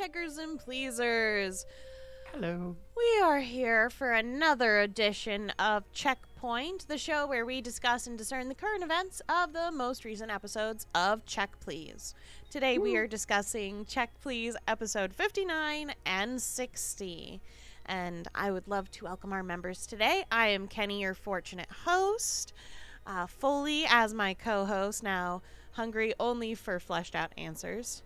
checkers and pleasers. Hello. We are here for another edition of Checkpoint, the show where we discuss and discern the current events of the most recent episodes of Check Please. Today we are discussing Check Please episode 59 and 60. And I would love to welcome our members today. I am Keni, your fortunate host. Foaly as my co-host, now hungry only for fleshed out answers.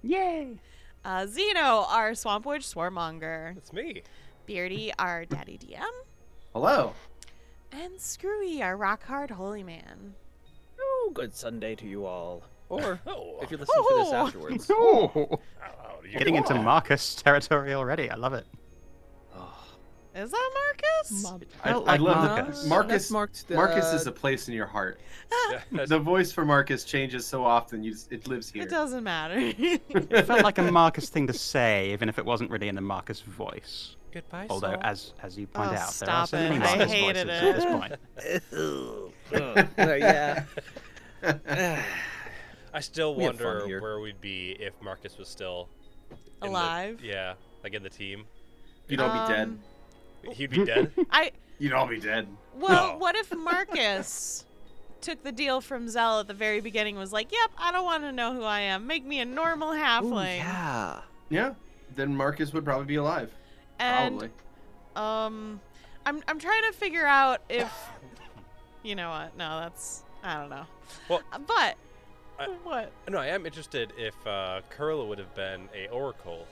Yay! Xeno, our Swamp Witch Swarmonger. It's me. Beardy, our Daddy DM. Hello. And Skrewy, our Rock Hard Holy Man. Oh, good Sunday to you all. Or Oh, if you're listening to this afterwards. Oh, you getting into Marcus territory already. I love it. Is that Marcus? I like love Marcus. that. Marcus. That's marked, Marcus is a place in your heart. Yeah, The voice for Marcus changes so often, it lives here. It doesn't matter. It felt like a Marcus thing to say, even if it wasn't really in the Marcus voice. Goodbye, Although, soul. as you point Oh, out, there are stop so it. many I Marcus hated voices it. at this point. Yeah. I still We have fun wonder here. where we'd be if Marcus was still in Alive? like in the team. You'd all be dead. He'd be dead. You'd all be dead. Well, No. what if Marcus took the deal from Zell at the very beginning, was like, yep, I don't want to know who I am. Make me a normal halfling. Yeah. Yeah. Then Marcus would probably be alive. And Probably. I'm trying to figure out if you know what? No, that's I don't know. Well, But I- what? No, I am interested if Curla would have been a oracle,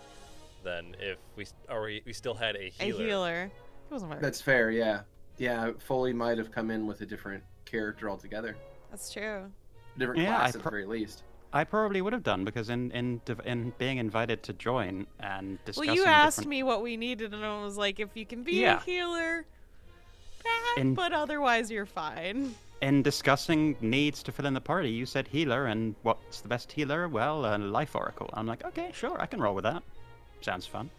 then if we still had a A healer. healer. It wasn't very. That's fair, yeah. Yeah, Foaly might have come in with a different character altogether. That's true. Different Yeah, class at the very least. I probably would have done because in being invited to join and discussing Well, you asked different... me what we needed, and I was like, if you can be Yeah. a healer, bad, In- but otherwise you're fine. In discussing needs to fill in the party, you said healer, and what's the best healer? Well, a life oracle. I'm like, okay, sure, I can roll with that. Sounds fun.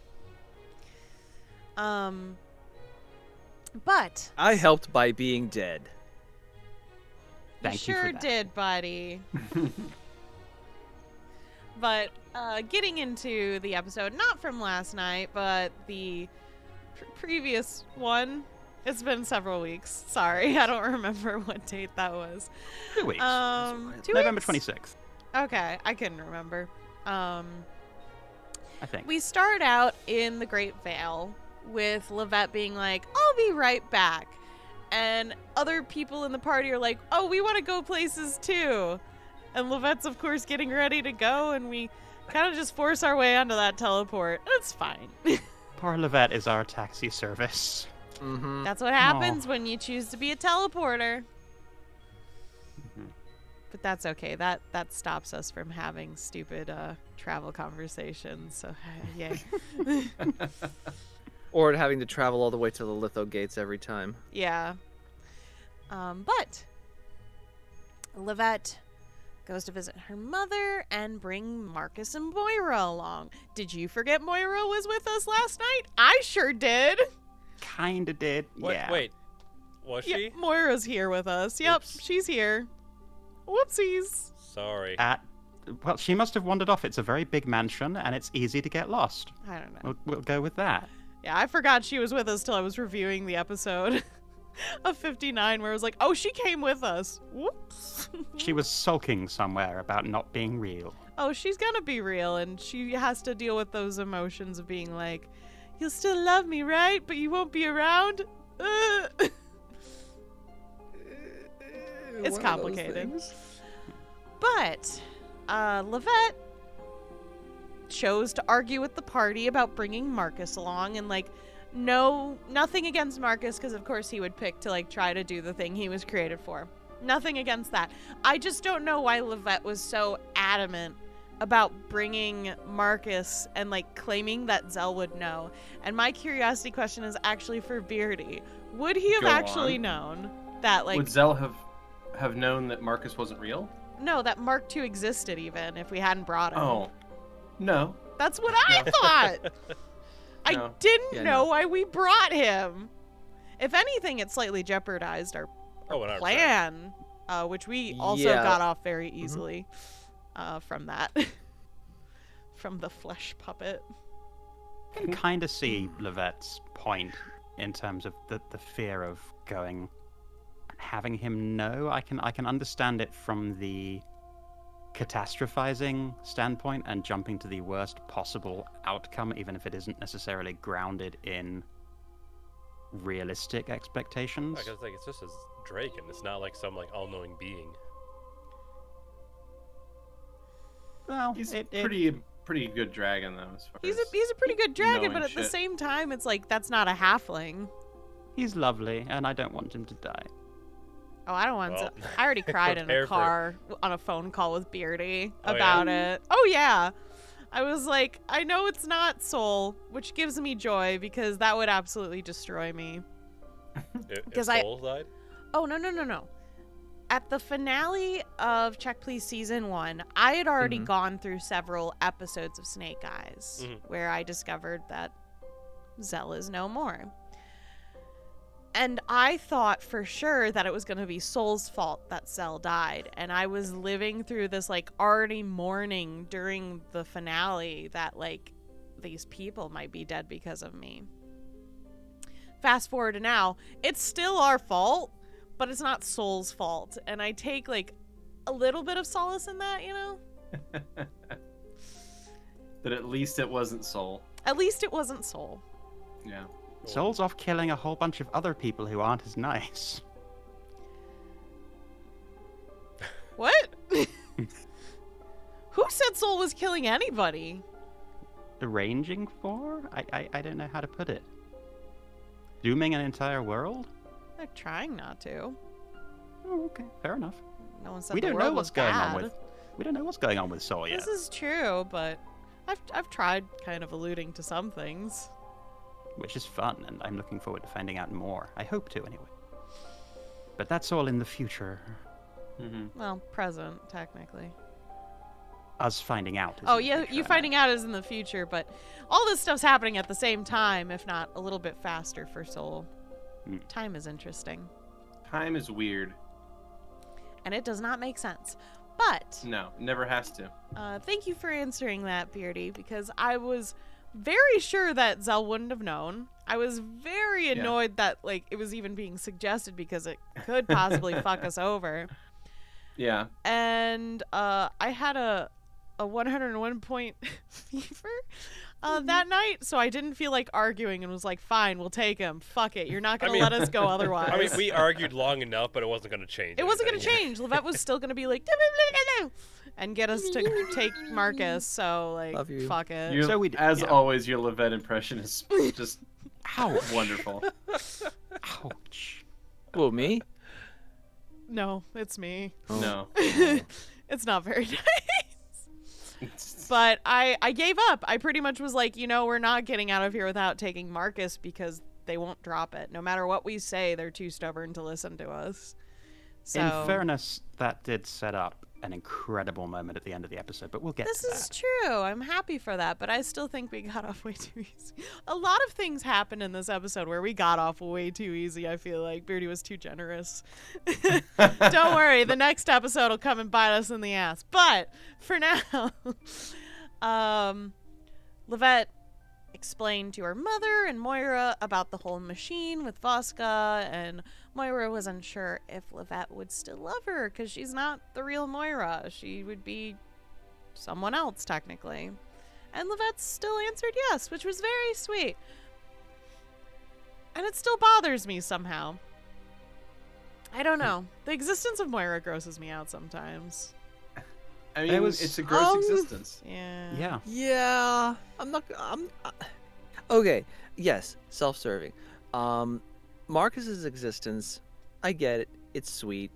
But I helped by being dead. Thank you you sure for that. did, buddy. But getting into the episode, not from last night, but the previous one. It's been several weeks. Sorry, I don't remember what date that was. 2 weeks. 2 November weeks? 26th, Okay, I couldn't remember. I think. We start out in the Great Vale with Levette being like, I'll be right back. And other people in the party are like, oh, we want to go places too. And Levette's, of course, getting ready to go, and we kind of just force our way onto that teleport. It's fine. Poor Levette is our taxi service. Mm-hmm. That's what happens when you choose to be a teleporter. But that's okay. That stops us from having stupid travel conversations. So, yay. Or having to travel all the way to the litho gates every time. Yeah. But Levette goes to visit her mother and bring Marcus and Moira along. Did you forget Moira was with us last night? I sure did. Kinda did, yeah. Wait, was Yeah, she? Moira's here with us. Yep, Oops. she's here. Whoopsies. Sorry. Well, she must have wandered off. It's a very big mansion, and it's easy to get lost. I don't know. We'll go with that. Yeah, I forgot she was with us till I was reviewing the episode of 59 where I was like, oh, she came with us. Whoops. She was sulking somewhere about not being real. Oh, she's gonna be real, and she has to deal with those emotions of being like, you'll still love me, right? But you won't be around? It's complicated. But Levette chose to argue with the party about bringing Marcus along, and like, nothing against Marcus, because of course he would pick to like try to do the thing he was created for. Nothing against that. I just don't know why Levette was so adamant about bringing Marcus and like claiming that Zell would know. And my curiosity question is actually for Beardy. Would he have Go actually on. known that like Would Zell have known that Marcus wasn't real? no, that Mark II existed even if we hadn't brought him? Oh. No. That's what I thought. I No. didn't Yeah, know no. why we brought him. If anything, it slightly jeopardized our Oh, 100%. plan, which we also Yeah. got off very easily from that. from the flesh puppet. I can kind of see Levette's point in terms of the fear of having him know. I can understand it from the catastrophizing standpoint and jumping to the worst possible outcome, even if it isn't necessarily grounded in realistic expectations. I guess like it's just a Drake, and it's not like some like all-knowing being. Well, He's it, pretty good dragon though. As far He's as a pretty good dragon, knowing but at the shit. same time, it's like that's not a halfling. he's lovely, and I don't want him to die. Oh, I don't want Well, to. I already cried in a prepare for it. car on a phone call with Beardy Oh, yeah? about it. Oh, yeah. I was like, I know it's not Soul, which gives me joy because that would absolutely destroy me. If 'Cause I- Soul died? Oh, no. At the finale of Check Please Season 1, I had already gone through several episodes of Snake Eyes where I discovered that Zell is no more. And I thought for sure that it was going to be Soul's fault that Zell died. And I was living through this, like, already mourning during the finale that, like, these people might be dead because of me. Fast forward to now, it's still our fault, but it's not Soul's fault. And I take, like, a little bit of solace in that, you know? That at least it wasn't Soul. At least it wasn't Soul. Yeah. Soul's off killing a whole bunch of other people who aren't as nice. What? Who said Soul was killing anybody? Arranging for? I don't know how to put it. Dooming an entire world? They're trying not to. Oh, okay, fair enough. No one said We the don't world know what's was going bad. on with. We don't know what's going on with Soul yet. This is true, but I've tried kind of alluding to some things. Which is fun, and I'm looking forward to finding out more. I hope to, anyway. But that's all in the future. Mm-hmm. Well, present, technically. Us finding out. is Oh, in the yeah, future, you I finding know. out is in the future, but all this stuff's happening at the same time, if not a little bit faster for Soul. Mm. Time is interesting, Time is weird. and it does not make sense. But No, it never has to. thank you for answering that, Beardy, because I was very sure that Zell wouldn't have known. I was very annoyed that like it was even being suggested because it could possibly fuck us over. Yeah. And I had a 101 point fever that night, so I didn't feel like arguing and was like, fine, we'll take him. Fuck it. You're not going to let us go otherwise. I mean, we argued long enough, but it wasn't going to change. It wasn't going anything. to change. Levette was still going to be like, and get us to take Marcus, so like, Love you. fuck it. You, So we as yeah. always, your Levette impression is just Ouch. wonderful. Ouch. Who, me? No, it's me. No. It's not very nice. But I gave up. I pretty much was like, we're not getting out of here without taking Marcus because they won't drop it. No matter what we say, they're too stubborn to listen to us. So In fairness, that did set up an incredible moment at the end of the episode, but we'll get this to is that. true. I'm happy for that, but I still think we got off way too easy. A lot of things happened in this episode where we got off way too easy. I feel like Beardy was too generous. Don't worry, the next episode will come and bite us in the ass. But for now, Levette explained to her mother and Moira about the whole machine with Voska, and Moira was unsure if Levette would still love her because she's not the real Moira. She would be someone else, technically. And Levette still answered yes, which was very sweet. And it still bothers me somehow. I don't know. The existence of Moira grosses me out sometimes. I mean, it's a gross existence. Yeah. Yeah. Yeah, okay, yes, self-serving. Marcus's existence, I get it. It's sweet.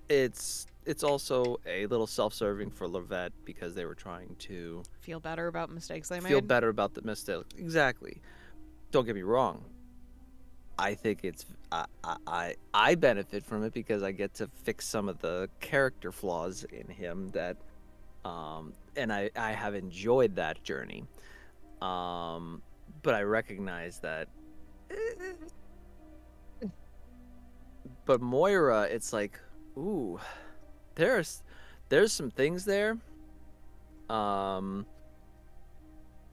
It's also a little self-serving for Levette because they were trying to Feel better about mistakes they made. feel better about the mistake. Exactly. Don't get me wrong. I think it's I benefit from it because I get to fix some of the character flaws in him that and I have enjoyed that journey. But I recognize that but Moira, it's like, ooh, there's some things there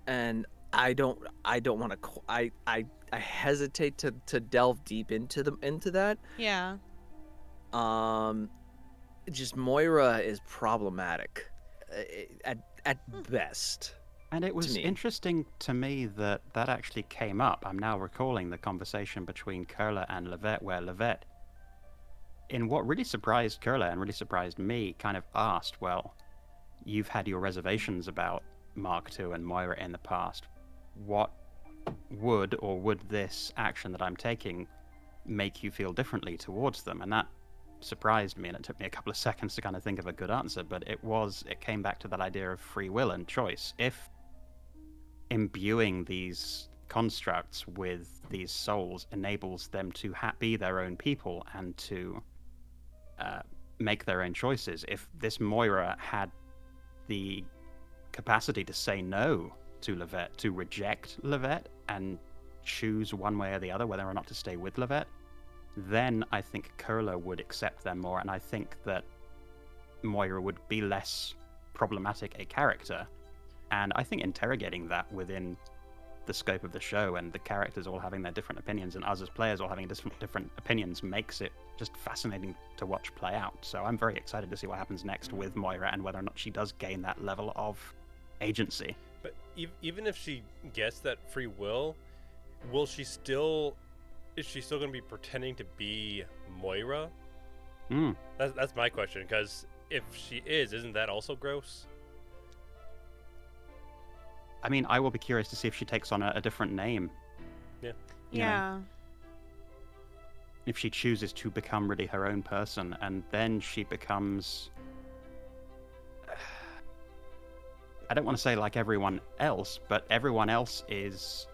and I don't want to. I hesitate to delve deep into that. Yeah. Just Moira is problematic at best. And it was me. interesting to me that actually came up. I'm now recalling the conversation between Curler and Levette, where Levette, in what really surprised Curler and really surprised me, kind of asked, well, you've had your reservations about Mark II and Moira in the past. What would this action that I'm taking make you feel differently towards them? And that surprised me, and it took me a couple of seconds to kind of think of a good answer, but it came back to that idea of free will and choice. If imbuing these constructs with these souls enables them to be their own people and to make their own choices, if this Moira had the capacity to say no to Levette, to reject Levette and choose one way or the other whether or not to stay with Levette, then I think Curler would accept them more, and I think that Moira would be less problematic a character. And I think interrogating that within the scope of the show and the characters all having their different opinions and us as players all having different opinions makes it just fascinating to watch play out. So I'm very excited to see what happens next with Moira and whether or not she does gain that level of agency. But even if she gets that free will, is she still going to be pretending to be Moira? That's my question, because if she isn't that also gross? I mean, I will be curious to see if she takes on a different name. Yeah. You Yeah. know? If she chooses to become really her own person, and then she becomes... I don't want to say like everyone else, but everyone else is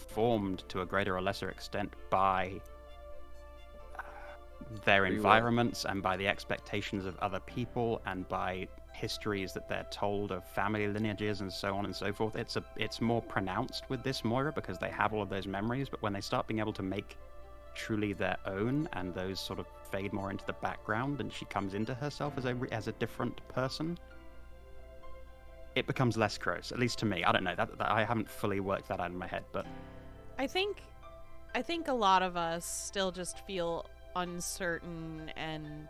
formed to a greater or lesser extent by their environments and by the expectations of other people and by histories that they're told of family lineages and so on and so forth. It's more pronounced with this Moira because they have all of those memories, but when they start being able to make truly their own and those sort of fade more into the background and she comes into herself as a different person, it becomes less gross, at least to me. I don't know, that I haven't fully worked that out in my head, but I think a lot of us still just feel uncertain and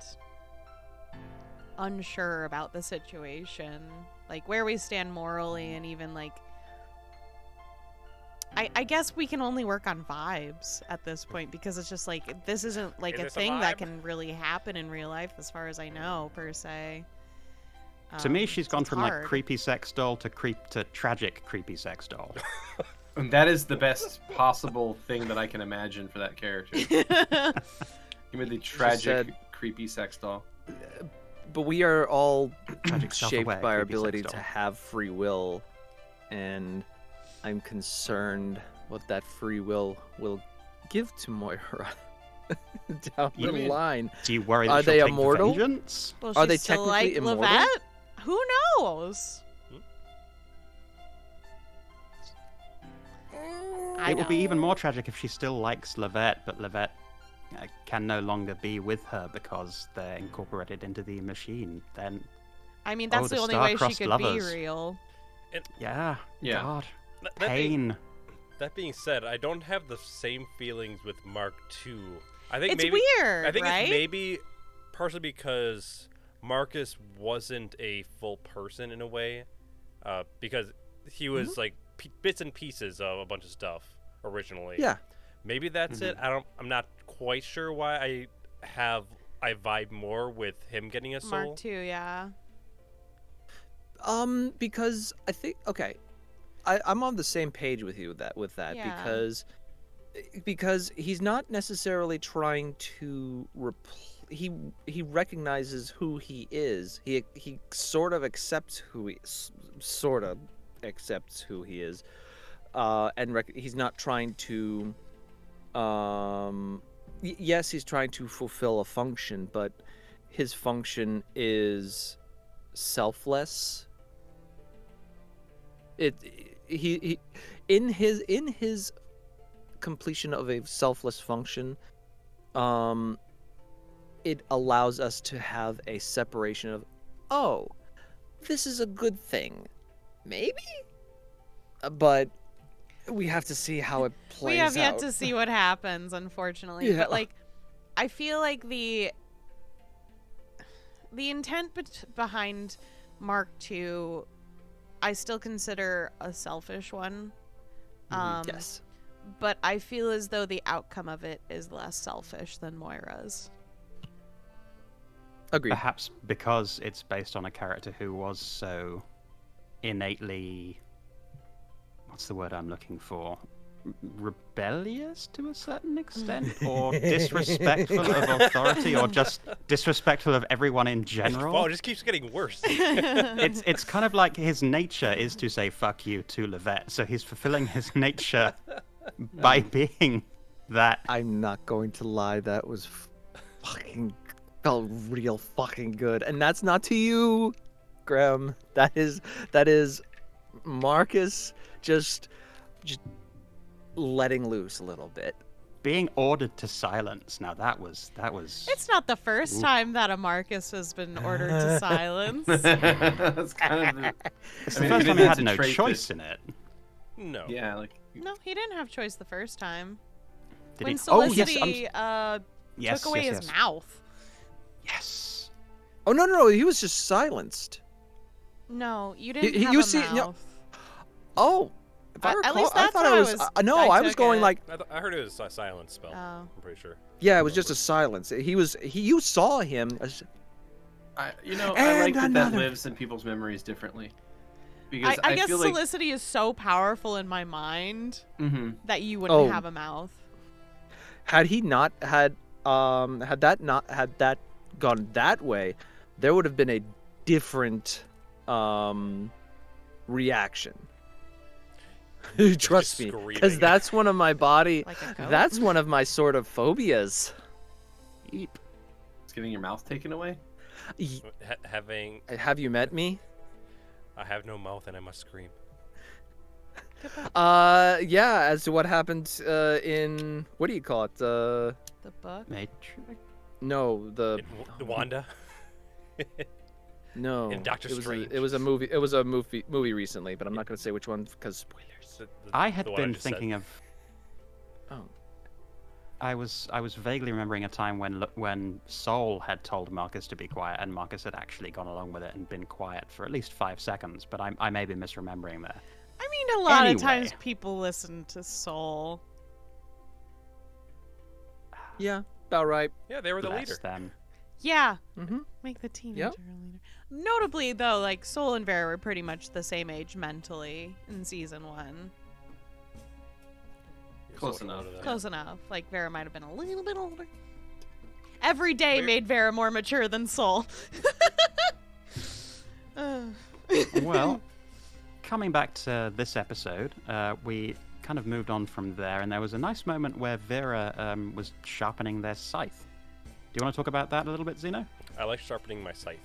unsure about the situation, like where we stand morally, and even like I guess we can only work on vibes at this point, because it's just like this isn't like Is a this a thing that vibe? can really happen in real life as far as I know, per se. to me she's so gone it's from hard. like creepy sex doll to tragic creepy sex doll. And that is the best possible thing that I can imagine for that character. Give me the tragic, said- creepy sex doll. But we are all Tragic shaped self-aware by our creepy sex ability doll. to have free will, and I'm concerned what that free will give to Moira down You the mean- line. Do you worry that Are she'll they take immortal? vengeance? Will Are she they still technically like immortal? Levette? Who knows? I It will be know. even more tragic if she still likes Levette, but Levette can no longer be with her because they're incorporated into the machine. Then, I mean, that's the the only way she star-crossed could lovers. be real. yeah, Yeah. God, That being, pain. that being said, I don't have the same feelings with Mark II. I think It's maybe, weird, I think right? it's maybe partially because Marcus wasn't a full person in a way, because he was like bits and pieces of a bunch of stuff originally. Yeah. Maybe that's it. I'm not quite sure why I vibe more with him getting a soul. Mark II, yeah. Because I think I'm on the same page with you with that Yeah. because he's not necessarily trying to he recognizes who he is. He sort of accepts who he is, and he's not trying to. Yes, he's trying to fulfill a function, but his function is selfless. He in his completion of a selfless function, it allows us to have a separation of, oh, this is a good thing, maybe, but we have to see how it plays out. We have yet to see what happens, unfortunately. Yeah. But like, I feel like the intent behind Mark II, I still consider a selfish one. Yes. But I feel as though the outcome of it is less selfish than Moira's. Agreed. Perhaps because it's based on a character who was so innately, what's the word I'm looking for? Rebellious to a certain extent, or disrespectful of authority, or just disrespectful of everyone in general. Oh, it just keeps getting worse. It's kind of like his nature is to say fuck you to Levette, so he's fulfilling his nature by being that. I'm not going to lie, that was fucking felt real fucking good. And that's not to you, Graham. That is Marcus just letting loose a little bit. Being ordered to silence. Now that was. It's not the first time that a Marcus has been ordered to silence. That's kind of the, It's I the mean, first time maybe he that's had a no trait choice that- in it. No. yeah, like No, he didn't have choice the first time. Did When he? Solicity Yes, took away yes, his yes. mouth. Yes. Oh no, he was just silenced. No, you didn't He- have you a see- mouth. no. Oh, if I At recall, least I that's thought how I I was. was- No, I I was took going it. like, I heard it was a silent spell. Oh. I'm pretty sure. yeah, it was just a silence. You saw him. I And like that another. lives in people's memories differently. Because I guess feel like Solicity is so powerful in my mind Mhm. that you wouldn't Oh. have a mouth. Had he not had that gone that way, there would have been a different reaction. Trust me, because screaming. that's one of my body. Like a goat? That's one of my sort of phobias. Eep. It's getting your mouth taken away. Having Have you met me? I have no mouth and I must scream. Yeah. As to what happened in what do you call it? The book. Matrix. No, the Wanda. no. in Doctor it was Strange. It was a movie. It was a movie recently, but I'm not going to say which one because spoilers. I had the one been just said. thinking of. Oh. I was vaguely remembering a time when Sol had told Marcus to be quiet, and Marcus had actually gone along with it and been quiet for at least 5 seconds. But I may be misremembering there. I mean, a lot of Anyway. times people listen to Soul. Yeah, about right. Yeah, they were the Bless leader. them. Yeah, Mm-hmm. make the teenager a leader. Notably, though, like Soul and Vera were pretty much the same age mentally in season 1. Close enough. Close enough. Like Vera might have been a little bit older. Every day Where- made Vera more mature than Soul. Well, coming back to this episode, we kind of moved on from there, and there was a nice moment where Vera was sharpening their scythe. Do you want to talk about that a little bit, Xeno? I like sharpening my scythe.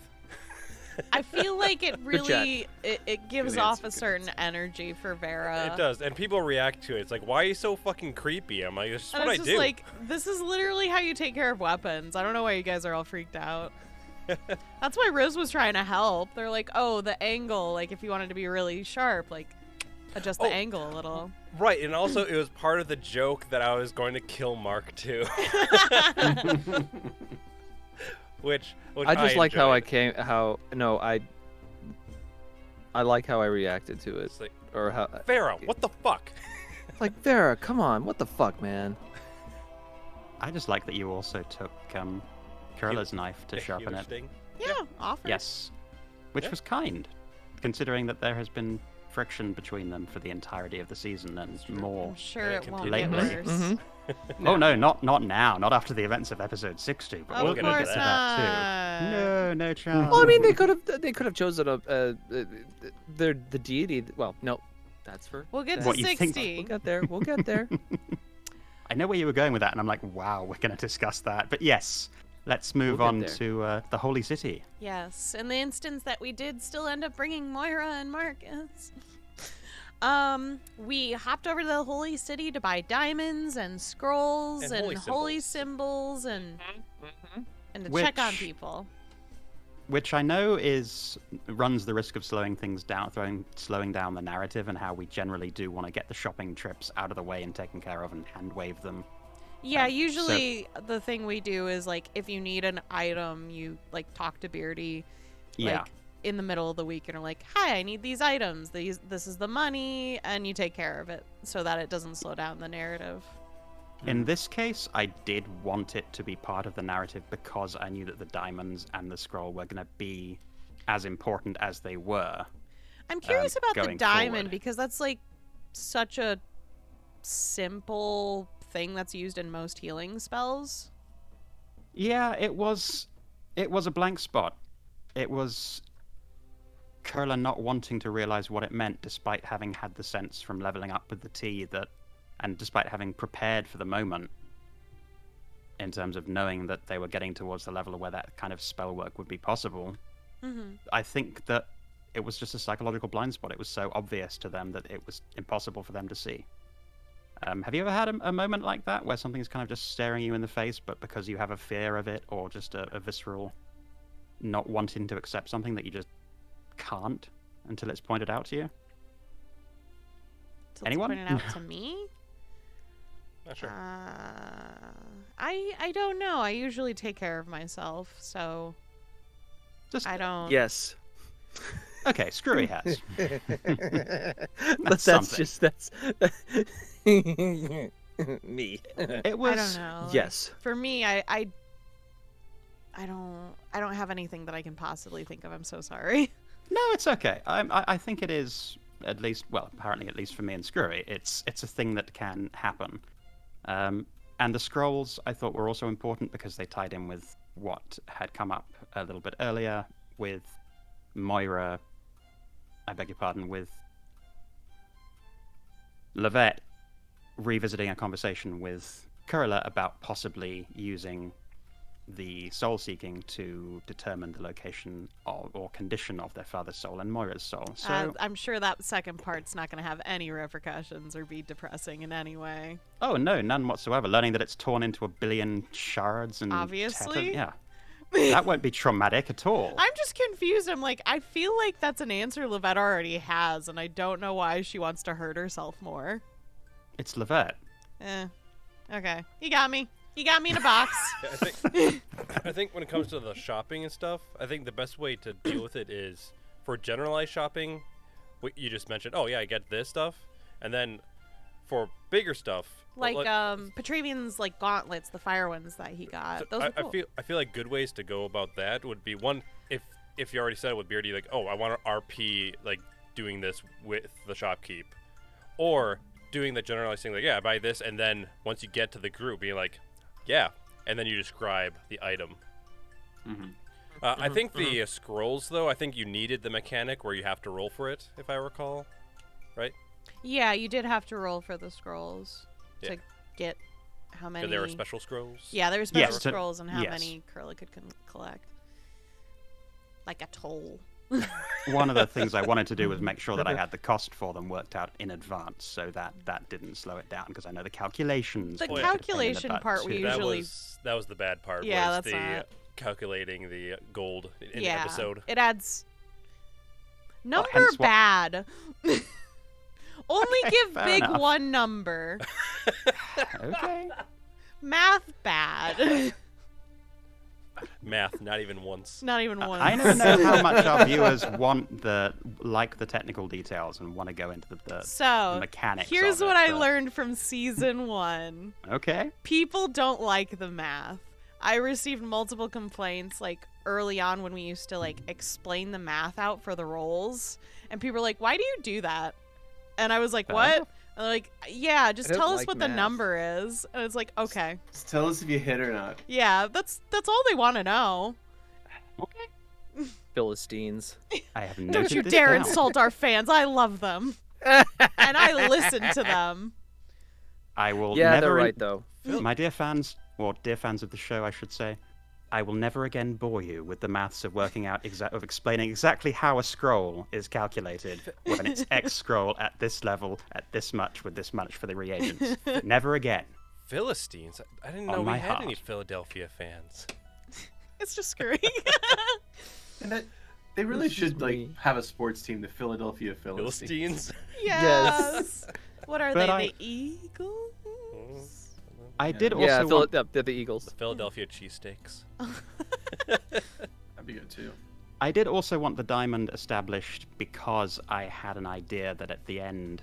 I feel like it really chat. it gives Good off answer, a good certain energy for Vera. It does, and people react to it. It's like, why are you so fucking creepy? I'm like, this is And what it's I just do. like, this is literally how you take care of weapons. I don't know why you guys are all freaked out. That's why Rose was trying to help. They're like, oh, the angle, like if you wanted to be really sharp, like adjust the Oh. angle a little. Right, and also it was part of the joke that I was going to kill Mark too. which I just like how I enjoyed. came. I like how I reacted to it, It's like, or how. Pharaoh, what the fuck? Like Vera, come on, what the fuck, man? I just like that you also took Curler's knife to sharpen Healer it. sting? Yeah, offer. Yes, which Yeah. was kind, considering that there has been friction between them for the entirety of the season and more. I'm sure Yeah, it won't lately. get worse. Mhm. Oh no, not now, not after the events of episode 60. But Of we'll get get into to course that not. too. No chance. Well, I mean, they could have chosen the deity. Well, no, that's for. We'll get to What, you think- 60. We'll get there. We'll get there. I know where you were going with that, and I'm like, wow, we're going to discuss that. But yes, let's move We'll on get there. to the Holy City. Yes, in the instance that we did still end up bringing Moira and Marcus. We hopped over to the Holy City to buy diamonds and scrolls And and holy holy symbols and to Which- check on people. which I know runs the risk of slowing things down, slowing down the narrative and how we generally do want to get the shopping trips out of the way and taken care of and hand wave them. Yeah, usually the thing we do is, like, if you need an item, you, like, talk to Beardy, like, in the middle of the week and are like, hi, I need these items. This is the money, and you take care of it so that it doesn't slow down the narrative. In this case, I did want it to be part of the narrative because I knew that the diamonds and the scroll were going to be as important as they were. I'm curious about the diamond forward. because that's, like, such a simple thing that's used in most healing spells. Yeah, it was a blank spot. It was Curler not wanting to realize what it meant despite having had the sense from leveling up with the tea and despite having prepared for the moment in terms of knowing that they were getting towards the level where that kind of spell work would be possible. Mm-hmm. I think that it was just a psychological blind spot. It was so obvious to them that it was impossible for them to see. Have you ever had a moment like that where something's kind of just staring you in the face, but because you have a fear of it or just a visceral not wanting to accept something that you just can't until it's pointed out to you? Till Anyone? It's pointed out to me? Not sure. I don't know. I usually take care of myself, so Just I don't. Yes. Okay, Skrewy has. But that's me. It was. I don't know. Yes. For me, I don't have anything that I can possibly think of. I'm so sorry. No, it's okay. I think it is at least, well, apparently at least for me and Skrewy, it's a thing that can happen. And the scrolls I thought were also important because they tied in with what had come up a little bit earlier with Moira, I beg your pardon, with Levette revisiting a conversation with Curler about possibly using the soul seeking to determine the location or condition of their father's soul and Moira's soul. So I'm sure that second part's not going to have any repercussions or be depressing in any way. oh no, none whatsoever. Learning that it's torn into a billion shards and Obviously. tattered, yeah, that won't be traumatic at all. I'm just confused. I'm like, I feel like that's an answer Levette already has, and I don't know why she wants to hurt herself more. It's Levette. Okay. You got me. You got me in a box. Yeah, I think when it comes to the shopping and stuff, I think the best way to deal with it is for generalized shopping, what you just mentioned, oh yeah, I get this stuff, and then for bigger stuff, Like Petravian's like gauntlets, the fire ones that he got. so Those are cool. I feel like good ways to go about that would be one, if you already said it with Beardy, like, oh, I want to RP like doing this with the shopkeep, or doing the generalized thing like, yeah, I buy this, and then once you get to the group, being like, yeah, and then you describe the item. Mm-hmm. I think the scrolls, though, I think you needed the mechanic where you have to roll for it, if I recall, right? Yeah, you did have to roll for the scrolls to get how many. There were special scrolls. Yeah, there were special Yes, scrolls and how yes. many Curly could collect. Like a toll. One of the things I wanted to do was make sure that I had the cost for them worked out in advance, so that didn't slow it down, because I know the calculations. The were a calculation pain in the butt part we too. usually- That was the bad part. Yeah, was that's the not- calculating the gold in the Yeah, episode. it adds. Number hence what- bad. Only give Fair big enough. one number. Okay. Math bad. Math, not even once. Not even once. I never know how much our viewers want the technical details and want to go into the So, mechanics. here's of what it, I but- learned from season 1. Okay. People don't like the math. I received multiple complaints like early on when we used to like explain the math out for the rolls, and people were like, "Why do you do that?" And I was like, Fair "What?" enough. And they're like, "Yeah, just I don't tell us like what the math." number is." And it's like, "Okay, Just tell us if you hit or not. yeah, that's all they want to know." Okay. Philistines. I have noted Don't you this dare down. insult our fans. I love them, and I listen to them. I will Yeah, never. they're right though. My dear fans, or dear fans of the show, I should say, I will never again bore you with the maths of working out of explaining exactly how a scroll is calculated when it's X scroll at this level at this much with this much for the reagents. Never again. Philistines? I didn't On know we my had any heart. Philadelphia fans. It's just screwing. And that they really This is should like me. have a sports team, the Philadelphia Philistines. Philistines. Yes. What are But they? The Eagles? I did Yeah, also want, they're the Eagles. The Philadelphia cheesesteaks. That'd be good too. I did also want the diamond established because I had an idea that at the end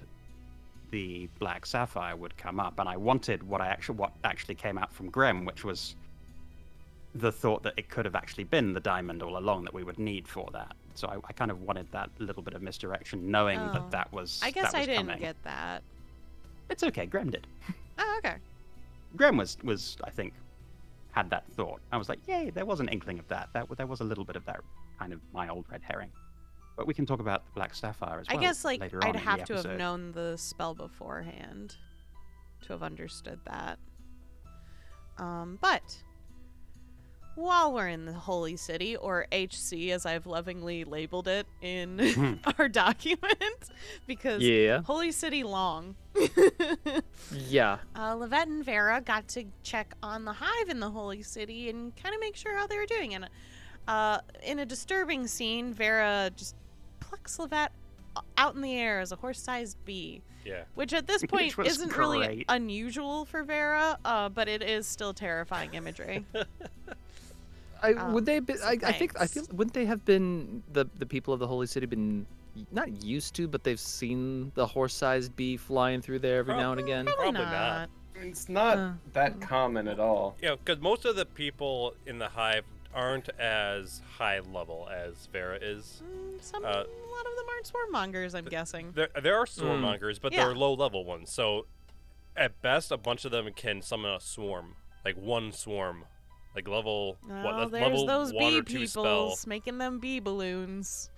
the black sapphire would come up, and I wanted what actually came out from Grimm, which was the thought that it could have actually been the diamond all along that we would need for that. So I kind of wanted that little bit of misdirection, knowing Oh. that was. I guess that I was didn't coming. get that. It's okay. Grimm did. Oh, okay. Grimm was I think had that thought. I was like, yay! There was an inkling of that. There was a little bit of that kind of my old red herring. But we can talk about the black sapphire as well. I guess like later on I'd in the have to have episode. known the spell beforehand to have understood that. But while we're in the Holy City, or HC as I've lovingly labeled it in our document, because Yeah. Holy City long. Yeah. Levette and Vera got to check on the hive in the Holy City and kind of make sure how they were doing. And in a disturbing scene, Vera just plucks Levette out in the air as a horse-sized bee, Yeah. which at this Which point was isn't really great. unusual for Vera, but it is still terrifying imagery. Would they be, so I think I thanks. feel wouldn't they have been the people of the Holy City been not used to, but they've seen the horse-sized bee flying through there every now and again. Probably not. It's not Uh, that common at all. Yeah, because most of the people in the hive aren't as high level as Vera is. A lot of them aren't swarmmongers, I'm guessing. There are swarmmongers, but Yeah. they're low level ones. So at best, a bunch of them can summon a swarm, like one swarm, like level Oh, that's there's level those 1 bee or 2 spell. peoples making them bee balloons.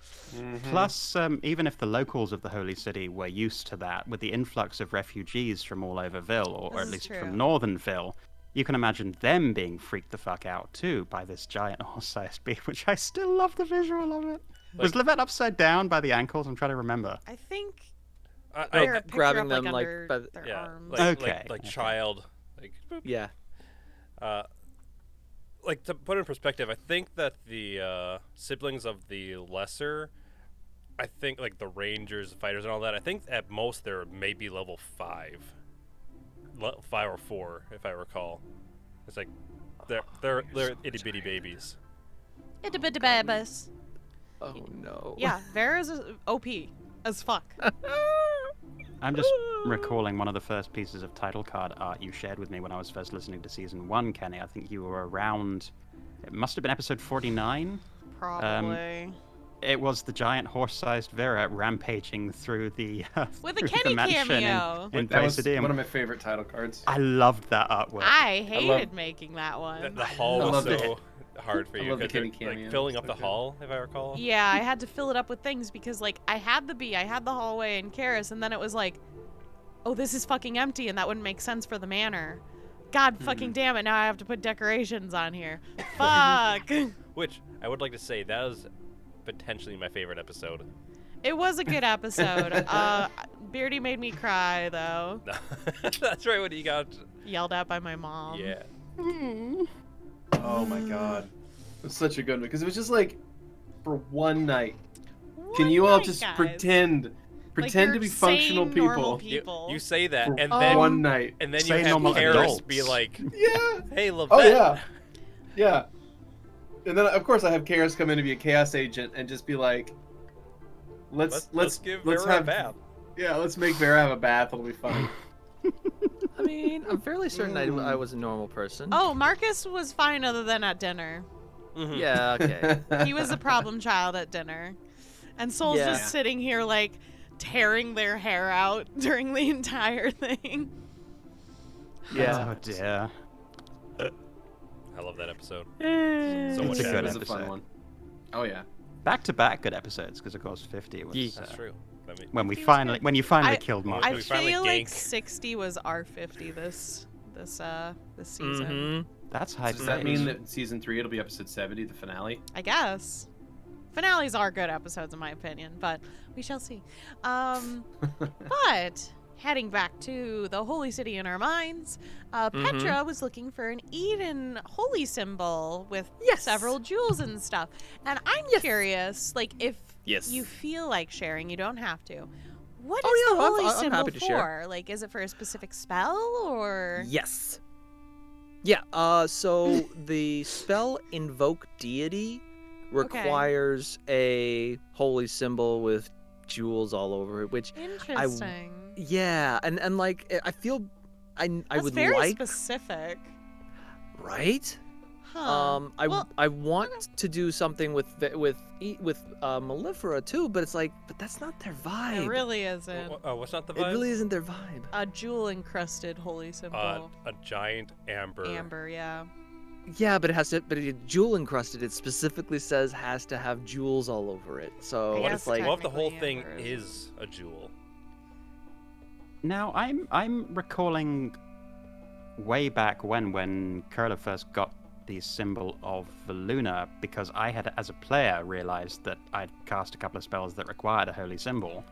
Plus, even if the locals of the Holy City were used to that, with the influx of refugees from all over Ville, or This at is least true. from northern Ville, you can imagine them being freaked the fuck out too by this giant horse-sized bee, which I still love the visual of it. Was Levette upside down by the ankles? I'm trying to remember. I think I- Vera picked her grabbing up, them, like, under by the- their yeah, arms. Okay, like okay. child, like Yeah. like to put in perspective, I think that the siblings of the lesser, I think like the rangers, the fighters, and all that, I think at most they're maybe level 5, 5 or 4, if I recall. It's like they're itty bitty babies. Itty bitty babas. Oh no. Yeah, Vera's OP as fuck. I'm just recalling one of the first pieces of title card art you shared with me when I was first listening to season 1, Kenny. I think you were around. It must have been episode 49. Probably. It was the giant horse-sized Vera rampaging through the With a through the Keni mansion cameo. in That was Pasadena. one of my favorite title cards. I loved that artwork. I hated love- making that one. The hall I was love it. so hard for I you love the 'cause they're, Keni cameo. like filling up So the good. hall, if I recall. Yeah, I had to fill it up with things because, like, I had the bee, I had the hallway and Karis, and then it was like, oh, this is fucking empty, and that wouldn't make sense for the manor. God fucking damn it, now I have to put decorations on here. Fuck. Which I would like to say that is potentially my favorite episode. It was a good episode. Beardy made me cry, though. That's right. When you got Yelled at by my mom. yeah. Oh my god. It was such a good one because it was just like for one night. Can you all just pretend Like to you're be functional sane, normal people? people. You say that, For and then one night. and then you Say have normal Karis adults. be like, Yeah. "Hey, Levette." Oh yeah. Yeah. And then of course I have Karis come in to be a chaos agent and just be like, let's give let's Vera have a bath. Yeah, let's make Vera have a bath. It'll be fun. I mean, I'm fairly certain I was a normal person. Oh, Marcus was fine other than at dinner. Mhm. Yeah. Okay. He was a problem child at dinner. And Soul's Yeah. just sitting here, like, tearing their hair out during the entire thing. Yeah. Oh dear. I love that episode. So It's much a fun. good It was a fun episode. one. Oh yeah. Back-to-back good episodes, because of course 50 was Yeah. That's true. I mean, when we 50 was finally good. when you finally I- killed Mark. I We finally feel like ganked. 60 was our 50 this season. Mm-hmm. That's high Does that praise. mean that in season 3 it'll be episode 70, the finale? I guess. Finales are good episodes in my opinion, but we shall see. But heading back to the holy city in our minds, Petra was looking for an Eden holy symbol with several jewels and stuff. And I'm curious, like, if you feel like sharing, you don't have to. What is the holy I'm symbol happy to for? share. Like, is it for a specific spell or? Yes. Yeah, so the spell Invoke Deity requires a holy symbol with jewels all over it, which Interesting. and like I feel I That's would very like specific. right? Huh. I want to do something with Mellifera too, but it's like, but that's not their vibe. It really isn't. What's not the vibe? It really isn't their vibe. A jewel encrusted holy symbol. A giant amber. Amber, yeah. Yeah, but it jewel encrusted. It specifically says has to have jewels all over it. So I it's guess like, What if the whole technically thing amber is a jewel? Now, I'm recalling way back when Curler first got the symbol of the Luna, because I had, as a player, realized that I'd cast a couple of spells that required a holy symbol.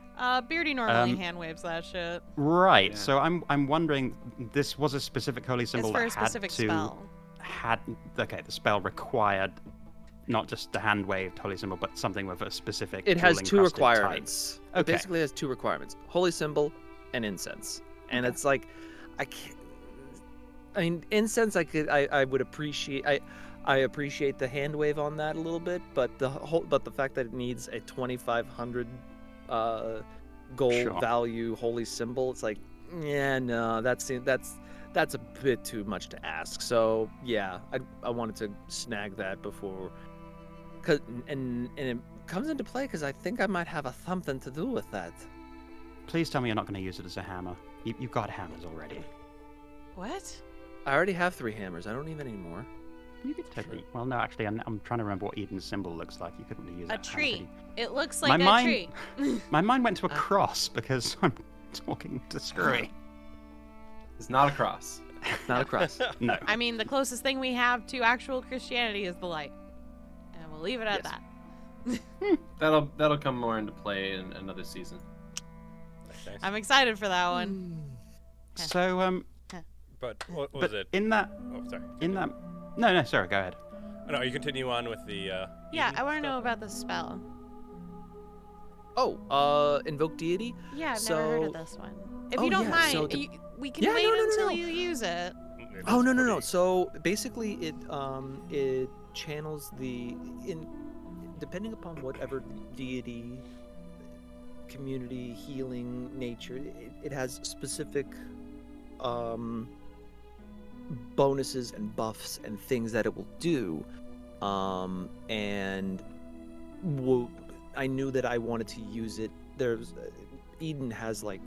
Beardy normally hand waves that shit. Right. Yeah. So I'm wondering, this was a specific holy symbol It's for a that had specific to spell. the spell required not just the hand waved holy symbol, but something with a specific. it has two jewel-encrusted type. requirements. It Okay. basically has two requirements: holy symbol and incense. And it's like, I can't. I mean, incense. I would appreciate. I appreciate the hand wave on that a little bit, but the fact that it needs a 2,500 gold value holy symbol, it's like, yeah, no, that's a bit too much to ask. So yeah, I wanted to snag that before, and it comes into play because I think I might have something to do with that. Please tell me you're not going to use it as a hammer. You've got hammers already. What? I already have 3 hammers. I don't need any more. You could totally. Well, no, actually, I'm trying to remember what Eden's symbol looks like. You couldn't really use A that tree. hammer, It looks My like a mind- tree. My mind went to a cross because I'm talking to Skrewy. It's not a cross. Not a cross. No. I mean, the closest thing we have to actual Christianity is the light. And we'll leave it at Yes. that. That'll come more into play in another season. Nice. I'm excited for that one. So But what was but it? in that Oh, sorry. no, sorry, go ahead. No, you continue on with the. Yeah, Eden I want to know stuff? about the spell. Invoke Deity? Yeah, I've never heard of So- this one. If Oh, you don't yeah, mind, so the- we can Yeah, wait no, no, no, until no. you use it. It Oh is no. pretty- So basically, it channels depending upon whatever deity, community, healing, nature. It has specific bonuses and buffs and things that it will do. And I knew that I wanted to use it. There's Eden has like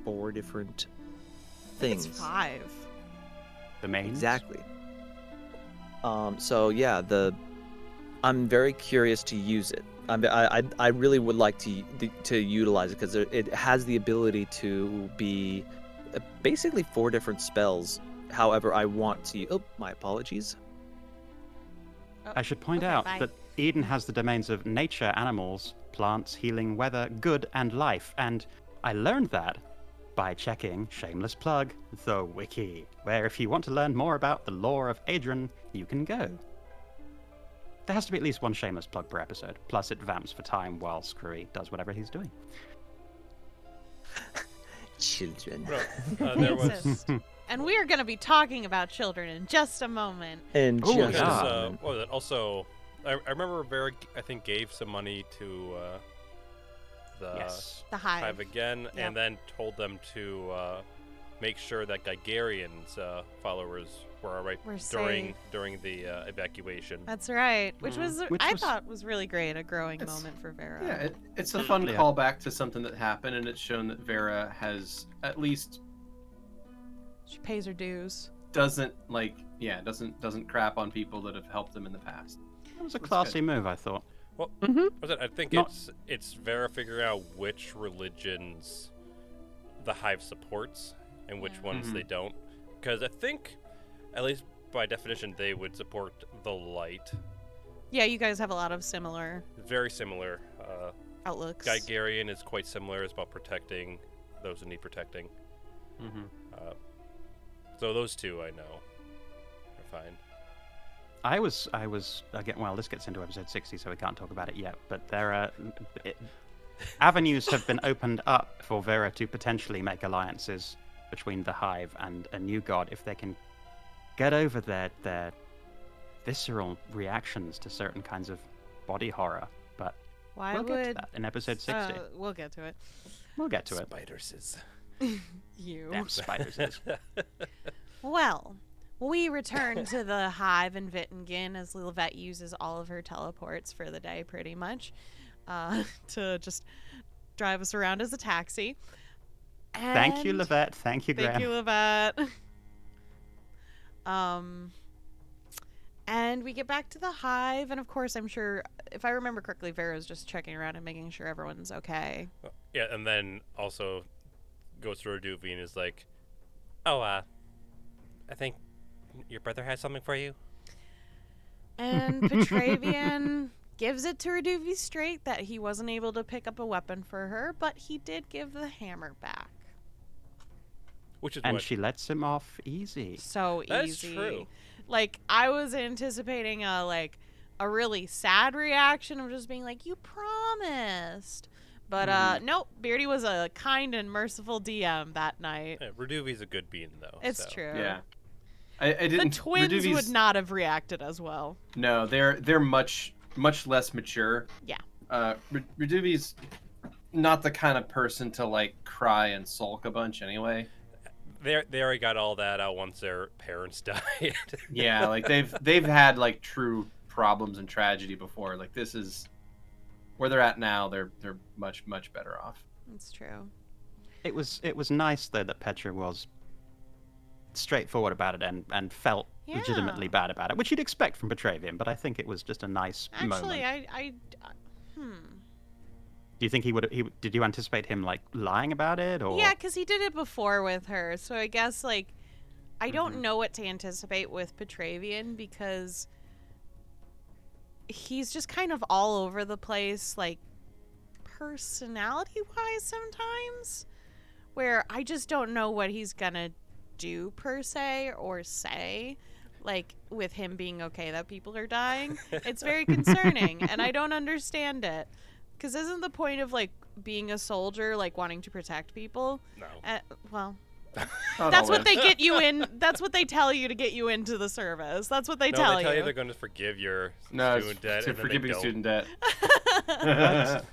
4 different things. It's 5. The main. Exactly. So yeah, I'm very curious to use it. I really would like to utilize it because it has the ability to be basically 4 different spells. However, I want to. Oh, my apologies. I should point Okay, out bye. that Eden has the domains of nature, animals, plants, healing, weather, good, and life. And I learned that by checking, shameless plug, the Wiki, where if you want to learn more about the lore of Adrian, you can go. There has to be at least one shameless plug per episode, plus it vamps for time while Skrewy does whatever he's doing. Children. No, there was. Insist. And we are going to be talking about children in just a moment. And Ooh, just yeah. What was it? Also, I remember Vera, I think, gave some money to the Yes. The hive. hive again, Yep. and then told them to make sure that Gigarian's followers were all right We're during the evacuation. That's right. Which Which I was- thought was really great, a growing It's- moment for Vera. Yeah, it's a fun Yeah. callback to something that happened, and it's shown that Vera has at least She pays her dues. doesn't crap on people that have helped them in the past. That was a That's classy move, I thought. Was it? I think Not- it's Vera figuring out which religions the hive supports and which Yeah. ones they don't. Because I think, at least by definition, they would support the light. Yeah, you guys have a lot of similar Very similar. outlooks. Gigarian is quite similar. It's about protecting those who need protecting. Mm-hmm. So those two I know are fine. I was again. Well, this gets into episode 60, so we can't talk about it yet. But there are avenues have been opened up for Vera to potentially make alliances between the Hive and a new god if they can get over their visceral reactions to certain kinds of body horror. But Why we'll would get to that in episode 60. we'll get to it. We'll get to it. Spiders. You. Damn spiders. Well, we return to the Hive in Wittingen as Lilvette uses all of her teleports for the day, pretty much, to just drive us around as a taxi. Thank you, And- Levette. Thank you, Graham. Thank you, Levette. And we get back to the Hive, and of course, I'm sure, if I remember correctly, Vera's just checking around and making sure everyone's okay. Yeah, and then also goes to Reduvi and is like, "Oh, I think your brother has something for you." And Petravian gives it to Reduvi straight that he wasn't able to pick up a weapon for her, but he did give the hammer back. Which is And what she lets him off easy. So That easy. is true. Like, I was anticipating a really sad reaction of just being like, you promised. But nope, Beardy was a kind and merciful DM that night. Yeah, Reduvi's a good bean though. It's so. true. Yeah. I didn't. The twins Reduvi's- would not have reacted as well. No, they're much less mature. Yeah. Reduvi's not the kind of person to like cry and sulk a bunch anyway. They already got all that out once their parents died. Yeah, like they've had like true problems and tragedy before. Like this is where they're at now. They're much better off. It's true. It was nice though that Petra was straightforward about it and felt Yeah. legitimately bad about it, which you'd expect from Petravian, but I think it was just a nice Actually, moment. Do you think did you anticipate him like lying about it or? Yeah, because he did it before with her. So I guess, like, I don't know what to anticipate with Petravian because he's just kind of all over the place, like, personality-wise sometimes, where I just don't know what he's gonna do per se or say. Like, with him being okay that people are dying. It's very concerning, and I don't understand it. Because isn't the point of, like, being a soldier, like, wanting to protect people? No. Well, Not that's what always. they get you in. That's what they tell you to get you into the service. That's what they tell they tell you you. they're going to forgive your No, student debt. it's and then they forgiving don't. student debt.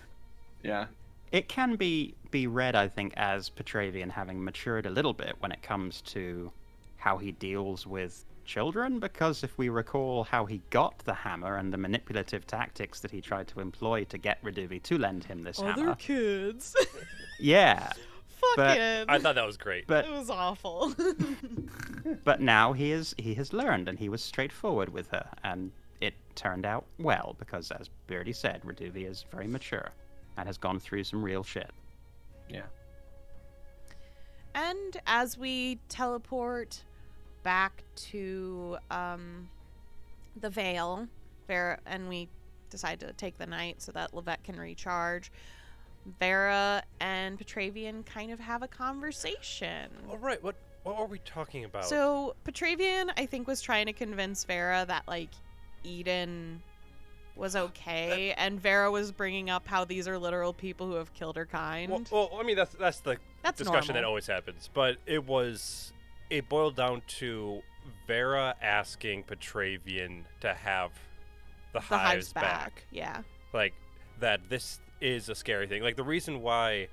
Yeah. It can be read, I think, as Petravian having matured a little bit when it comes to how he deals with children, because if we recall how he got the hammer and the manipulative tactics that he tried to employ to get Reduvi to lend him this hammer. kids. Yeah. But- Fucking. I thought that was great. But It was awful. but now he has learned, and he was straightforward with her, and it turned out well because, as Beardy said, Reduvi is very mature and has gone through some real shit. Yeah. And as we teleport back to the Vale, and we decide to take the night so that Levette can recharge, Vera and Petravian kind of have a conversation. All right, what are we talking about? So Petravian, I think, was trying to convince Vera that, like, Eden was okay, and Vera was bringing up how these are literal people who have killed her kind. well, I mean that's the That's discussion that normal. always happens, but it boiled down to Vera asking Petravian to have the The hives back. Yeah. Like that this is a scary thing. Like the reason why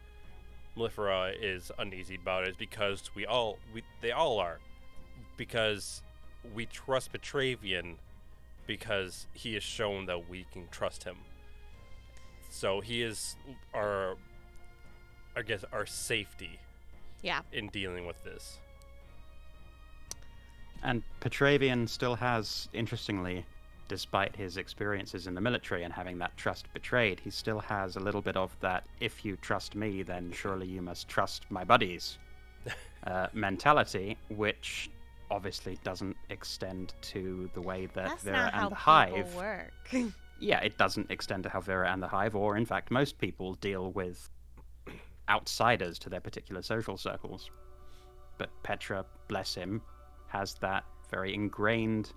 Mellifera is uneasy about it is because they all are, because we trust Petravian because he has shown that we can trust him. So he is our safety Yeah. in dealing with this. And Petravian still has, interestingly, despite his experiences in the military and having that trust betrayed, he still has a little bit of that, if you trust me, then surely you must trust my buddies mentality, which obviously doesn't extend to the way that That's Vera not how and the Hive... people work. Yeah, it doesn't extend to how Vera and the Hive, or in fact most people, deal with outsiders to their particular social circles. But Petra, bless him, has that very ingrained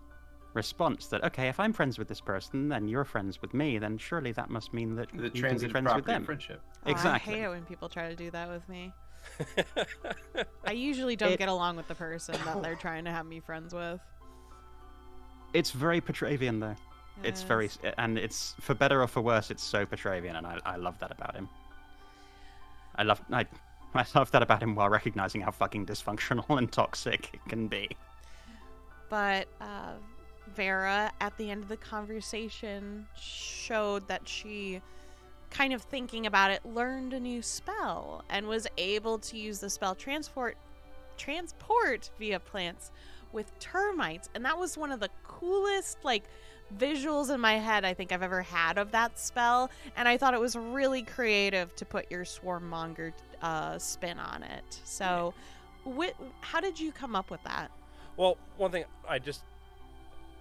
response that, okay, if I'm friends with this person, then you're friends with me, then surely that must mean that The you can be transitive friends with property them. of friendship. Oh, Exactly. I hate it when people try to do that with me. I usually don't get along with the person that they're trying to have me friends with. It's very Petravian, though. It's very, and it's, for better or for worse, it's so Petravian, and I love that about him. I love that about him while recognizing how fucking dysfunctional and toxic it can be. But Vera, at the end of the conversation, showed that she, kind of thinking about it, learned a new spell and was able to use the spell transport via plants with termites. And that was one of the coolest, like, visuals in my head I think I've ever had of that spell. And I thought it was really creative to put your swarm monger spin on it. So how did you come up with that? Well, one thing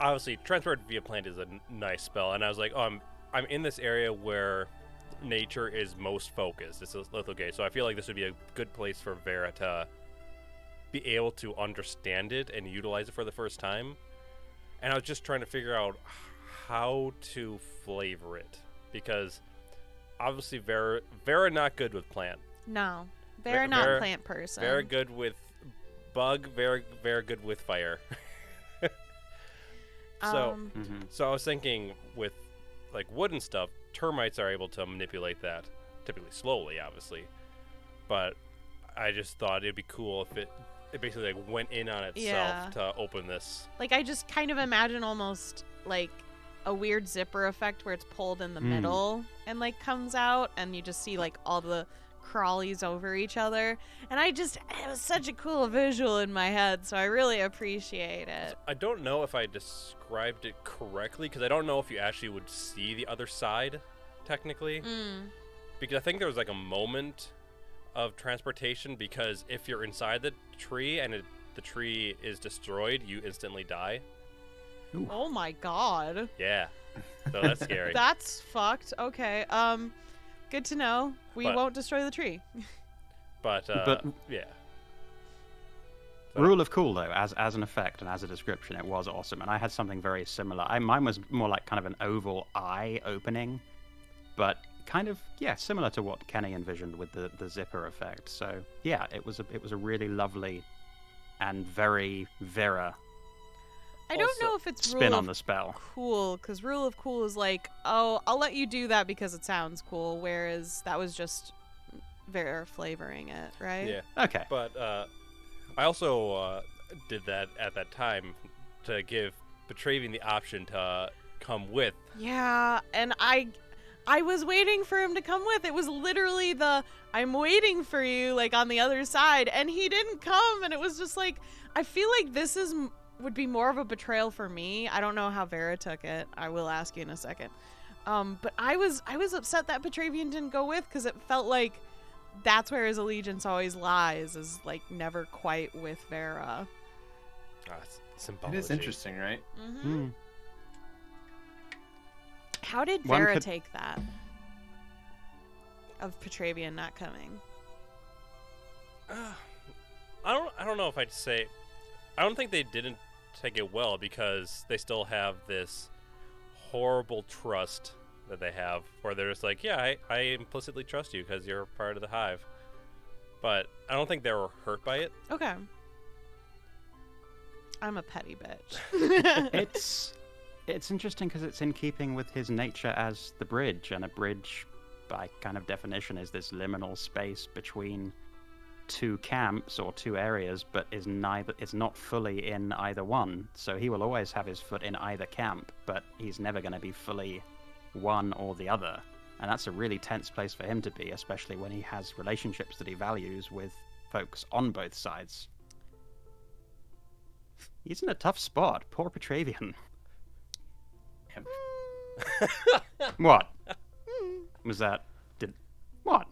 obviously transport via plant is a nice spell, and I was like, oh, I'm in this area where nature is most focused. It's a Lithogate, so I feel like this would be a good place for Vera to be able to understand it and utilize it for the first time. And I was just trying to figure out how to flavor it, because obviously Vera not good with plant. No, Vera not plant person. Vera good with bug. Vera good with fire. So I was thinking with like wood and stuff, termites are able to manipulate that, typically slowly, obviously. But I just thought it'd be cool if it basically like went in on itself to open this. Like, I just kind of imagine almost like a weird zipper effect where it's pulled in the middle and like comes out, and you just see like all the crawlies over each other. And it was such a cool visual in my head, so I really appreciate it. I don't know if I described it correctly, because I don't know if you actually would see the other side technically, because I think there was like a moment of transportation, because if you're inside the tree and the tree is destroyed, you instantly die. Ooh. Oh my god. Yeah, so that's scary. That's fucked. Okay, good to know. We won't destroy the tree. But yeah. Rule of cool, though, as an effect and as a description, it was awesome. And I had something very similar. Mine was more like kind of an oval eye opening, but kind of, similar to what Keni envisioned with the zipper effect. So, yeah, it was a really lovely and very Vera I don't know if it's spin on the spell. Cool, because rule of cool is like, oh, I'll let you do that because it sounds cool, whereas that was just Vera flavoring it, right? Yeah. Okay. But I also did that at that time to give Petravian the option to come with. Yeah, and I was waiting for him to come with. It was literally I'm waiting for you, like, on the other side, and he didn't come, and it was just like, I feel like this would be more of a betrayal for me. I don't know how Vera took it. I will ask you in a second. But I was upset that Petravian didn't go with, because it felt like that's where his allegiance always lies, is like never quite with Vera. It's symbology. It is interesting, right? Mm-hmm. How did Vera take that? Of Petravian not coming? I don't know if I'd say. I don't think they didn't take it well, because they still have this horrible trust that they have, where they're just like, yeah, I implicitly trust you because you're part of the hive. But I don't think they were hurt by it. Okay. I'm a petty bitch. It's interesting because it's in keeping with his nature as the bridge, and a bridge, by kind of definition, is this liminal space between two camps or two areas, but is not fully in either one. So he will always have his foot in either camp, but he's never going to be fully one or the other. And that's a really tense place for him to be, especially when he has relationships that he values with folks on both sides. He's in a tough spot. Poor Petravian. What? Was that... What?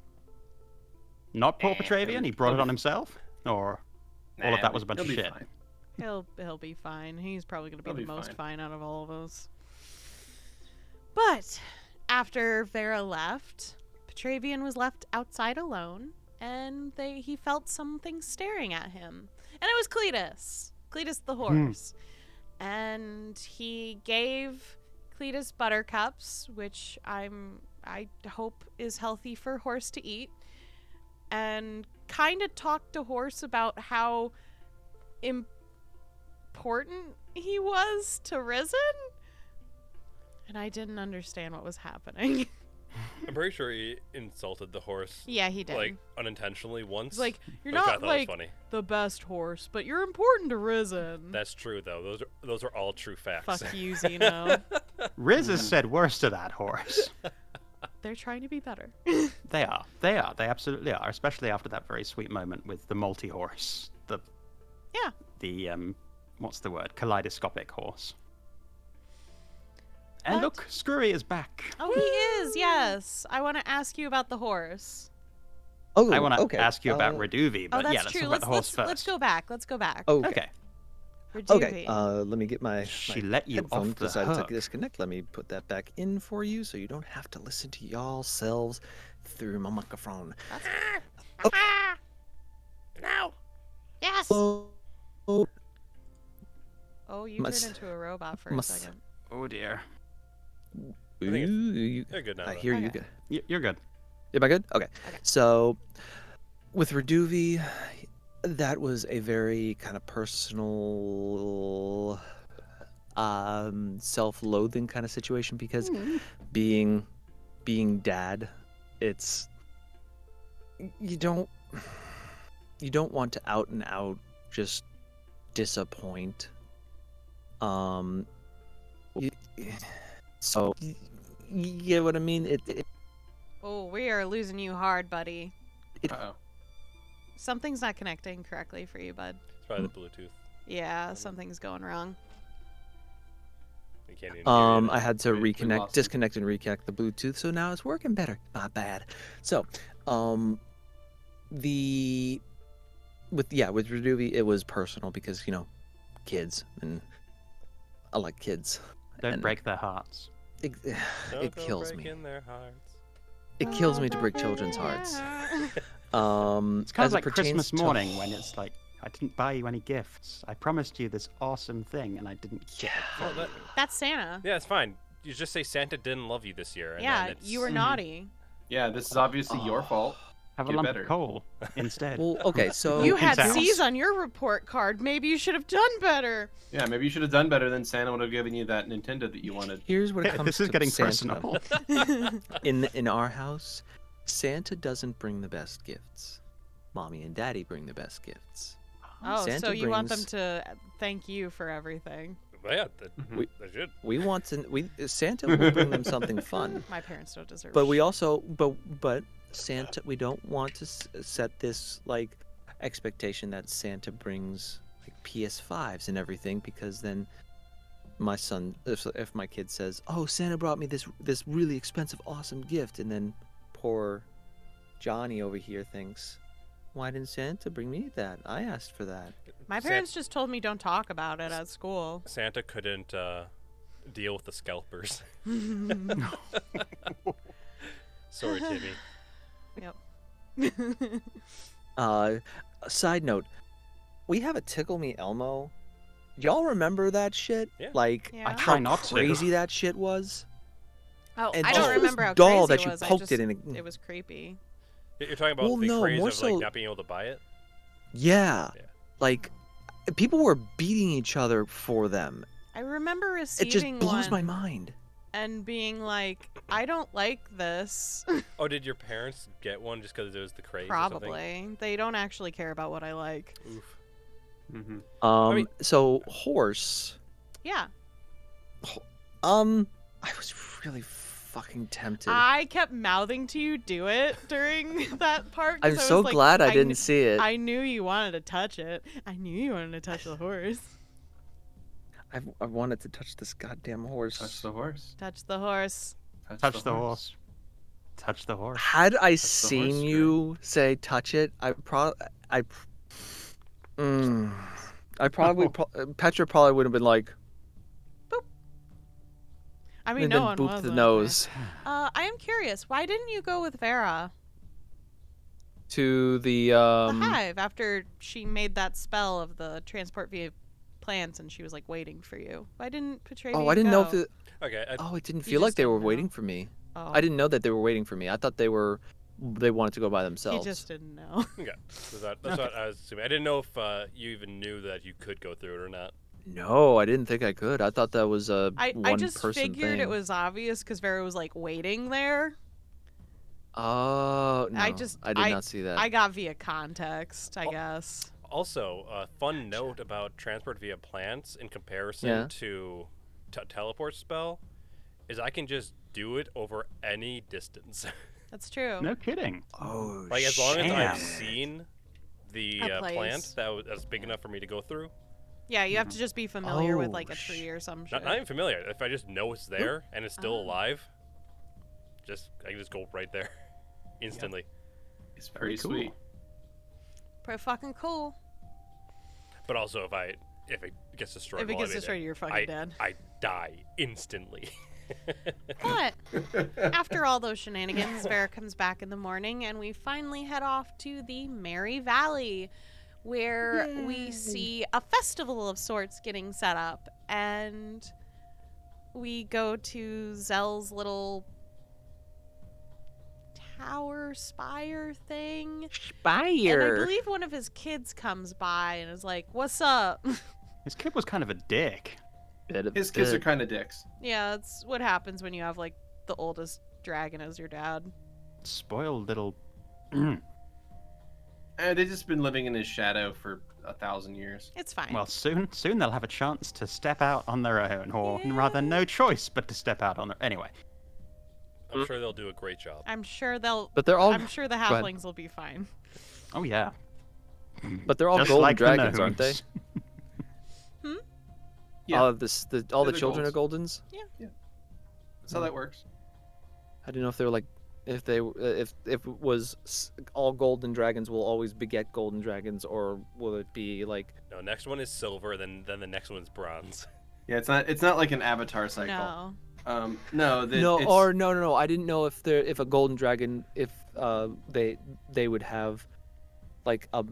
Not poor Petravian? He brought it on himself? Or all of that was a bunch of shit? Fine. He'll be fine. He's probably going to be He'll the be most fine fine out of all of us. But after Vera left, Petravian was left outside alone, and he felt something staring at him. And it was Cletus the horse. And he gave Cletus buttercups, which I hope is healthy for horse to eat, and kind of talked to horse about how important he was to Risen. And I didn't understand what was happening. I'm pretty sure he insulted the horse. Yeah, he did. Like, unintentionally once. It's like, you're which I not thought like was funny. the best horse, but you're important to Risen. That's true, though. Those are all true facts. Fuck you, Xeno. Riz has said worse to that horse. They're trying to be better. They are. They absolutely are. Especially after that very sweet moment with the multi-horse. The what's the word? Kaleidoscopic horse. And But- look, Skrewy is back. Oh, he is, yes. I want to ask you about the horse. Oh, I want to okay. ask you about Reduvi, but Oh, that's yeah, let's true. talk about the horse first. Let's go back. Let's go back. Okay. Reduvi. Okay. Let me get my She my let you off headphone the decided hook. to disconnect. Let me put that back in for you, so you don't have to listen to y'all selves through my microphone. No. Yes. Oh, Oh, you Must- turned into a robot for a must- second. Oh dear. think it's- ooh, They're good now. I though. hear you. Okay. Good. You're good. Am I good? Okay. Okay. So, with Reduvi, that was a very kind of personal, self-loathing kind of situation because being dad, it's you don't want to out and out just disappoint. So you get what I mean? Oh, we are losing you hard, buddy. Uh-oh. Something's not connecting correctly for you, bud. It's probably the Bluetooth. Yeah, something's going wrong. You can't even hear it. I had to We lost him. disconnect and reconnect the Bluetooth, so now it's working better. Not bad. So, with Reduvi, it was personal because kids, and I like kids. Don't And break their hearts. It, Don't it go kills me. breaking their hearts. It kills me to break children's hearts. It's kind as of it like pertains Christmas to- morning when it's like, I didn't buy you any gifts. I promised you this awesome thing, and I didn't get it. Oh, that, That's Santa. yeah, it's fine. You just say Santa didn't love you this year. And Yeah, then it's, you were naughty. Yeah, this is obviously your fault. Have a Get lump better. of coal instead. Well, okay, so You had Sounds- C's on your report card. Maybe you should have done better. Yeah, maybe you should have done better than Santa would have given you that Nintendo that you wanted. here's what it comes This is to getting Santa. personal. In our house, Santa doesn't bring the best gifts. Mommy and Daddy bring the best gifts. Oh, Santa so you want them brings- to thank you for everything. But yeah, We- they should. We want to. Santa will bring them something fun. My parents don't deserve But we shit. also, but Santa, we don't want to set this like expectation that Santa brings like PS5s and everything, because then my son, if my kid says, "Oh, Santa brought me this really expensive, awesome gift," and then poor Johnny over here thinks, "Why didn't Santa bring me that? I asked for that." My parents just told me don't talk about it at school. Santa couldn't deal with the scalpers. Sorry, Timmy. Yep. Side note, we have a Tickle Me Elmo. Do y'all remember that shit? Yeah. Like Yeah. I how try not to. crazy that shit was. Oh, And I just don't this remember how doll crazy that it you was. I poked just, it in. it was creepy. You're talking about Well, the no, craze more of so- like not being able to buy it. Yeah. Yeah. Like people were beating each other for them. I remember It just receiving blows my one mind. and being like, I don't like this. Oh, did your parents get one just because it was the craze? Or something? Probably. They don't actually care about what I like. Oof. Mm-hmm. mean- So horse. Yeah. I was really fucking tempted. I kept mouthing to you do it during that part. 'cause I'm I so was like, glad I kn- didn't see it. I knew you wanted to touch it. I knew you wanted to touch the horse. I wanted to touch this goddamn horse. Touch the horse. Touch the horse. Touch the horse. Touch the horse. Had I the seen horse, you say touch it, Petra probably would have been like, I mean, and no then one boop was. the anyway. nose. I am curious. Why didn't you go with Vera? To the The hive, after she made that spell of the transport via plants, and she was like waiting for you. Why didn't Petravian Oh, I didn't know if go? the. Okay. Oh, it didn't You feel like just they were didn't know? waiting for me. Oh, I didn't know that they were waiting for me. I thought they wanted to go by he themselves. just didn't know. Okay. That's what I was assuming. I didn't know if you even knew that you could go through it or not. No, I didn't think I could. I thought that was a I one just person figured thing. it was obvious because Vera was like waiting there. Oh no, I did not see that. I got via context, I guess. Also, a fun note about transport via plants in comparison Yeah. to teleport spell is I can just do it over any distance. That's true. No kidding. Oh, Like as long as I've shit. seen the A place. plant that's big enough for me to go through. Yeah, you have to just be familiar with Oh, like a tree or some shit. Not even familiar. If I just know it's there and it's still Oh. alive, I can just go right there instantly. It's pretty cool. sweet. Pretty fucking cool. But also if it gets destroyed, If it while gets I'm in destroyed, you're fucking I, dead. I die instantly. But after all those shenanigans, Vera comes back in the morning, and we finally head off to the Merry Valley, where we see a festival of sorts getting set up, and we go to Zell's little tower spire thing. And I Spire. believe one of his kids comes by and is like, "What's up?" His kid was kind of a dick. His kids are kind of dicks. Yeah, that's what happens when you have like the oldest dragon as your dad. Spoiled little. And they've just been living in his shadow for 1,000 years. It's fine. Well, soon they'll have a chance to step out on their own, or rather, no choice but to step out on their. Anyway, I'm sure they'll do a great job. I'm sure they'll. But they're all. I'm sure the ahead. halflings will be fine. oh yeah. But they're all Just golden like the dragons, aren't they? gnomes. Yeah. All the They're children are golds. Goldens. That's how that works. I didn't know if they were like, if it was all golden dragons will always beget golden dragons, or will it be like? No, next one is silver, then the next one's bronze. Yeah, it's not like an avatar cycle. No. No. No. I didn't know if a golden dragon, if they would have like a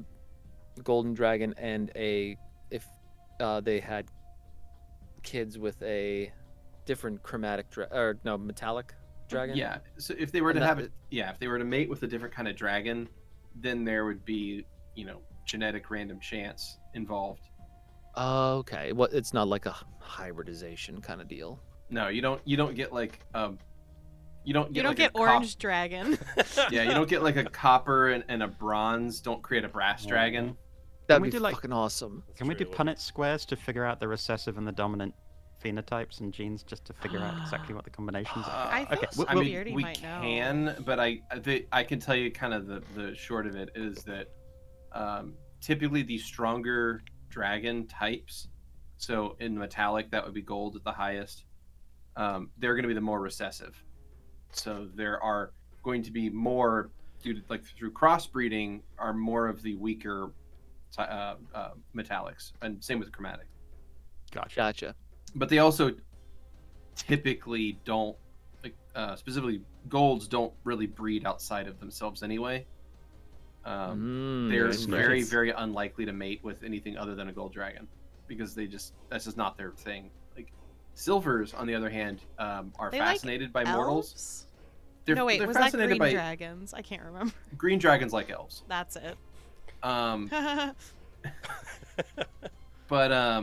golden dragon and if they had kids with a different metallic dragon. Yeah. So if they were to And have that- it, if they were to mate with a different kind of dragon, then there would be, genetic random chance involved. Okay. Well, it's not like a hybridization kind of deal. No, you don't get like you don't get You don't like get a orange dragon. Yeah, you don't get like a copper and a bronze. Don't create a brass dragon. That'd we be do, like- fucking awesome. Can we do True. Punnett squares to figure out the recessive and the dominant phenotypes and genes, just to figure out exactly what the combinations are? I think Okay, so. we'll- I mean, Beardy we might know. can, but I can tell you kind of the short of it is that typically the stronger dragon types, so in metallic that would be gold at the highest, they're going to be the more recessive. So there are going to be more, through crossbreeding, are more of the weaker metallics, and same with chromatic. Gotcha. But they also typically don't, specifically golds don't really breed outside of themselves anyway. They're Nice. very, very unlikely to mate with anything other than a gold dragon, because that's just not their thing. Like silvers, on the other hand, are They like fascinated by mortals. Elves? They're, No, wait, they're was that fascinated green by dragons? I can't remember. green dragons like elves. That's it. But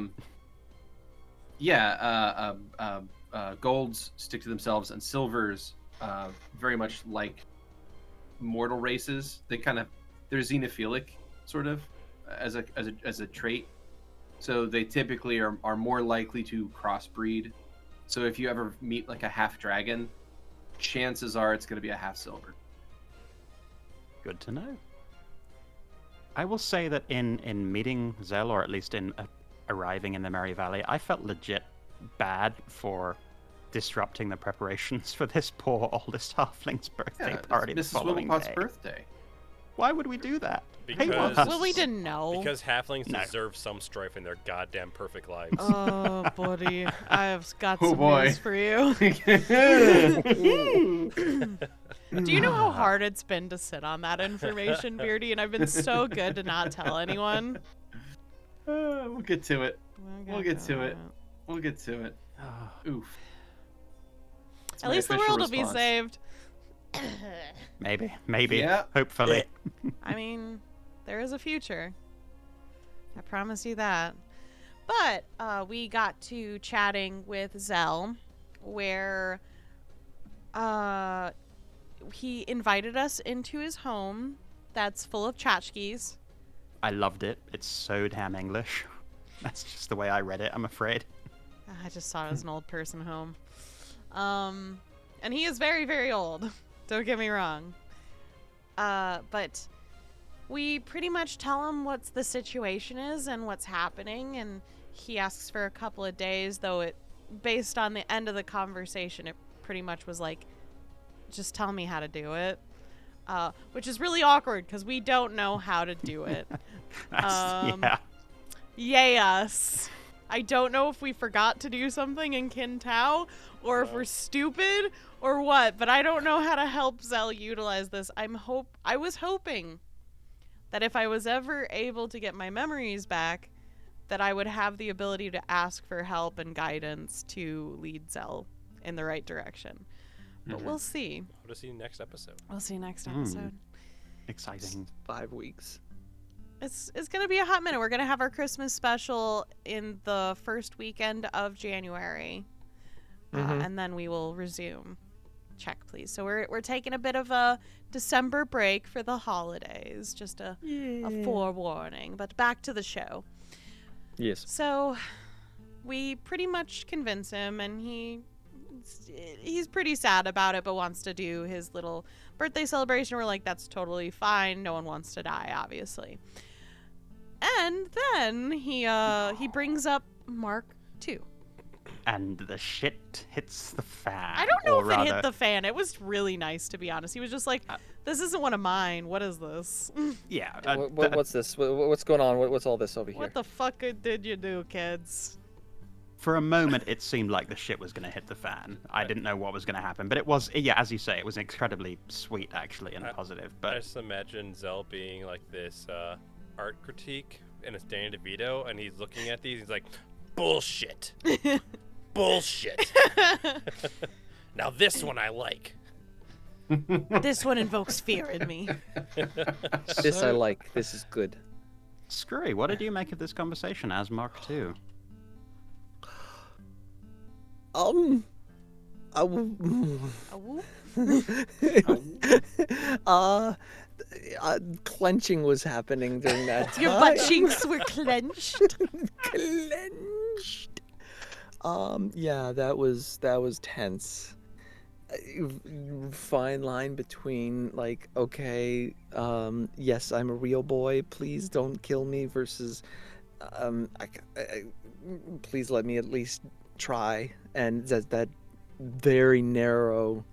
golds stick to themselves, and silvers very much like mortal races. They're xenophilic, sort of, as a trait. So they typically are more likely to crossbreed. So if you ever meet like a half dragon, chances are it's going to be a half silver. Good to know. I will say that in meeting Zell, or at least in arriving in the Merry Valley, I felt legit bad for disrupting the preparations for this poor oldest halfling's birthday party the Mrs. following Wibblepot's day. birthday. Why would we do that? Hate Because- us. Well, we didn't know. Because halflings No. deserve some strife in their goddamn perfect lives. Oh, buddy, I've got Oh, some boy. news for you. Do you know how hard it's been to sit on that information, Beardy? And I've been so good to not tell anyone. We'll get to it. We'll get to it. We'll get to it. Oof. That's At my least the official world will be response. saved. Maybe. Yeah. Hopefully. I mean, there is a future. I promise you that. But we got to chatting with Zell, where he invited us into his home that's full of tchotchkes. I loved it. It's so damn English. That's just the way I read it, I'm afraid. I just saw it as an old person home. And he is very, very old. Don't get me wrong. But we pretty much tell him what the situation is and what's happening, and he asks for a couple of days, though based on the end of the conversation, it pretty much was like, just tell me how to do it. Which is really awkward because we don't know how to do it. Yeah. Yay us. I don't know if we forgot to do something in Kintao or if we're stupid or what, but I don't know how to help Zell utilize this. I was hoping that if I was ever able to get my memories back, that I would have the ability to ask for help and guidance to lead Zell in the right direction. But we'll see. We'll see you next episode. We'll see next episode. Exciting. 5 weeks. It's going to be a hot minute. We're going to have our Christmas special in the first weekend of January. And then we will resume. Check, please. So we're taking a bit of a December break for the holidays. Just a forewarning. But back to the show. Yes. So we pretty much convince him, and he's pretty sad about it, but wants to do his little birthday celebration. We're like, that's totally fine. No one wants to die, obviously. And then he brings up Mark II. And the shit hits the fan. I don't know or if it rather, hit the fan. It was really nice, to be honest. He was just like, this isn't one of mine. What is this? Yeah. What's this? What's going on? What's all this over here? What the fuck did you do, kids? For a moment, it seemed like the shit was going to hit the fan. I didn't know what was going to happen. But it was, yeah, as you say, it was incredibly sweet, actually, and positive. I But just imagine Zell being like this art critique and it's Danny DeVito, and he's looking at these, he's like, bullshit. Bullshit. Now this one I like. This one invokes fear in me. This I like. This is good. Skrewy, what did you make of this conversation as Mark II? Clenching was happening during that time. Your butt cheeks were clenched. Clenched. Yeah, that was tense. Fine line between like, okay, yes, I'm a real boy. Please don't kill me. Versus, please let me at least try. And that very narrow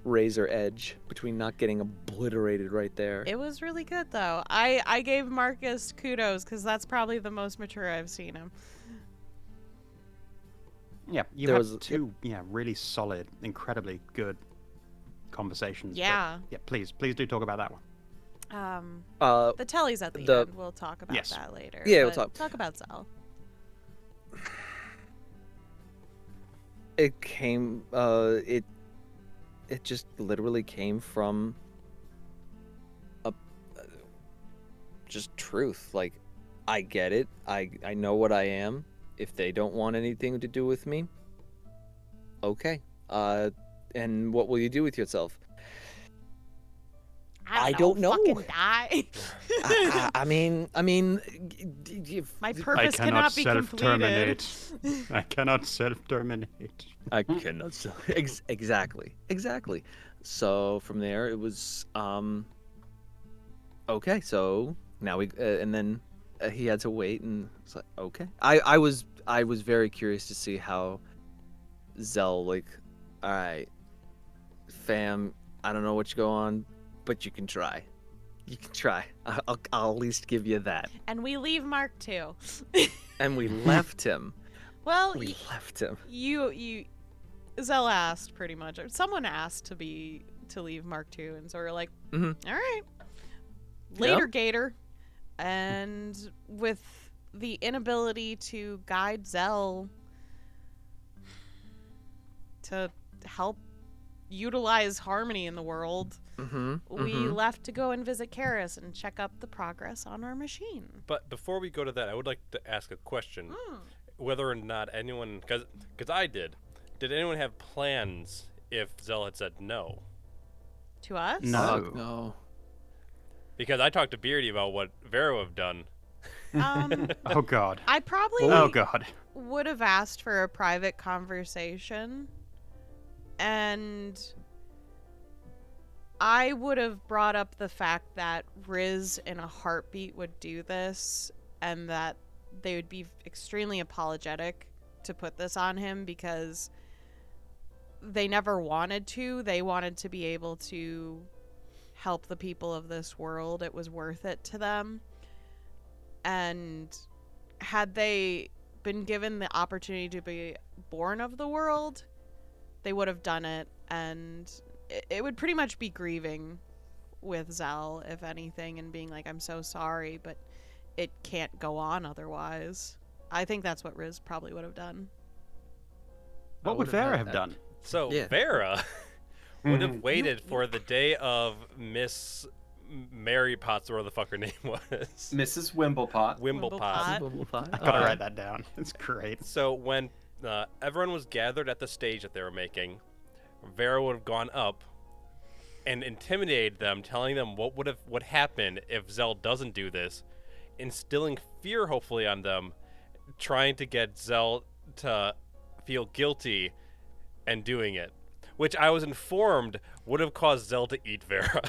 razor edge between not getting obliterated right there. It was really good, though. I gave Marcus kudos because that's probably the most mature I've seen him. Yeah, you There had was- two really solid, incredibly good conversations. but, Yeah. yeah, please do talk about that one. The telly's at the the- end. We'll talk about Yes. that later. Yeah, we'll but talk. Talk about Zell. It came it just literally came from just truth. Like, I get it. I know what I am. If they don't want anything to do with me, okay. And what will you do with yourself? I don't know. Fucking die. I mean, My purpose cannot be completed. I cannot self-terminate. I cannot sell. Exactly. So from there, it was okay. So now we and then he had to wait, and it's like, okay. I was very curious to see how Zell, like, all right, fam, I don't know what you go on, but you can try. You can try. I'll at least give you that. And we leave Mark too. And we left him. Well, We left him. you Zell asked pretty much, or someone asked to be to leave Mark II, and so we're like, Mhm. all right, later, Yep. Gator. And with the inability to guide Zell to help utilize harmony in the world, we left to go and visit Karis and check up the progress on our machine. But before we go to that, I would like to ask a question. Whether or not anyone, because I did anyone have plans if Zell had said no? To us? No. No. Because I talked to Beardy about what Vera would have done. Oh God. I probably Oh God. would have asked for a private conversation, and I would have brought up the fact that Riz in a heartbeat would do this, and that they would be extremely apologetic to put this on him because they never wanted to. They wanted to be able to help the people of this world. It was worth it to them. And had they been given the opportunity to be born of the world, they would have done it. And it would pretty much be grieving with Zell, if anything, and being like, I'm so sorry, but it can't go on otherwise. I think that's what Riz probably would have done. What would Vera have done? So Yeah. Vera would have waited for the day of Miss Mary Potts, or whatever the fuck her name was. Mrs. Wimblepot. Wimblepot. I gotta write that down. It's great. So when everyone was gathered at the stage that they were making, Vera would have gone up and intimidated them, telling them what would happen if Zell doesn't do this, instilling fear hopefully on them, trying to get Zell to feel guilty and doing it, which I was informed would have caused Zell to eat Vera.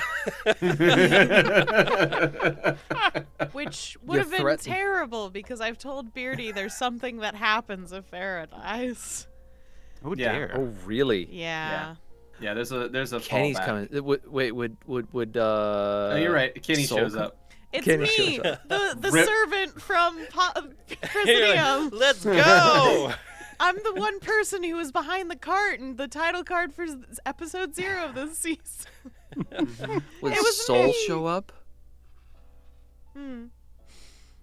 Which would have been terrible, because I've told Beardy there's something that happens if Farah dies. Oh Yeah. dear. Oh, really? Yeah. Yeah, there's a Kenny's fallback. coming. Wait, would Oh, you're right. Kenny Soul shows come- up. It's Kenny me, shows the Rip. servant from You're Presidium. like, let's go. I'm the one person who was behind the cart and the title card for episode 0 of this season. would It was Soul me. show up? Hmm.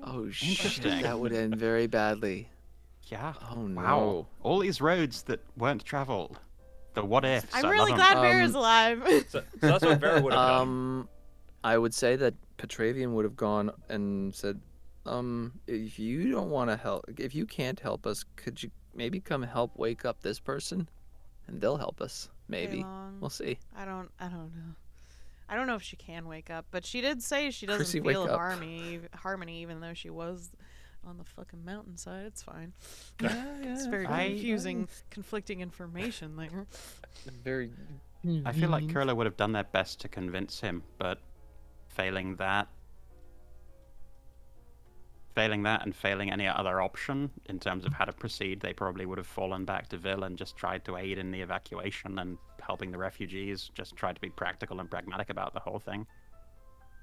Oh shit, Interesting. that would end very badly. Yeah. Oh no. Wow. All these roads that weren't traveled. The what ifs. I'm I really love 'em. glad Vera's alive. So that's what Vera would have done. I would say that Petravian would have gone and said, if you don't want to help, if you can't help us, could you maybe come help wake up this person, and they'll help us. Maybe. Long. We'll see. I don't know. I don't know if she can wake up, but she did say she doesn't Chrissy, wake feel up. harmony, even though she was on the fucking mountainside. It's fine. Yeah, It's very I- confusing, conflicting information there. Very. I feel like Curler would have done their best to convince him, but failing that and failing any other option in terms of how to proceed, they probably would have fallen back to Ville and just tried to aid in the evacuation and helping the refugees, just tried to be practical and pragmatic about the whole thing,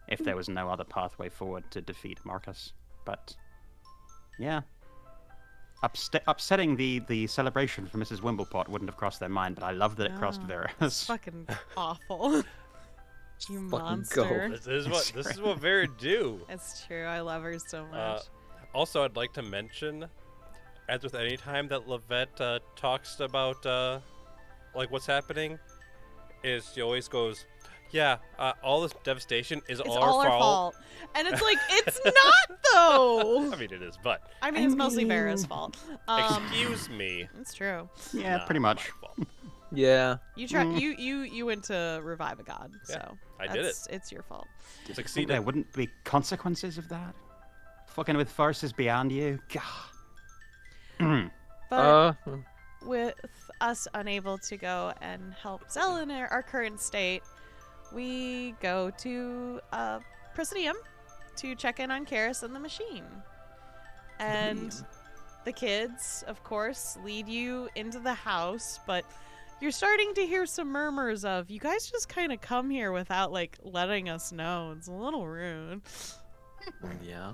if there was no other pathway forward to defeat Marcus. But, yeah. Upsetting the celebration for Mrs. Wimblepot wouldn't have crossed their mind, but I love that it crossed No. Vera's. It's fucking awful. You monster. This is what Vera do. It's true. I love her so much. Also, I'd like to mention, as with any time that Levette talks about like what's happening, is she always goes, "Yeah, all this devastation is It's all all our our fault." fault. And it's like, it's not, though. I mean, it is, but I mean, it's mostly Vera's fault. excuse me. It's true. Yeah, Not pretty my much. fault. Yeah. You try. You went to revive a god, Yeah, so I did it. It's your fault. Think Succeeded. there wouldn't be consequences of that? Fucking with forces beyond you? God. But with us unable to go and help Zell in our current state, we go to Presidium to check in on Karis and the machine. And the kids, of course, lead you into the house, but you're starting to hear some murmurs of, you guys just kind of come here without, like, letting us know. It's a little rude. Yeah.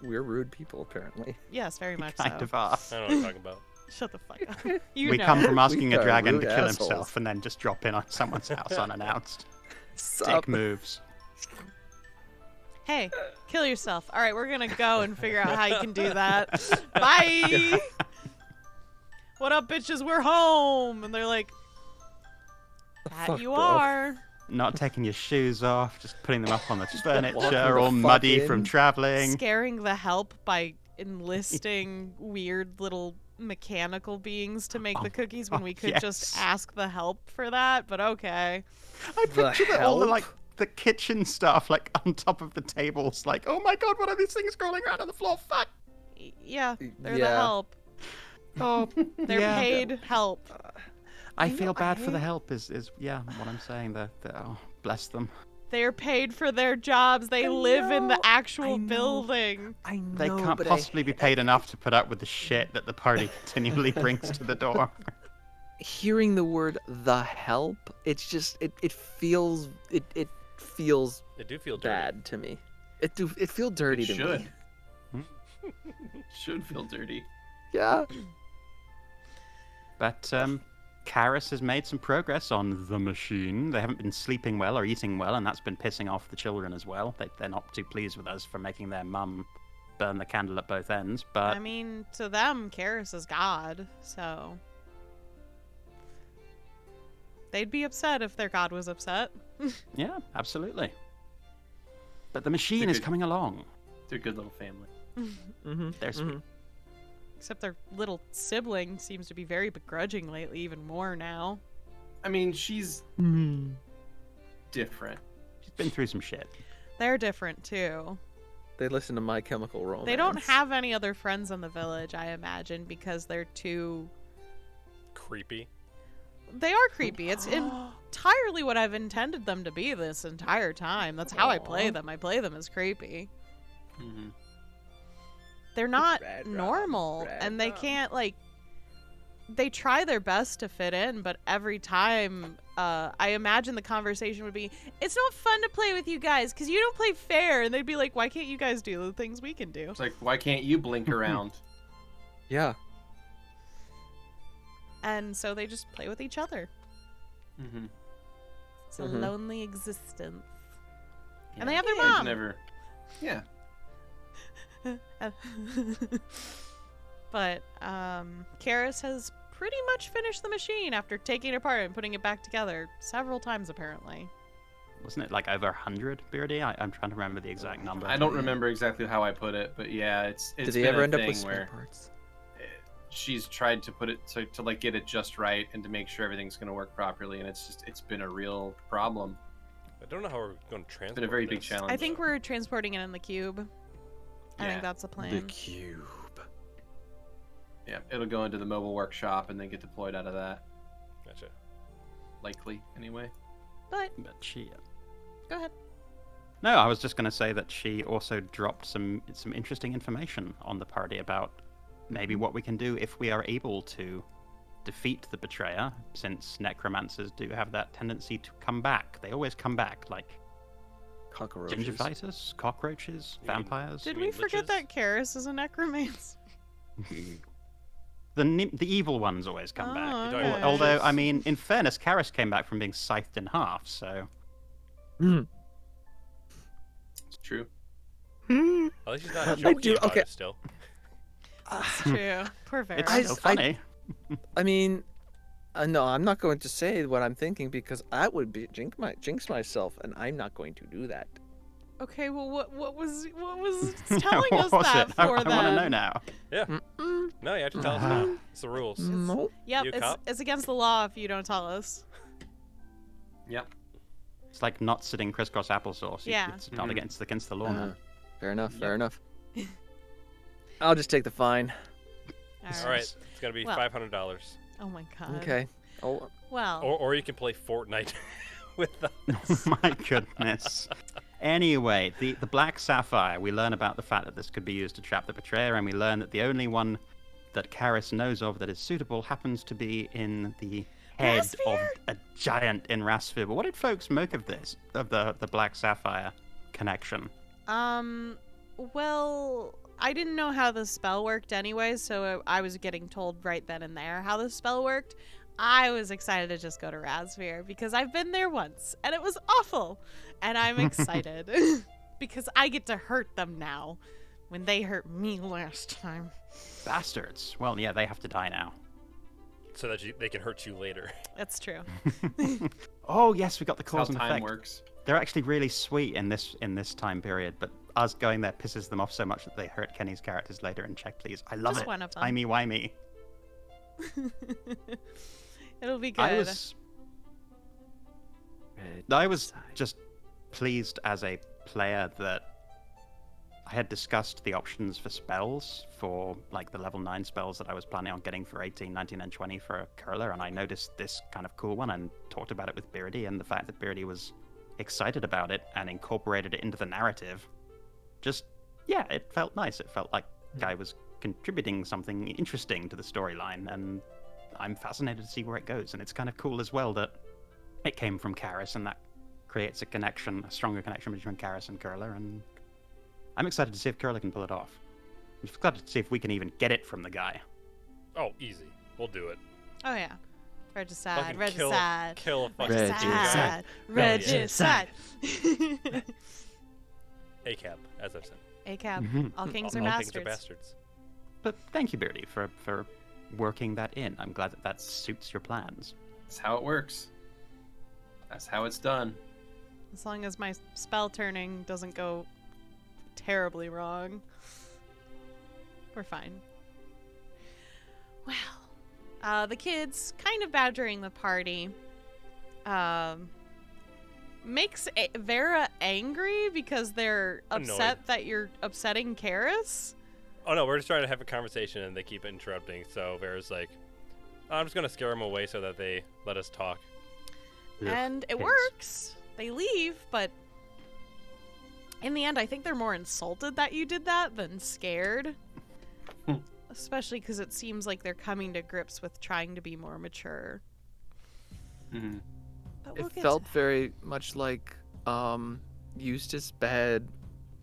We're rude people, apparently. Yes, very much Kind so. of are. I don't know what you're talking about. Shut the fuck up. You We know. come from asking We a are dragon rude to kill assholes. himself and then just drop in on someone's house unannounced. Sup? Dick moves. Hey, kill yourself. All right, we're gonna go and figure out how you can do that. Bye. What up, bitches? We're home. And they're like, that Fuck, you bro. are. Not taking your shoes off, just putting them up on the Walking furniture, the all fuck muddy in. from traveling. Scaring the help by enlisting weird little mechanical beings to make the cookies when we could just yes. ask the help for that. But okay. I The picture that all the help? like the kitchen stuff like on top of the tables, like, oh my god, what are these things crawling around on the floor? Fuck. Yeah, they're the Yeah. help. Oh, They're yeah. paid help. I know, feel bad I for the hate- help. Is yeah, what I'm saying. Oh, bless them. They're paid for their jobs. They live in the know, actual I know. building. I know, They can't but possibly be paid enough to put up with the shit that the party continually brings to the door. Hearing the word "the help," it's just it feels it feels They do feel dirty. bad to me. It feels dirty to should. me. Should feel dirty. Yeah. But Karis has made some progress on the machine. They haven't been sleeping well or eating well, and that's been pissing off the children as well. They're not too pleased with us for making their mum burn the candle at both ends. But I mean, to them, Karis is God, so they'd be upset if their God was upset. yeah, absolutely. But the machine is good. coming along. They're a good little family. Mm-hmm. They're sweet. Except their little sibling seems to be very begrudging lately, even more now. I mean, she's different. She's been through some shit. They're different too. They listen to My Chemical Romance. They don't have any other friends in the village, I imagine, because they're too. Creepy. They are creepy. It's entirely what I've intended them to be this entire time. That's how I play Aw. them. I play them as creepy. Mm-hmm. They're not Rad Rom, normal, Rad and they Rom. can't like. They try their best to fit in, but every time, I imagine the conversation would be, "It's not fun to play with you guys because you don't play fair," and they'd be like, "Why can't you guys do the things we can do?" It's like, why can't you blink around? Yeah. And so they just play with each other. Mm-hmm. It's a Mhm. lonely existence. And they have their Kids mom. never. Yeah. But Karis has pretty much finished the machine after taking it apart and putting it back together several times apparently. Wasn't it like over 100, Beardy? I'm trying to remember the exact number. I don't remember exactly how I put it, but yeah, it's Did they been ever a end up thing with spare where parts? she's tried to put it to like get it just right and to make sure everything's going to work properly, and it's been a real problem. I don't know how we're going to transport It's been a very big this. challenge. I think we're transporting it in the cube. I Yeah. think that's the The plan. cube. Yeah, it'll go into the mobile workshop and then get deployed out of that. Gotcha. Likely, anyway. But But she. go ahead. No, I was just going to say that she also dropped some interesting information on the party about maybe what we can do if we are able to defeat the betrayer, since necromancers do have that tendency to come back. They always come back, like Cockroaches. gingivitis, cockroaches, You mean- vampires. Did You we mean forget liches? that Karis is a necromancer? The evil ones always come Oh, back. You're talking okay. about Although, I liches? mean, in fairness, Karis came back from being scythed in half, so Mm. It's true. At least she's not I joking do- about okay. it still. That's true. Poor it's Varys. still funny. I mean, no, I'm not going to say what I'm thinking because that would be jinx myself, and I'm not going to do that. Okay, well, what was telling us What was that it? for I want to then? know now. Yeah. Mm-mm. No, you have to tell us now. It's the rules. No. Yep, You a it's, cop? it's against the law if you don't tell us. Yep. It's like not sitting crisscross applesauce. Yeah. It's not Mhm. against the law, man. Fair enough. Fair Yep. enough. I'll just take the fine. All right. It's gonna be Well. $500. Oh my god. Okay. Oh, Well, Or you can play Fortnite with us. Oh my goodness. Anyway, the Black Sapphire, we learn about the fact that this could be used to trap the betrayer, and we learn that the only one that Karis knows of that is suitable happens to be in the head of Rasfir? a giant in Rasfir. But what did folks make of this, of the Black Sapphire connection? well, I didn't know how the spell worked anyway, so I was getting told right then and there how the spell worked. I was excited to just go to Razvir because I've been there once and it was awful. And I'm excited because I get to hurt them now when they hurt me last time. Bastards. Well, yeah, they have to die now. So that they can hurt you later. That's true. Oh, yes, we got the That's how cause and time effect. works. They're actually really sweet in this time period, but us going there pisses them off so much that they hurt Kenny's characters later in Check Please. I love Just it. one of them. Timey-wimey. It'll be good. I was just pleased as a player that I had discussed the options for spells for like the level 9 spells that I was planning on getting for 18, 19, and 20 for Curler, and I noticed this kind of cool one and talked about it with Beardy, and the fact that Beardy was excited about it and incorporated it into the narrative. Just, yeah, it felt nice. It felt like Guy was contributing something interesting to the storyline, and I'm fascinated to see where it goes. And it's kind of cool as well that it came from Karis, and that creates a connection, a stronger connection between Karis and Curler, and I'm excited to see if Curler can pull it off. I'm excited to see if we can even get it from the guy. Oh, easy. We'll do it. Oh yeah. Regicide, Fucking regicide. Kill a fucking Regicide. Regicide. Regicide. ACAB, as I've said. ACAB. All kings are All bastards. kings are bastards. But thank you, Beardy, for working that in. I'm glad that suits your plans. That's how it works. That's how it's done. As long as my spell turning doesn't go terribly wrong, we're fine. Well, the kids kind of badgering the party makes Vera angry because they're upset Annoyed. that you're upsetting Karis. Oh no, we're just trying to have a conversation and they keep interrupting. So Vera's like, I'm just gonna scare them away so that they let us talk. And it kids. works. They leave, but in the end, I think they're more insulted that you did that than scared. Especially because it seems like they're coming to grips with trying to be more mature. Mm-hmm. But we'll It get felt to very much like Eustace Bad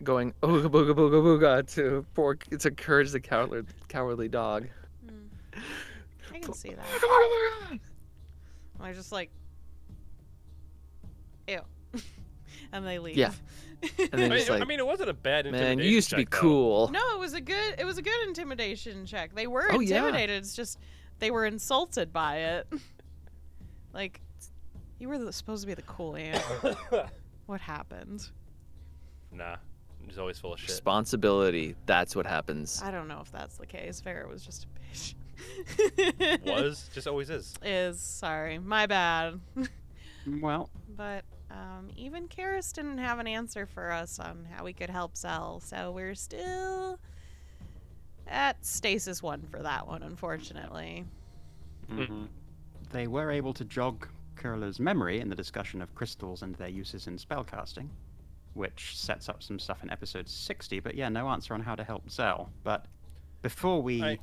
going ooga booga booga booga to encourage the cowardly dog. that. I can see that. I just like, ew, and they leave. Yeah. And then just like, I mean, it wasn't a bad intimidation man, you used to be check, though. cool. No, it was a good intimidation check. They were Oh, yeah. intimidated. It's just they were insulted by it. Like, you were supposed to be the cool aunt. What happened? Nah, he's always full of shit. Responsibility. That's what happens. I don't know if that's the case. Vera was just a bitch. Was, just always is. Is, sorry. My bad. Well, But even Karis didn't have an answer for us on how we could help Zell, so we're still at stasis 1 for that one, unfortunately. Mm-hmm. they were able to jog Curler's memory in the discussion of crystals and their uses in spellcasting, which sets up some stuff in episode 60, but yeah, no answer on how to help Zell. But before we...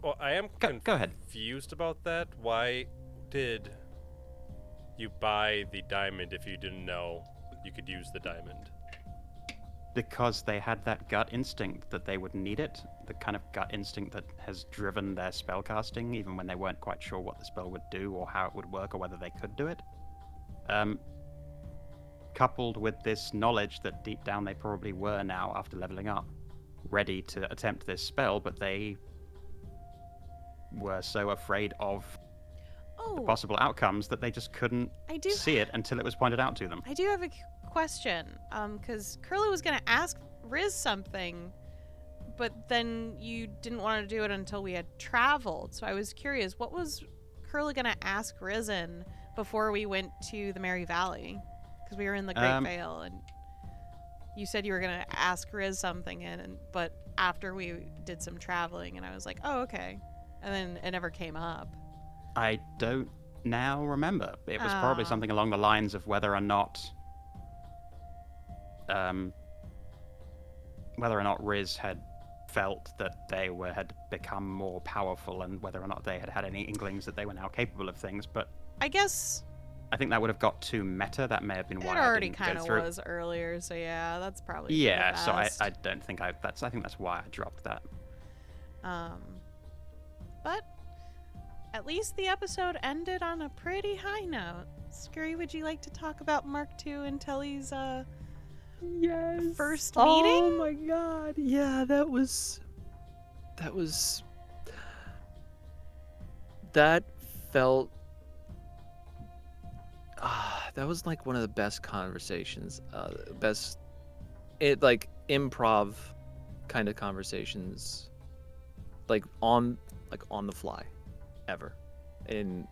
Well, I am Go ahead. confused about that. Why did you buy the diamond if you didn't know you could use the diamond? Because they had that gut instinct that they would need it, the kind of gut instinct that has driven their spellcasting, even when they weren't quite sure what the spell would do or how it would work or whether they could do it. Coupled with this knowledge that deep down they probably were now, after leveling up, ready to attempt this spell, but they were so afraid of the possible outcomes that they just couldn't see it until it was pointed out to them. I do have a question, because Curly was going to ask Riz something, but then you didn't want to do it until we had traveled. So I was curious, what was Curly going to ask Risen before we went to the Merry Valley? Because we were in the Great Vale, and you said you were going to ask Riz something, but after we did some traveling, and I was like, oh, okay. And then it never came up. I don't now remember. It was probably something along the lines of whether or not Riz had felt that they had become more powerful, and whether or not they had had any inklings that they were now capable of things. But I guess I think that would have got too meta. That may have been It why I already didn't go kind of through. was earlier, so yeah, that's probably Yeah, for so the best. I don't think I think that's why I dropped that. But at least the episode ended on a pretty high note. Skrewy, would you like to talk about Mark II and Telly's Yes. first Oh meeting? my god. Yeah, that felt that was like one of the best conversations, like improv kind of conversations, like on the fly ever. And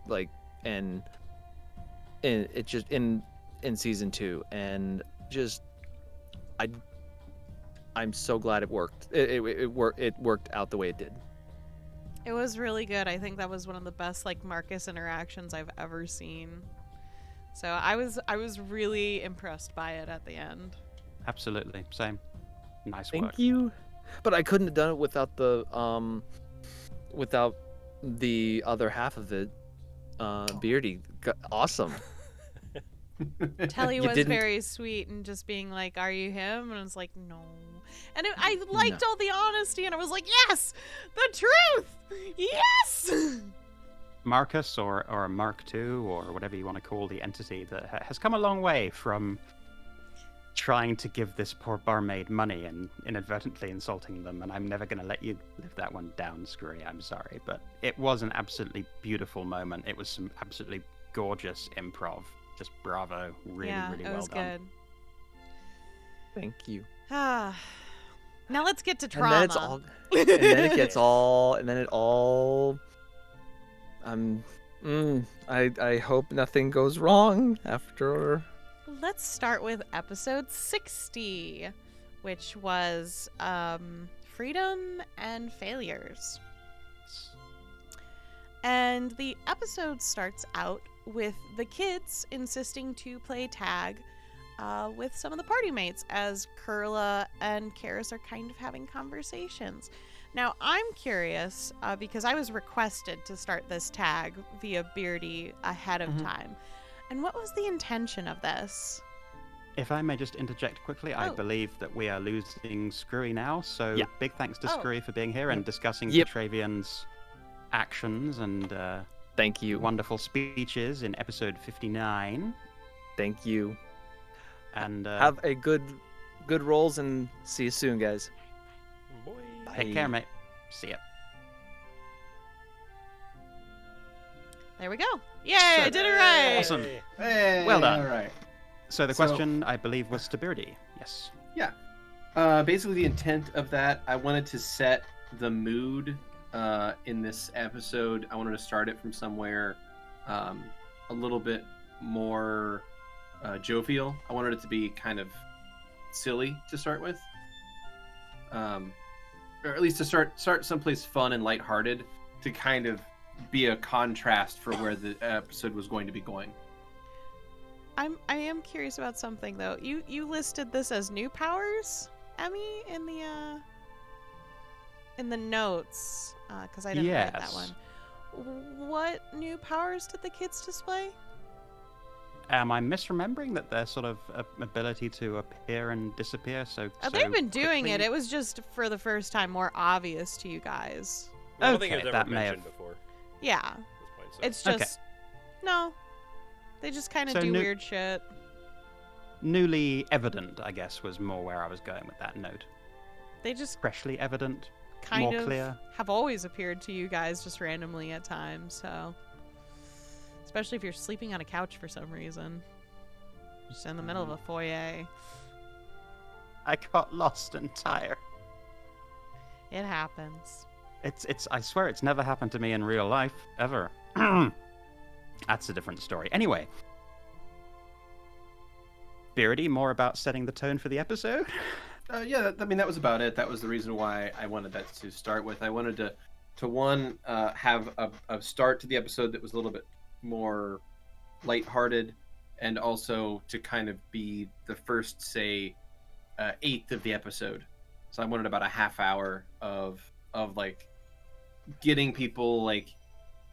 it just in season 2, and just I'm so glad it worked. It worked out the way it did. It was really good. I think that was one of the best like Marcus interactions I've ever seen. So I was really impressed by it at the end. Absolutely, same. Nice work. Thank you. But I couldn't have done it without the other half of it. Beardy, awesome. Telly You was didn't- very sweet and just being like, "Are you him?" And I was like, "No." And I liked all the honesty, and I was like, "Yes, the truth, yes." Marcus or Mark II or whatever you want to call the entity that has come a long way from trying to give this poor barmaid money and inadvertently insulting them, and I'm never going to let you live that one down, Skrewy. I'm sorry, but it was an absolutely beautiful moment. It was some absolutely gorgeous improv. Just bravo. Really, yeah, really it well was done. good. Thank you. Now let's get to And trauma. then it's all, and then it gets all, and then it all. I hope nothing goes wrong after. Let's start with episode 60, which was freedom and failures. And the episode starts out with the kids insisting to play tag with some of the party mates as Kurla and Karis are kind of having conversations. Now, I'm curious because I was requested to start this tag via Beardy ahead of time. And what was the intention of this? If I may just interject quickly, I Oh. believe that we are losing Skrewy now, so Yeah. big thanks to Oh. Skrewy for being here and discussing Yep. Petravian's actions and Thank you. wonderful speeches in episode 59. Thank you. And Have a good rolls, and see you soon, guys. Boy. take care, mate. See ya. There we go. Yay, I did it right. Awesome. Hey, Well done. All right. So the So- question, I believe, was to Beardy. Yes. Basically, the intent of that, I wanted to set the mood in this episode. I wanted to start it from somewhere a little bit more jovial. I wanted it to be kind of silly to start with, or at least to start someplace fun and lighthearted to kind of be a contrast for where the episode was going to be going. I am curious about something though. You listed this as new powers, Emmy, in the notes, because I didn't write that Yes. one. What new powers did the kids display? Am I misremembering that their sort of ability to appear and disappear so They've been doing quickly? it. It was just for the first time more obvious to you guys. I don't think it Okay, was that ever may mentioned have- before Yeah, at this point. So. it's Okay. just no. They just kind of So do new- weird shit. Newly evident, I guess, was more where I was going with that note. They just Freshly evident, kind more of clear. have always appeared to you guys just randomly at times. So, especially if you're sleeping on a couch for some reason, just in the middle of a foyer, I got lost and tired. it happens. It's. I swear, it's never happened to me in real life ever. That's a different story. Anyway, Beardy, more about setting the tone for the episode. Yeah, I mean that was about it. That was the reason why I wanted that to start with. I wanted to one have a start to the episode that was a little bit more lighthearted, and also to kind of be the first, say, eighth of the episode. So I wanted about a half hour of like getting people like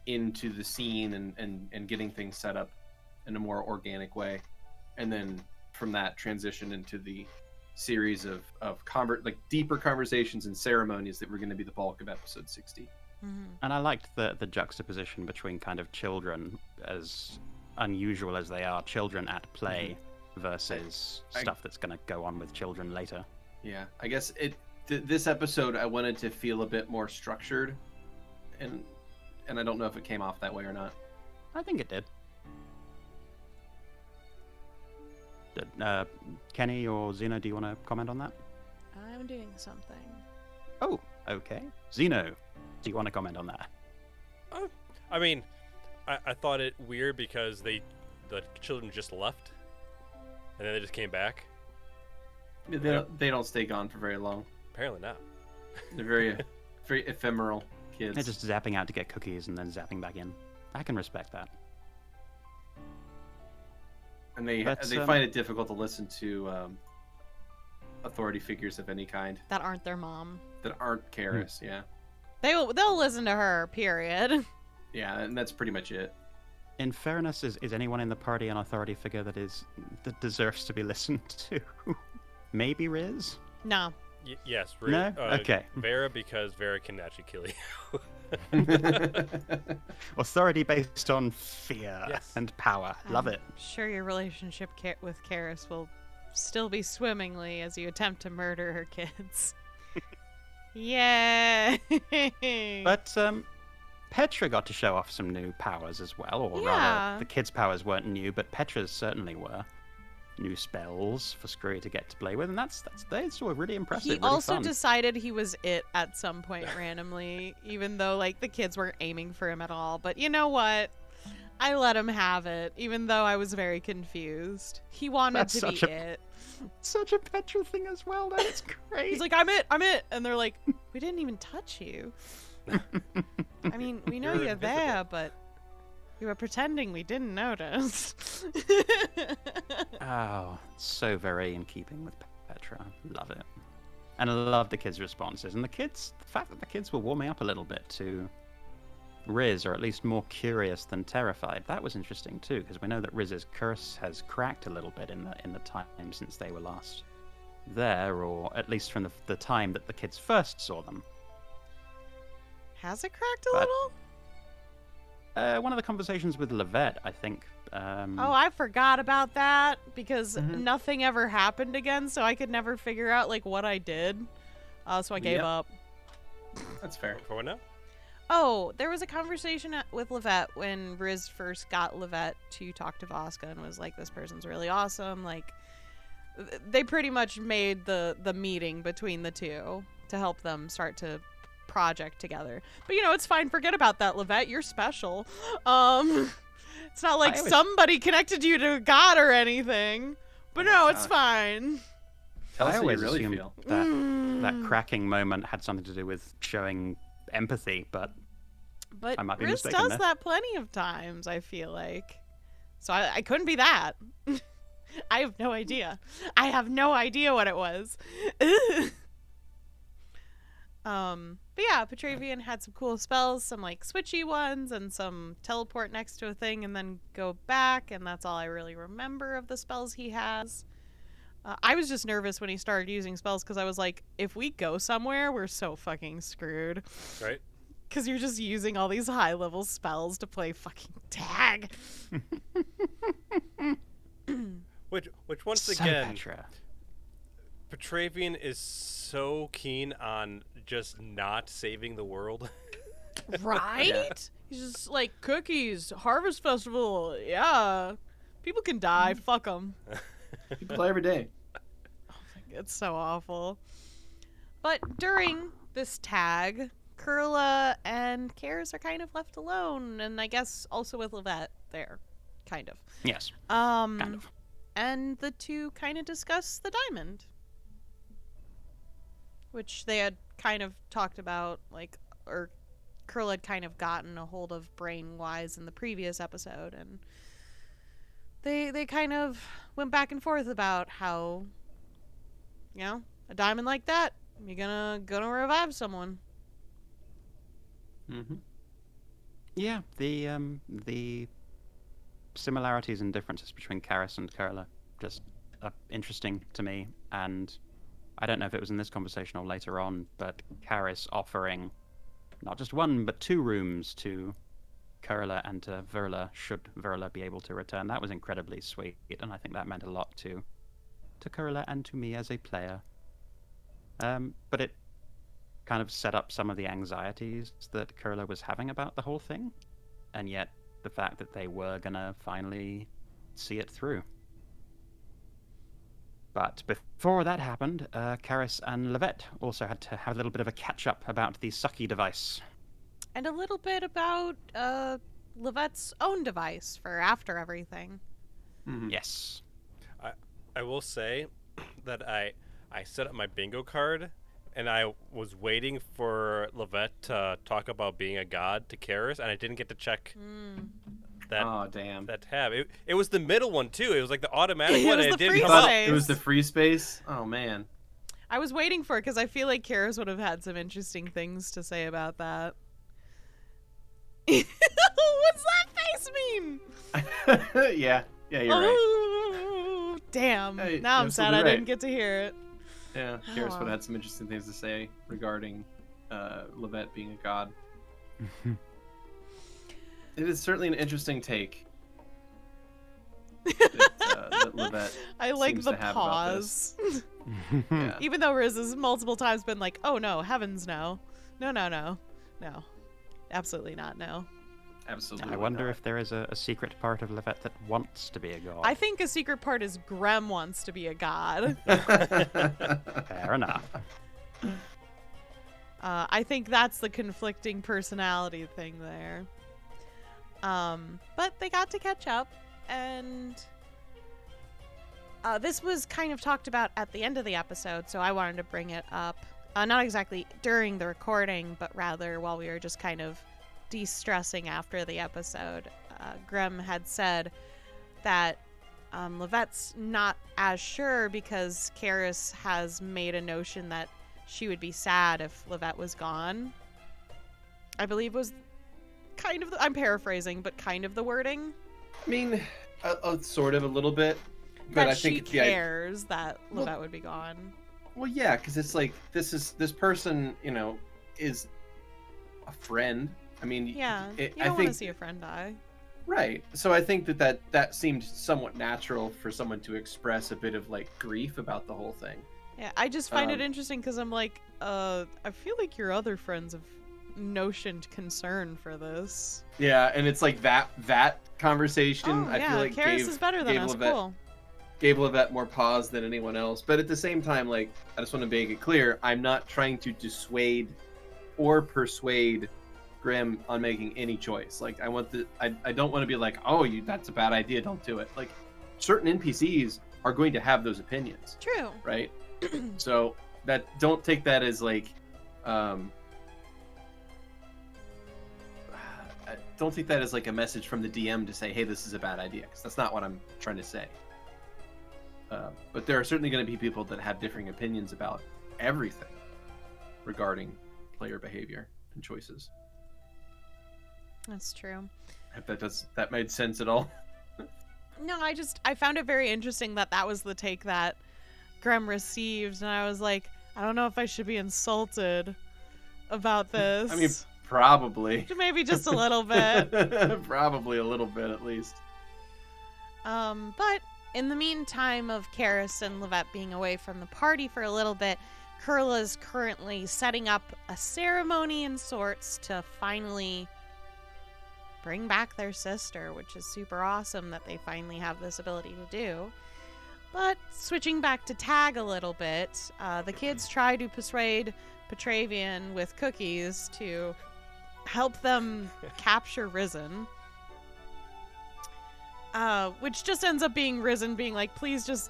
into the scene and getting things set up in a more organic way, and then from that transition into the series of deeper conversations and ceremonies that were going to be the bulk of episode 60. Mm-hmm. And I liked the juxtaposition between kind of children, as unusual as they are, children at play, versus stuff that's going to go on with children later. Yeah, I guess this episode I wanted to feel a bit more structured, and I don't know if it came off that way or not. I think it did. Keni or Xeno, do you want to comment on that? I'm doing something. Oh, okay. Xeno, do you want to comment on that? I mean, I thought it weird because the children just left, and then they just came back. They don't stay gone for very long. Apparently not. They're very very ephemeral kids. They're just zapping out to get cookies and then zapping back in. I can respect that. And they find it difficult to listen to authority figures of any kind That aren't their mom. that aren't Karis. Yeah, They'll listen to her, period. yeah, and that's pretty much it. In fairness, is anyone in the party an authority figure that deserves to be listened to? Maybe Riz? No. Yes. No? Okay. Vera, because Vera can actually kill you. Authority based on fear and power. Love it. I'm sure your relationship with Karis will still be swimmingly as you attempt to murder her kids. Yay! But Petra got to show off some new powers as well, or rather, the kids' powers weren't new, but Petra's certainly were. New spells for Skrewy to get to play with, and those were really impressive. He really also fun. decided he was it at some point randomly, even though like the kids weren't aiming for him at all. But you know what? I let him have it, even though I was very confused. He wanted to be it. Such a Petra thing as well. That's great. He's like, I'm it, and they're like, we didn't even touch you. I mean, we know you're there, but we were pretending we didn't notice. Oh, so very in keeping with Petra. Love it. And I love the kids' responses. And the fact that the kids were warming up a little bit to Riz, or at least more curious than terrified, that was interesting too, because we know that Riz's curse has cracked a little bit in the time since they were last there, or at least from the time that the kids first saw them. Has it cracked a little? One of the conversations with Levette, I think. Oh, I forgot about that because nothing ever happened again, so I could never figure out like what I did. So I gave up. That's fair. For what now? Oh, there was a conversation with Levette when Riz first got Levette to talk to Voska and was like, this person's really awesome. Like, they pretty much made the meeting between the two to help them start to project together. But, it's fine. Forget about that, Levette. You're special. It's not like somebody connected you to God or anything. But no, it's fine. Tell us I how you always really assumed feel. that cracking moment had something to do with showing empathy, but I might be Riz mistaken does there. that plenty of times, I feel like. So I couldn't be that. I have no idea. I have no idea what it was. But yeah, Petravian had some cool spells, some like switchy ones and some teleport next to a thing and then go back, and that's all I really remember of the spells he has. I was just nervous when he started using spells because I was like, if we go somewhere, we're so fucking screwed. Right? Because you're just using all these high-level spells to play fucking tag. Which once So again, Petra. Petravian is so keen on just not saving the world. Right? Yeah. He's just like, cookies, Harvest Festival, yeah. People can die, fuck them. People play every day. It's so awful. But during this tag, Kurla and Karis are kind of left alone, and I guess also with Levette there, kind of. Yes, kind of. And the two kind of discuss the diamond, which they had kind of talked about, like, or Kurla had kind of gotten a hold of brain-wise in the previous episode, and they kind of went back and forth about how, a diamond like that, you're gonna revive someone. Mm-hmm. Yeah, the similarities and differences between Karis and Kurla just are interesting to me, and I don't know if it was in this conversation or later on, but Karis offering not just one but 2 rooms to Kurla and to Verla should Verla be able to return. That was incredibly sweet, and I think that meant a lot to Kurla and to me as a player. But it kind of set up some of the anxieties that Kurla was having about the whole thing, and yet the fact that they were gonna finally see it through. But before that happened, Karis and Levette also had to have a little bit of a catch-up about the Succi device. And a little bit about Levette's own device for after everything. Mm-hmm. Yes. I will say that I set up my bingo card, and I was waiting for Levette to talk about being a god to Karis, and I didn't get to check that. Oh, damn. That tab. It was the middle one too. It was like the automatic It one. was And the it didn't free come space. up. It was the free space? Oh, man. I was waiting for it because I feel like Karis would have had some interesting things to say about that. What's that face mean? Yeah, you're right. Oh, damn. Hey, now I'm you're sad I absolutely didn't get to hear it. Yeah, Karis would Oh. have had some interesting things to say regarding Levette being a god. It is certainly an interesting take that Levette I like seems the to have about this. pause. Yeah. Even though Riz has multiple times been like, oh no, heavens no. No. Absolutely not, no. Absolutely. I wonder not. if there is a secret part of Levette that wants to be a god. I think a secret part is Grem wants to be a god. Fair enough. I think that's the conflicting personality thing there. But they got to catch up, and this was kind of talked about at the end of the episode, so I wanted to bring it up. Not exactly during the recording, but rather while we were just kind of de-stressing after the episode. Grem had said that Levette's not as sure because Karis has made a notion that she would be sad if Levette was gone. I believe was kind of I'm paraphrasing, but kind of the wording. I mean, sort of a little bit, but That I think she it's cares that Well- Levette would be gone. Well, yeah, because it's like this person, is a friend. I mean, Yeah, you I don't want to think see a friend die. right. So I think that seemed somewhat natural for someone to express a bit of like grief about the whole thing. Yeah, I just find it Um, interesting because I'm like, I feel like your other friends have notioned concern for this. Yeah, and it's like that conversation. Oh, I yeah, feel like Karis is better than gave us. Levette- Cool. gave Levette more pause than anyone else. But at the same time, like, I just want to make it clear, I'm not trying to dissuade or persuade Grimm on making any choice. Like, I don't want to be like, oh, that's a bad idea, don't do it. Like, certain NPCs are going to have those opinions, True. right? So don't take that as like, don't take that as like a message from the DM to say, hey, this is a bad idea, because that's not what I'm trying to say. But there are certainly going to be people that have differing opinions about everything regarding player behavior and choices. That's true. I hope that made sense at all. No, I found it very interesting that was the take that Grem received, and I was like, I don't know if I should be insulted about this. I mean, probably. Maybe just a little bit. Probably a little bit, at least. But in the meantime of Karis and Levette being away from the party for a little bit, Kurla's currently setting up a ceremony in sorts to finally bring back their sister, which is super awesome that they finally have this ability to do. But switching back to Tag a little bit, the kids try to persuade Petravian with cookies to help them capture Risen. Which just ends up being Risen being like, please just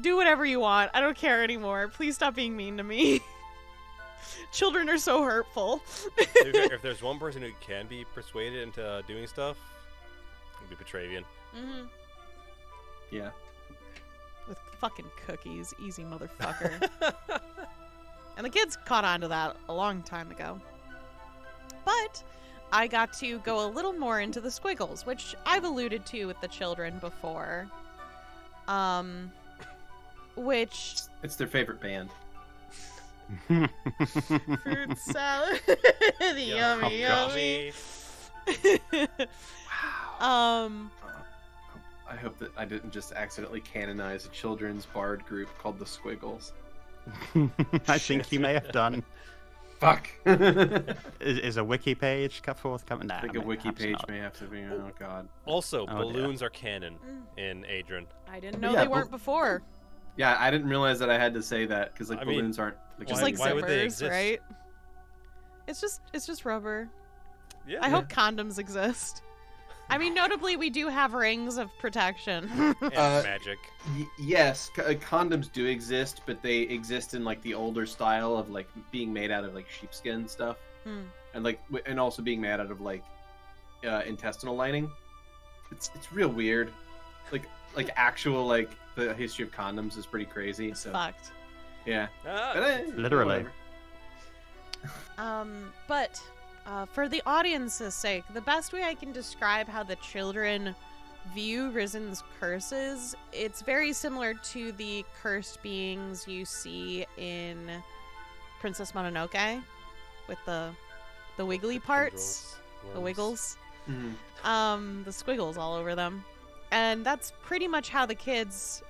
do whatever you want. I don't care anymore. Please stop being mean to me. Children are so hurtful. If there's one person who can be persuaded into doing stuff, it'd be Petravian. Mm-hmm. Yeah. With fucking cookies. Easy motherfucker. And the kids caught on to that a long time ago. But I got to go a little more into the squiggles, which I've alluded to with the children before. Which It's their favorite band. fruit salad, Yummy, yummy. I hope that I didn't just accidentally canonize a children's bard group called the Squiggles. I think you may have done. Fuck. Is a wiki page forthcoming? Nah, I think a wiki page may have to be. Oh god. Also, Oh, balloons are canon in Adrian. I didn't know Yeah, they weren't before. Yeah, I didn't realize that I had to say that because like I mean, balloons aren't like, Just Why- like why would they zippers, exist? right? It's just rubber. Yeah. I hope condoms exist. I mean, notably, we do have rings of protection. And Uh, magic. Yes, condoms do exist, but they exist in like the older style of like being made out of like sheepskin stuff, and like and also being made out of like intestinal lining. It's real weird. Like actual like the history of condoms is pretty crazy. It's So fucked. yeah, Ah, but, Literally. whatever. But for the audience's sake, the best way I can describe how the children view Risen's curses, it's very similar to the cursed beings you see in Princess Mononoke with the wiggly parts, tendrils, the worms. wiggles, Mhm. the squiggles all over them. And that's pretty much how the kids,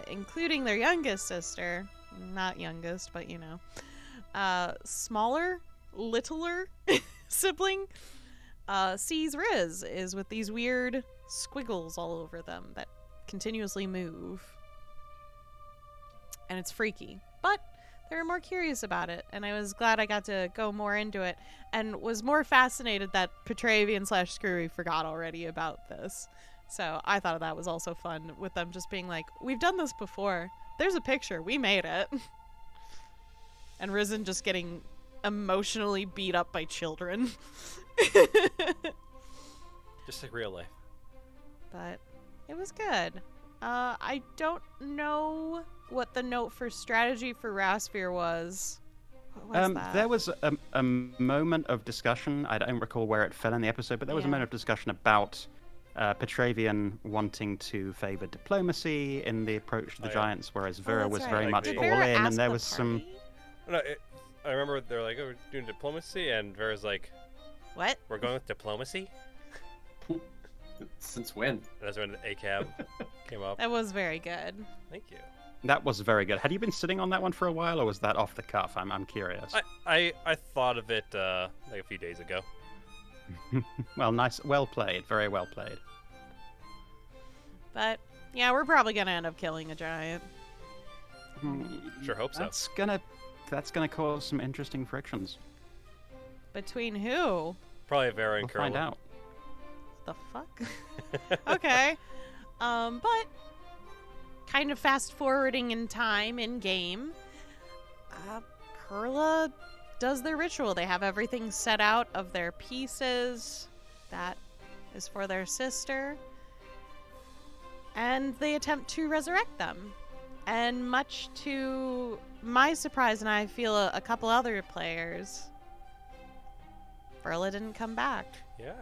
including their youngest sister, not youngest, but you know, smaller, littler sibling, sees Riz is with these weird squiggles all over them that continuously move. And it's freaky. But they're more curious about it, and I was glad I got to go more into it, and was more fascinated that Petravian / Skrewy forgot already about this. So I thought that was also fun, with them just being like, we've done this before. There's a picture. We made it. And Risen just getting emotionally beat up by children. Just like real life. But it was good. I don't know what the note for strategy for Rasphere was. What was that? There was a moment of discussion. I don't recall where it fell in the episode, but there was a Yeah. moment of discussion about Petravian wanting to favor diplomacy in the approach to the Oh, yeah. Giants, whereas Oh, Vera that's was right. very Like much Did all Vera in, ask and there the was some. party? No, I remember they're like, oh, we're doing diplomacy, and Vera's like, What? we're going with diplomacy? Since when? And that's when ACAB came up. That was very good. Thank you. That was very good. Had you been sitting on that one for a while, or was that off the cuff? I'm curious. I thought of it like a few days ago. Well, nice, well played, very well played. But yeah, we're probably gonna end up killing a giant. Sure hope so. That's gonna cause some interesting frictions. Between who? Probably Vera and We'll find Curly. out. The fuck? Okay. But kind of fast forwarding in time in game, Curla does their ritual. They have everything set out of their pieces. That is for their sister. And they attempt to resurrect them. And much to my surprise, and I feel a couple other players, Verla didn't come back. Yeah.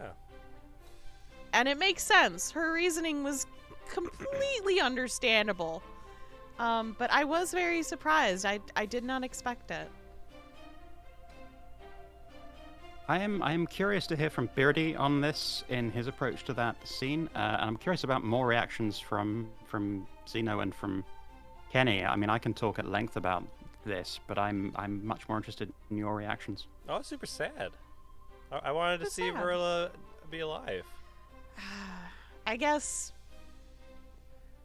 And it makes sense. Her reasoning was completely understandable. But I was very surprised. I did not expect it. I am curious to hear from Beardy on this in his approach to that scene, and I'm curious about more reactions from Xeno and from Keni. I mean, I can talk at length about this, but I'm much more interested in your reactions. Oh, it's super sad. I wanted to It's see sad. Verla be alive. I guess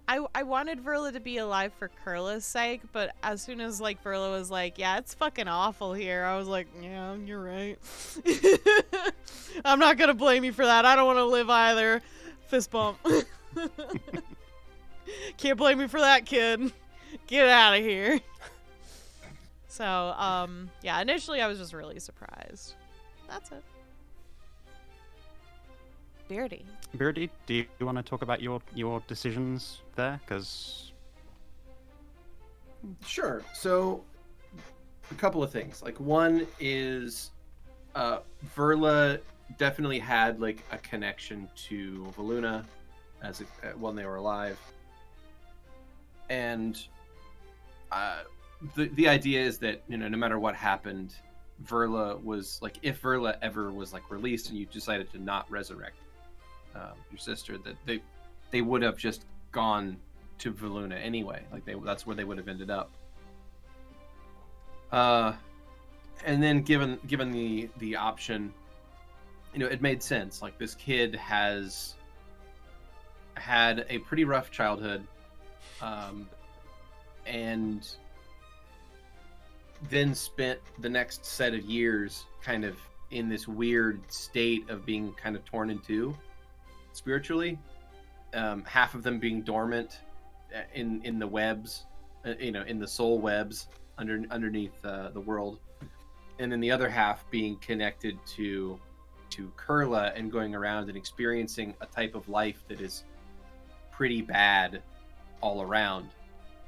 I wanted Verla to be alive for Curla's sake, but as soon as like Verla was like, yeah, it's fucking awful here, I was like, yeah, you're right. I'm not gonna blame you for that. I don't want to live either. Fist bump. Can't blame me for that, kid. Get out of here. So, yeah, initially I was just really surprised. That's it. Beardy. Beardy, do you want to talk about your decisions there? Because Sure. So, a couple of things. Like, one is Verla definitely had like a connection to Voluna when they were alive, and the idea is that no matter what happened, Verla was like, if Verla ever was like released and you decided to not resurrect your sister, that they would have just gone to Voluna anyway. Like that's where they would have ended up. And then given the option, it made sense. Like, this kid has had a pretty rough childhood, and then spent the next set of years kind of in this weird state of being kind of torn in two spiritually. Half of them being dormant in the webs, in the soul webs underneath the world, and then the other half being connected to Kurla and going around and experiencing a type of life that is pretty bad all around,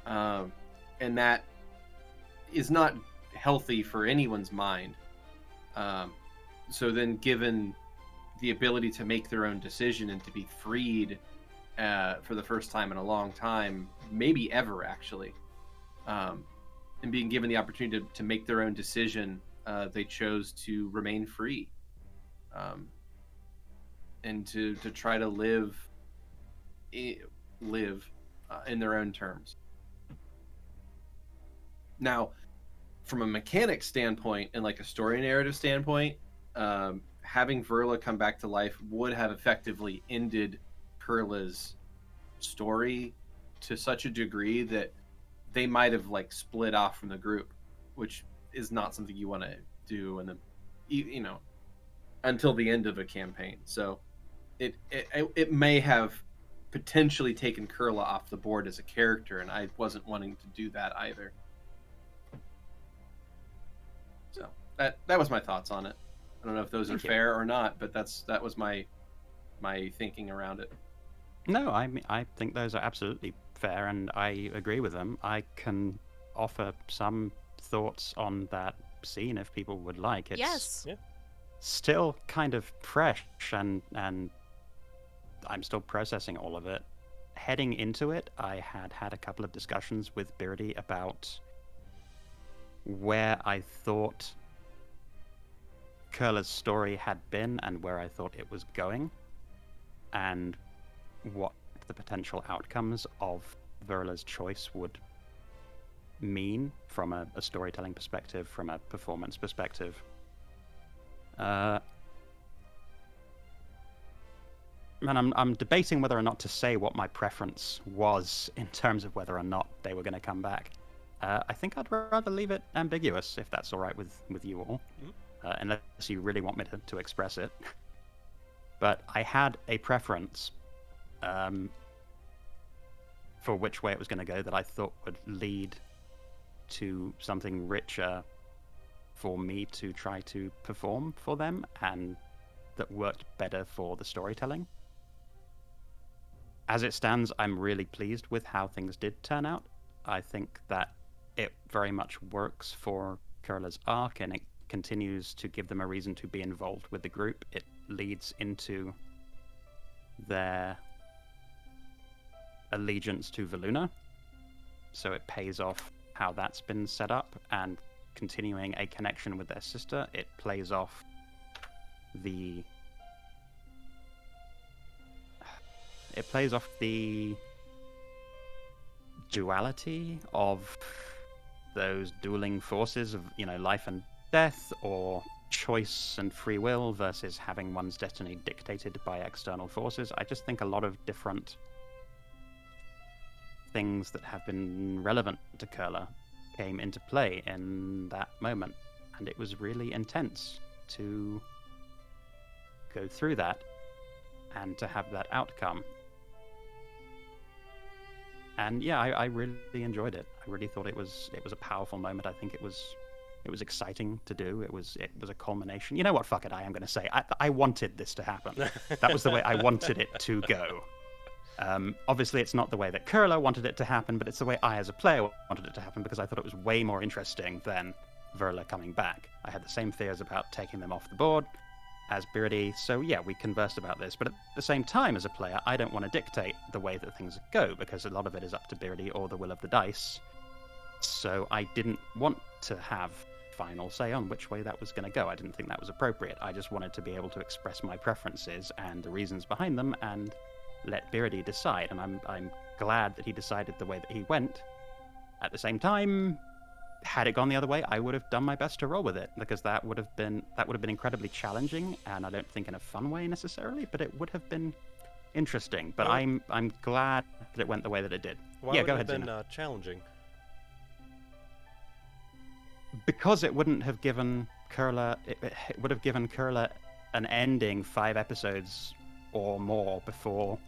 and that is not healthy for anyone's mind. So then, given the ability to make their own decision and to be freed for the first time in a long time, maybe ever actually, and being given the opportunity to make their own decision, they chose to remain free, and to try to live in their own terms. Now, from a mechanic standpoint and like a story narrative standpoint, having Verla come back to life would have effectively ended Kurla's story to such a degree that they might have like split off from the group, which is not something you want to do in the until the end of a campaign. So it may have potentially taken Kurla off the board as a character, and I wasn't wanting to do that either. So that was my thoughts on it. I don't know if those are fair or not, but that was my thinking around it. No, I think those are absolutely fair, and I agree with them. I can offer some thoughts on that scene if people would like. It's still kind of fresh, and I'm still processing all of it. Heading into it, I had a couple of discussions with Beardy about where I thought Kurla's story had been and where I thought it was going, and what the potential outcomes of Verla's choice would mean from a storytelling perspective, from a performance perspective. And I'm debating whether or not to say what my preference was in terms of whether or not they were going to come back. I think I'd rather leave it ambiguous, if that's all right with you all, unless you really want me to express it. But I had a preference for which way it was going to go that I thought would lead to something richer for me to try to perform for them, and that worked better for the storytelling. As it stands, I'm really pleased with how things did turn out. I think that it very much works for Kurla's arc, and it continues to give them a reason to be involved with the group. It leads into their allegiance to Voluna, so it pays off how that's been set up, and continuing a connection with their sister, it plays off the duality of those dueling forces of life and death, or choice and free will versus having one's destiny dictated by external forces. I just think a lot of different things that have been relevant to Kurla came into play in that moment, and it was really intense to go through that and to have that outcome. And yeah, I really enjoyed it. I really thought it was a powerful moment. I think it was exciting to do. It was a culmination. You know what? Fuck it. I am going to say I wanted this to happen. That was the way I wanted it to go. Obviously, it's not the way that Kurla wanted it to happen, but it's the way I, as a player, wanted it to happen, because I thought it was way more interesting than Verla coming back. I had the same fears about taking them off the board, as Beardy, so yeah, we conversed about this. But at the same time, as a player, I don't want to dictate the way that things go, because a lot of it is up to Beardy or the will of the dice. So I didn't want to have final say on which way that was going to go. I didn't think that was appropriate. I just wanted to be able to express my preferences and the reasons behind them and let Beardy decide. And I'm glad that he decided the way that he went. At the same time, had it gone the other way, I would have done my best to roll with it, because that would have been incredibly challenging, and I don't think in a fun way necessarily, but it would have been interesting. But I'm glad that it went the way that it did. Why yeah, would go it ahead, have Xeno. been challenging? Because it wouldn't have given Curler, it would have given Curler an ending 5 episodes or more before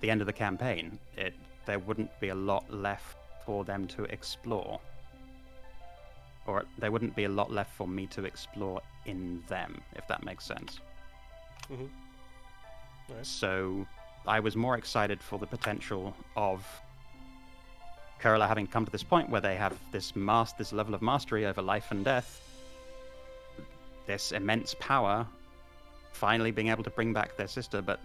the end of the campaign. There wouldn't be a lot left for them to explore. Or there wouldn't be a lot left for me to explore in them, if that makes sense. Mm-hmm. Right. So I was more excited for the potential of Curler having come to this point where they have this level of mastery over life and death, this immense power, finally being able to bring back their sister, but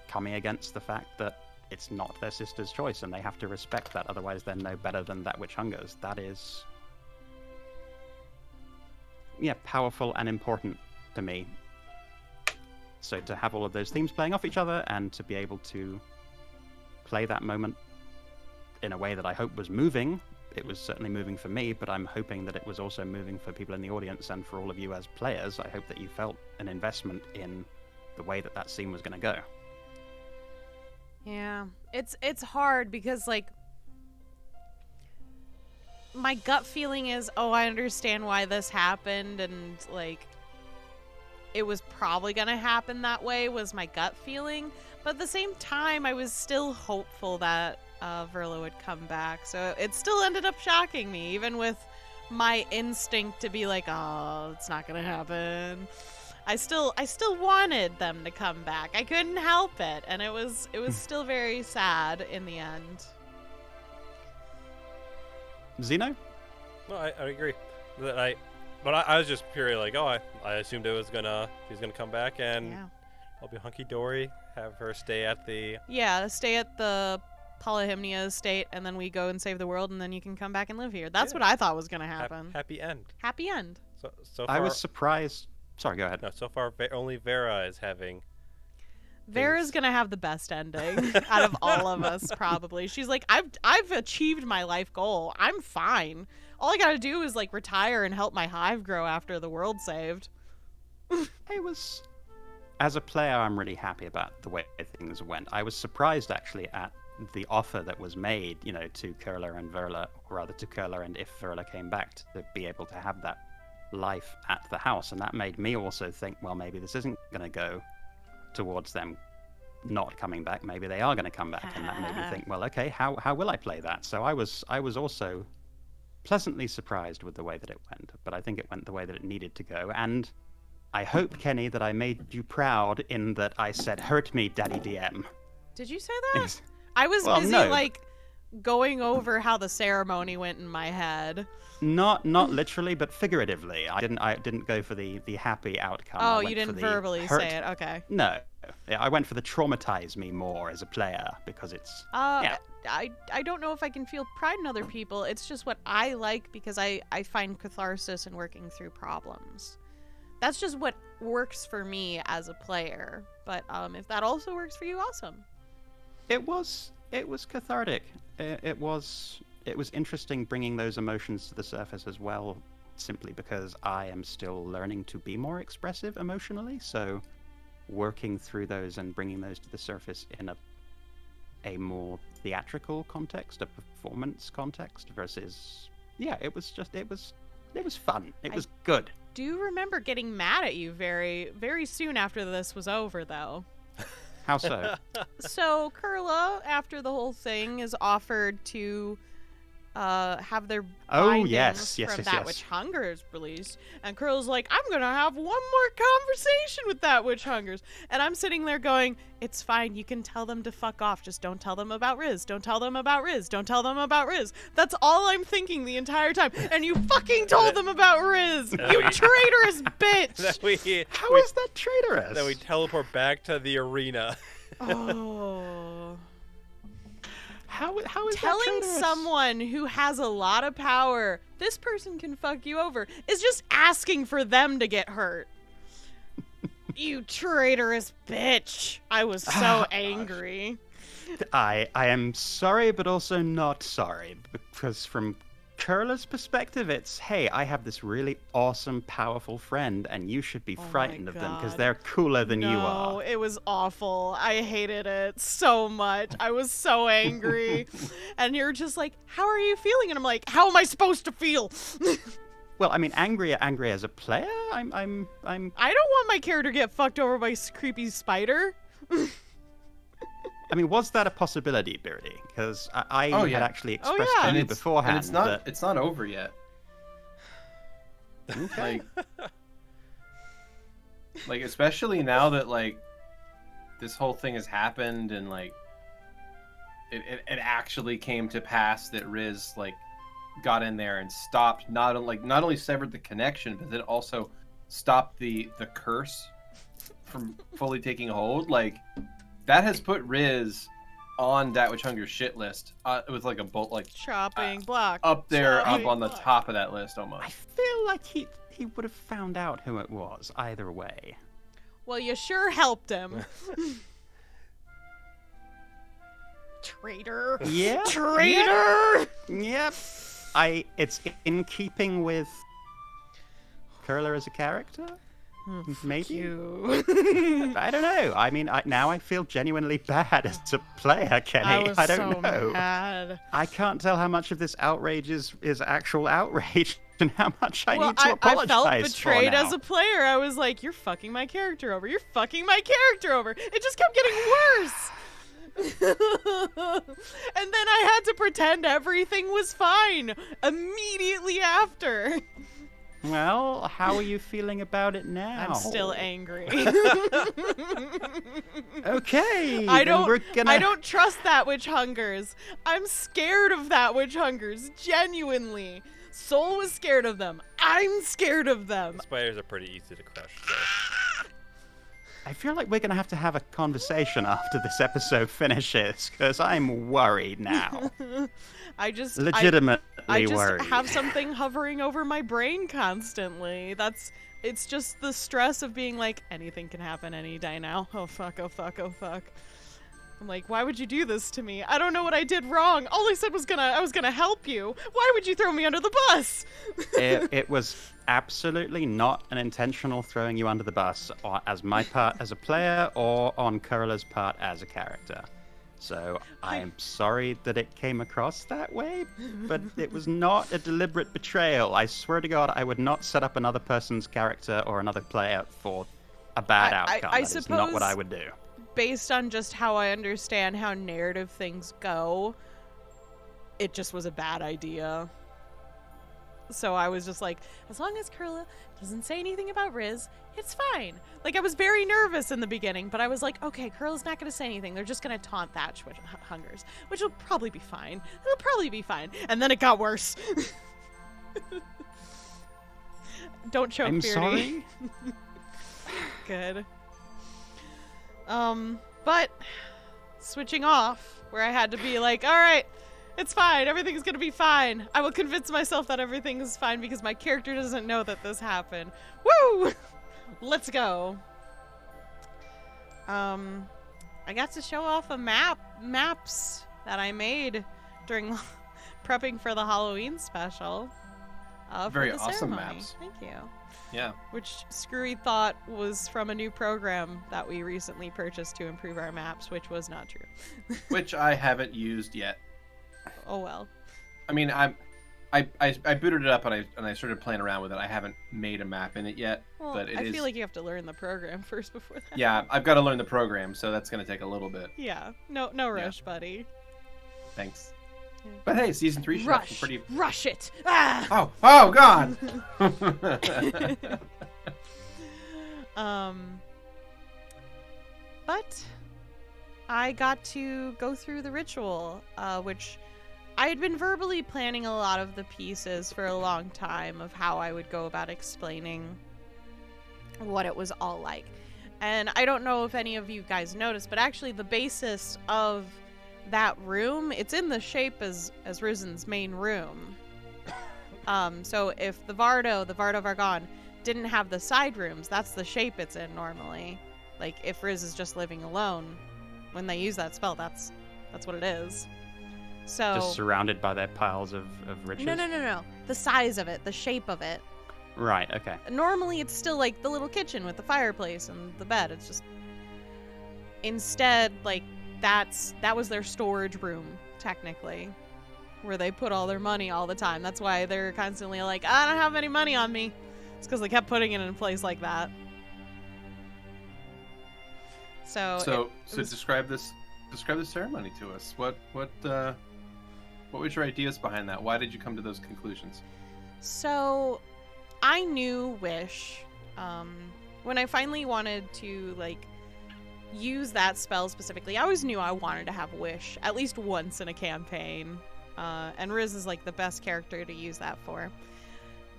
coming against the fact that it's not their sister's choice and they have to respect that, otherwise they're no better than that which hungers. That is, yeah, powerful and important to me. So to have all of those themes playing off each other and to be able to play that moment in a way that I hope was moving, it was certainly moving for me, but I'm hoping that it was also moving for people in the audience and for all of you as players. I hope that you felt an investment in the way that that scene was going to go. Yeah, it's hard because, like, my gut feeling is, oh, I understand why this happened, and, like, it was probably gonna happen that way, was my gut feeling. But at the same time, I was still hopeful that Verla would come back. So it still ended up shocking me, even with my instinct to be like, oh, it's not gonna happen. I still wanted them to come back. I couldn't help it, and it was still very sad in the end. Xeno? No, I agree. But I was just purely like, oh, I assumed she's gonna come back and Yeah. I'll be hunky dory, have her stay at the Polyhymnia estate, and then we go and save the world, and then you can come back and live here. That's what I thought was gonna happen. happy end. Happy end. So far, I was surprised. Sorry, go ahead. No, so far only Vera is having. Vera's gonna have the best ending out of all of us, probably. She's like, I've achieved my life goal. I'm fine. All I gotta do is, like, retire and help my hive grow after the world saved. It was, as a player, I'm really happy about the way things went. I was surprised actually at the offer that was made, to Curler and Verla, or rather to Curler and if Verla came back, to be able to have that life at the house. And that made me also think, well, maybe this isn't going to go towards them not coming back. Maybe they are going to come back, and that made me think, well, okay, how will I play that? So I was also pleasantly surprised with the way that it went, but I think it went the way that it needed to go. And I hope, Kenny, that I made you proud in that I said, hurt me, Daddy DM. Did you say that? I was busy, like, going over how the ceremony went in my head. Not literally, but figuratively. I didn't go for the happy outcome. Oh, you didn't verbally say it. Okay. No. I went for the traumatize me more as a player, because it's I don't know if I can feel pride in other people. It's just what I like, because I find catharsis in working through problems. That's just what works for me as a player. But if that also works for you, awesome. It was cathartic. It was interesting bringing those emotions to the surface as well, simply because I am still learning to be more expressive emotionally. So working through those and bringing those to the surface in a more theatrical context, a performance context versus, it was fun. It was good. Do you remember getting mad at you very, very soon after this was over, though? How so? So Kurla, after the whole thing, is offered to have their Oh, bindings yes, from yes, that yes. which hunger is released, and Curl's like, I'm gonna have one more conversation with that which hungers, and I'm sitting there going, it's fine, you can tell them to fuck off, just don't tell them about Riz, don't tell them about Riz, don't tell them about Riz. That's all I'm thinking the entire time, and you fucking told them about Riz, you traitorous bitch. How is that traitorous? Then we teleport back to the arena. Oh. How is that Telling traitorous? someone who has a lot of power, this person can fuck you over, is just asking for them to get hurt. You traitorous bitch. I was so angry. I am sorry, but also not sorry, because from Curler's perspective, it's, hey, I have this really awesome, powerful friend, and you should be frightened of them because God. they're cooler than you No, are. it was awful. I hated it so much. I was so angry. And you're just like, how are you feeling? And I'm like, how am I supposed to feel? Well, I mean, angry as a player, I'm. I don't want my character to get fucked over by a creepy spider. I mean, was that a possibility, Beardy? Because I had actually expressed yeah. to you And beforehand it's not. that. It's not over yet. Okay. Like especially now that like this whole thing has happened and like it actually came to pass that Riz like got in there and stopped not only severed the connection but then also stopped the curse from fully taking hold. Like that has put Riz on that which hunger's shit list with like a bolt like Chopping block. up there Chopping up on the block. top of that list almost. I feel like he would have found out who it was either way. Well, you sure helped him. Traitor. Yeah. Traitor. Yep. It's in keeping with Curler as a character? Maybe? You. I don't know. I mean, now I feel genuinely bad as a player, Kenny. I was don't so know. mad. I can't tell how much of this outrage is actual outrage and how much I need to I apologize felt for betrayed now. as a player. I was like, you're fucking my character over. You're fucking my character over. It just kept getting worse. And then I had to pretend everything was fine immediately after. Well, how are you feeling about it now? I'm still angry. Okay. I then don't trust that which hungers. I'm scared of that which hungers. Genuinely. Soul was scared of them. I'm scared of them. Spiders are pretty easy to crush. So. I feel like we're going to have a conversation after this episode finishes, because I'm worried now. Legitimately I just worried. have something hovering over my brain constantly. It's just the stress of being like, anything can happen any day now. Oh fuck, oh fuck, oh fuck. I'm like, why would you do this to me? I don't know what I did wrong. All I said was I was gonna help you. Why would you throw me under the bus? It was absolutely not an intentional throwing you under the bus, or as my part as a player, or on Curler's part as a character. So I'm sorry that it came across that way, but it was not a deliberate betrayal. I swear to God, I would not set up another person's character or another player for a bad outcome. I That is not what I would do. Based on just how I understand how narrative things go, it just was a bad idea. So I was just like, as long as Curla doesn't say anything about Riz, it's fine. Like, I was very nervous in the beginning, but I was like, okay, Curla's not going to say anything. They're just going to taunt Thatch with hungers, which will probably be fine. It'll probably be fine. And then it got worse. Don't choke, I'm Beardy. sorry. Good. But switching off, where I had to be like, all right, it's fine. Everything's gonna be fine. I will convince myself that everything is fine because my character doesn't know that this happened. Woo! Let's go. I got to show off maps that I made during prepping for the Halloween special. For Very the awesome ceremony. maps. Thank you. Yeah. Which Skrewy thought was from a new program that we recently purchased to improve our maps, which was not true. Which I haven't used yet. Oh well. I mean, I booted it up and I started playing around with it. I haven't made a map in it yet, Well, but I feel like you have to learn the program first before that. Yeah, I've got to learn the program, so that's going to take a little bit. Yeah. No rush, buddy. Thanks. But hey, season 3 should have some pretty. Rush it! Ah! Oh, God! But I got to go through the ritual, which I had been verbally planning a lot of the pieces for a long time of how I would go about explaining what it was all like. And I don't know if any of you guys noticed, but actually the basis of that room, it's in the shape as Rizen's main room. So if the Vardo Vargon, didn't have the side rooms, that's the shape it's in normally. Like, if Riz is just living alone, when they use that spell, that's what it is. So Just surrounded by their piles of riches? No. The size of it, the shape of it. Right, okay. Normally, it's still like the little kitchen with the fireplace and the bed. It's just... Instead, like, that was their storage room, technically. Where they put all their money all the time. That's why they're constantly like, I don't have any money on me. It's because they kept putting it in a place like that. So describe this ceremony to us. What was your ideas behind that? Why did you come to those conclusions? So I knew Wish. When I finally wanted to like use that spell specifically, I always knew I wanted to have Wish at least once in a campaign. And Riz is like the best character to use that for.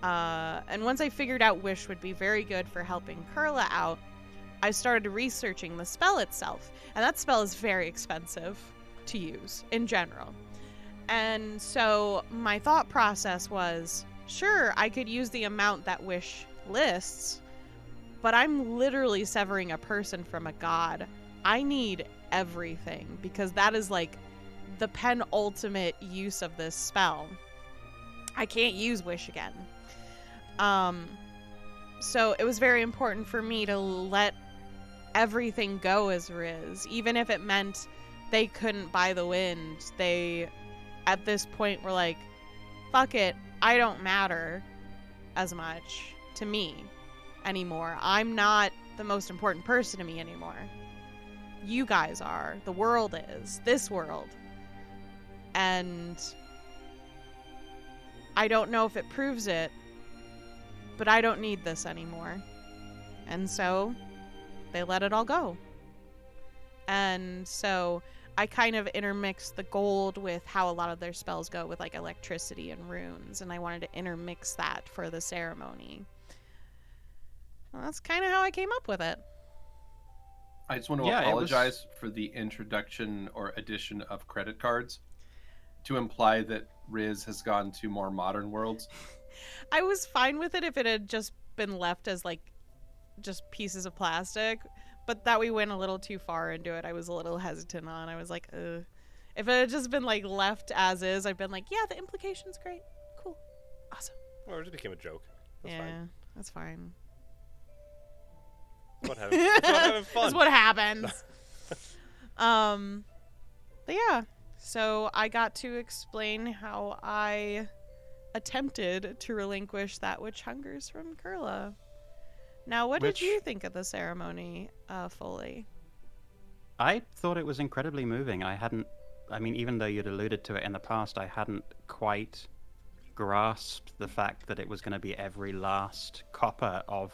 And once I figured out Wish would be very good for helping Kurla out, I started researching the spell itself. And that spell is very expensive to use in general. And so my thought process was, sure, I could use the amount that Wish lists, but I'm literally severing a person from a god. I need everything, because that is like the penultimate use of this spell. I can't use Wish again. So it was very important for me to let everything go as Riz, even if it meant they couldn't buy the wind. They, at this point, were like, fuck it, I don't matter as much to me anymore. I'm not the most important person to me anymore. You guys are. The world is. This world. And I don't know if it proves it, but I don't need this anymore. And so they let it all go. And so I kind of intermixed the gold with how a lot of their spells go with like electricity and runes, and I wanted to intermix that for the ceremony. Well, that's kind of how I came up with it. I just want to apologize for the introduction or addition of credit cards to imply that Riz has gone to more modern worlds. I was fine with it if it had just been left as like just pieces of plastic, but that we went a little too far into it. I was a little hesitant on. I was like, ugh. If it had just been like left as is, I'd been like, yeah, the implication's great. Cool. Awesome. Well, it just became a joke. That's fine. That's fine. It's about having fun. That's what happens. But yeah, so I got to explain how I attempted to relinquish that which hungers from Kurla. Now, what did you think of the ceremony, Foaly? I thought it was incredibly moving. Even though you'd alluded to it in the past, I hadn't quite grasped the fact that it was going to be every last copper of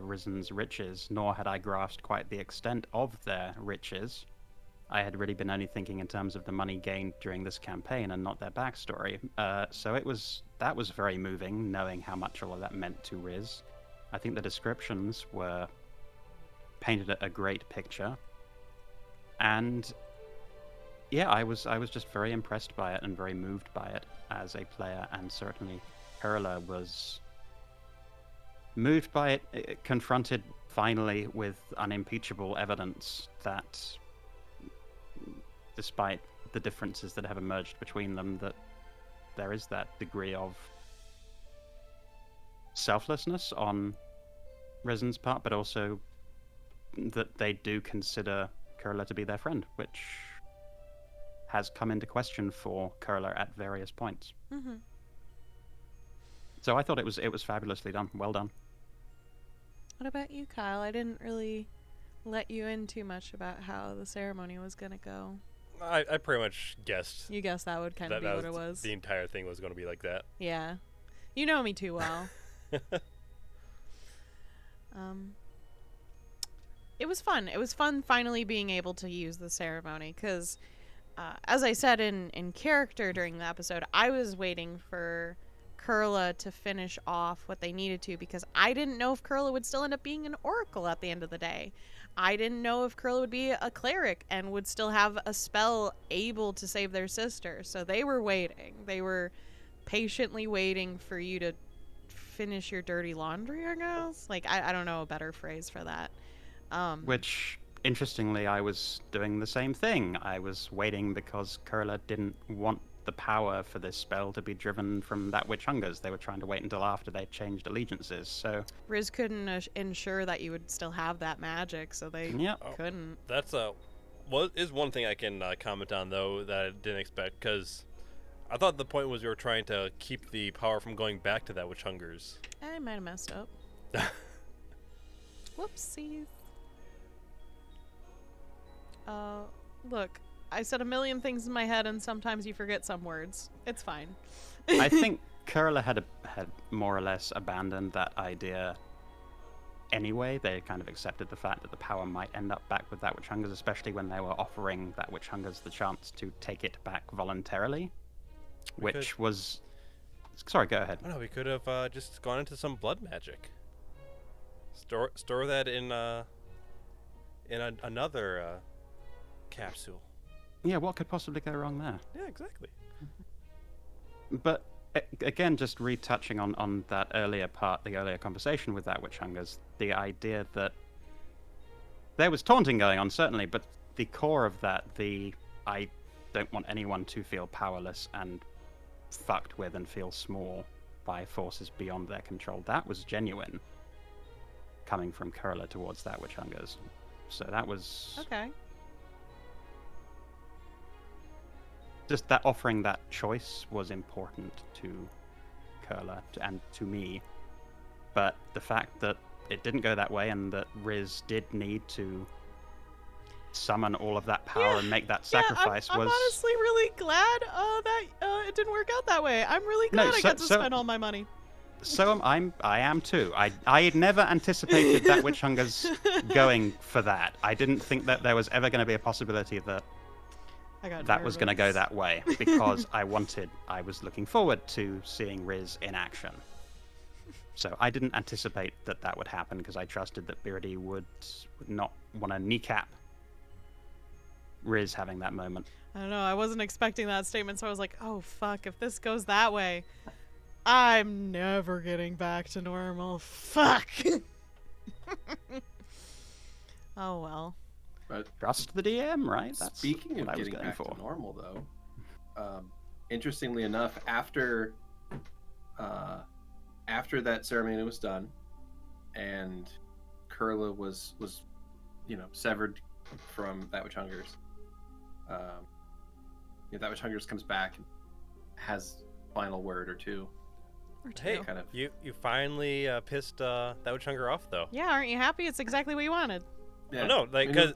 Rizen's riches, nor had I grasped quite the extent of their riches. I had really been only thinking in terms of the money gained during this campaign and not their backstory. So that was very moving, knowing how much all of that meant to Riz. I think the descriptions painted a great picture. And yeah, I was just very impressed by it and very moved by it as a player, and certainly Kurla was moved by it, confronted finally with unimpeachable evidence that despite the differences that have emerged between them, that there is that degree of selflessness on Rizen's part, but also that they do consider Kurla to be their friend, which has come into question for Kurla at various points. Mm-hmm. So I thought it was fabulously done. Well done. What about you, Kyle? I didn't really let you in too much about how the ceremony was going to go. I pretty much guessed You guessed that would kind of be what it was. The entire thing was going to be like that. Yeah. You know me too well. It was fun. It was fun finally being able to use the ceremony because, as I said in character during the episode, I was waiting for Kurla to finish off what they needed to because I didn't know if Kurla would still end up being an oracle at the end of the day. I didn't know if Kurla would be a cleric and would still have a spell able to save their sister. So they were waiting. They were patiently waiting for you to finish your dirty laundry, I guess. Like, I don't know a better phrase for that. Which, interestingly, I was doing the same thing. I was waiting because Kurla didn't want the power for this spell to be driven from that which hungers. They were trying to wait until after they changed allegiances, so... Riz couldn't ensure that you would still have that magic, so they couldn't. That's is one thing I can comment on, though, that I didn't expect, because I thought the point was you were trying to keep the power from going back to that which hungers. I might have messed up. Whoopsies. Look, I said a million things in my head, and sometimes you forget some words. It's fine. I think Kurla had more or less abandoned that idea anyway. They kind of accepted the fact that the power might end up back with that which hungers, especially when they were offering that which hungers the chance to take it back voluntarily, which was... Sorry, go ahead. Oh, no, we could have just gone into some blood magic. Store that in another capsule. Yeah, what could possibly go wrong there? Yeah, exactly. But again, just retouching on that earlier part, the earlier conversation with that which hungers, the idea that there was taunting going on, certainly, but the core of that, I don't want anyone to feel powerless and fucked with and feel small by forces beyond their control, that was genuine, coming from Kurla towards that which hungers. So that was... Okay. Just that offering that choice was important to Kurla and to me. But the fact that it didn't go that way and that Riz did need to summon all of that power and make that sacrifice I'm was... honestly really glad that it didn't work out that way. I'm really glad I got to spend all my money. So I am too. I had never anticipated that Witch Hunger's going for that. I didn't think that there was ever going to be a possibility that that was going to go that way, because I was looking forward to seeing Riz in action. So I didn't anticipate that would happen, because I trusted that Beardy would not want to kneecap Riz having that moment. I don't know, I wasn't expecting that statement, so I was like, oh fuck, if this goes that way, I'm never getting back to normal. Fuck! Oh well. But trust the DM, right? That's speaking of getting back to normal, though, interestingly enough, after that ceremony was done, and Kurla was severed from that which hungers, that which hungers comes back and has final word or two. Hey, kind of. You finally pissed that which hunger off, though. Yeah, aren't you happy? It's exactly what you wanted. Yeah. Well, no, like because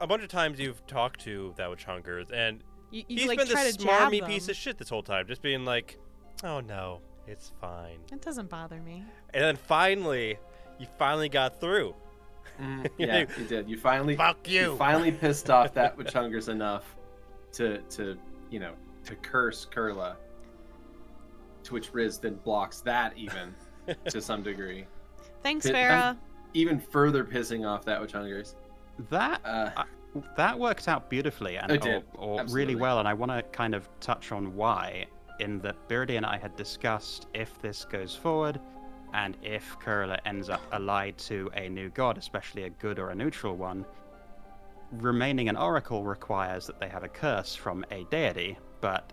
a bunch of times you've talked to that which hungers, and he's like, been try this to jab smarmy them. piece of shit this whole time, just being like, "Oh no, it's fine." It doesn't bother me. And then finally, you got through. Yeah, you did. You finally fuck you. You finally pissed off that which hungers enough to curse Kurla. To which Riz then blocks that even to some degree. Thanks, Farah. Even further pissing off that which hungers. That worked out beautifully and or really well, and I want to kind of touch on why. In that Beardy and I had discussed, if this goes forward, and if Kurla ends up allied to a new god, especially a good or a neutral one, remaining an oracle requires that they have a curse from a deity, but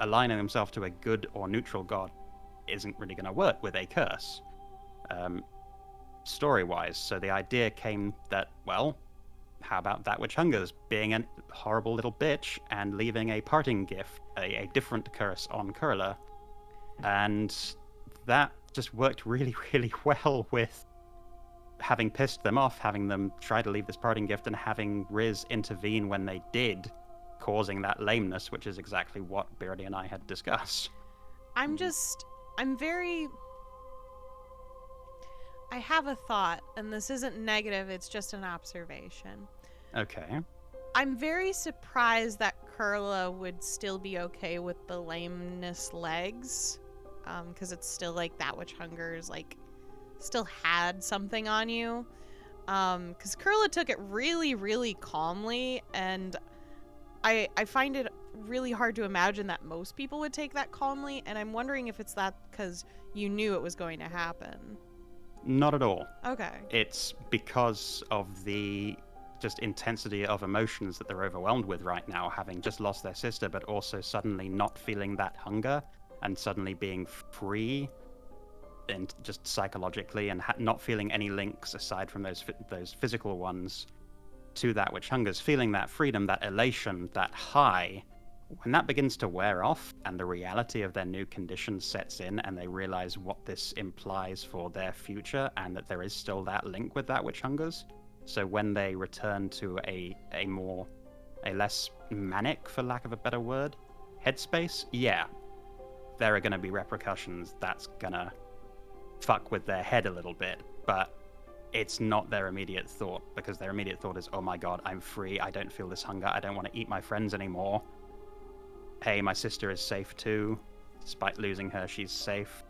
aligning themselves to a good or neutral god isn't really going to work with a curse, story-wise. So the idea came that, well, how about that which hungers being a horrible little bitch and leaving a parting gift, a different curse on Kurla, and that just worked really, really well with having pissed them off, having them try to leave this parting gift, and having Riz intervene when they did causing that lameness, which is exactly what Beardy and I had discussed. I have a thought, and this isn't negative, it's just an observation. Okay. I'm very surprised that Kurla would still be okay with the lameness legs, because it's still like that which hungers, like, still had something on you. Because Kurla took it really, really calmly, and I find it really hard to imagine that most people would take that calmly, and I'm wondering if it's that because you knew it was going to happen. Not at all. Okay. It's because of the just intensity of emotions that they're overwhelmed with right now, having just lost their sister, but also suddenly not feeling that hunger and suddenly being free, and just psychologically, and not feeling any links aside from those physical ones to that which hungers, feeling that freedom, that elation, that high. When that begins to wear off and the reality of their new condition sets in and they realize what this implies for their future and that there is still that link with that which hungers, so when they return to a less manic, for lack of a better word, headspace, yeah, there are going to be repercussions. That's going to fuck with their head a little bit, but it's not their immediate thought, because their immediate thought is, oh my god, I'm free, I don't feel this hunger, I don't want to eat my friends anymore. Hey, my sister is safe too. Despite losing her, she's safe.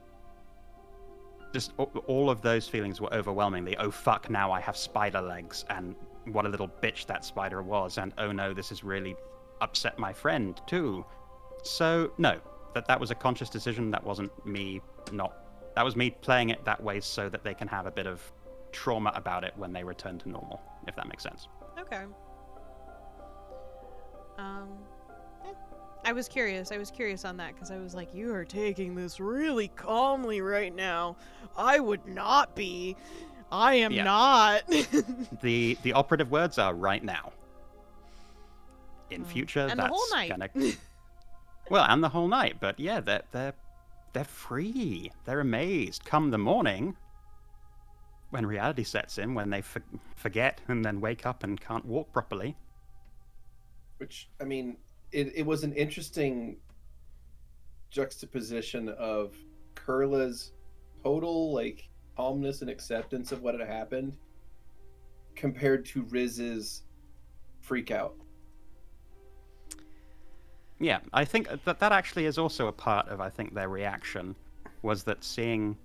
Just all of those feelings were overwhelming. Oh fuck, now I have spider legs, and what a little bitch that spider was, and oh no, this has really upset my friend too. So, no, that was a conscious decision. That wasn't me that was me playing it that way so that they can have a bit of trauma about it when they return to normal, if that makes sense. Okay. I was curious on that, because I was like, you are taking this really calmly right now. I would not be. I am not. The operative words are right now. In future, and that's the whole night. gonna... Well, and the whole night, but yeah, they're free. They're amazed. Come the morning, when reality sets in, when they forget and then wake up and can't walk properly. Which, I mean, it was an interesting juxtaposition of Kurla's total, like, calmness and acceptance of what had happened compared to Riz's freak out. Yeah, I think that actually is also a part of, I think, their reaction, was that seeing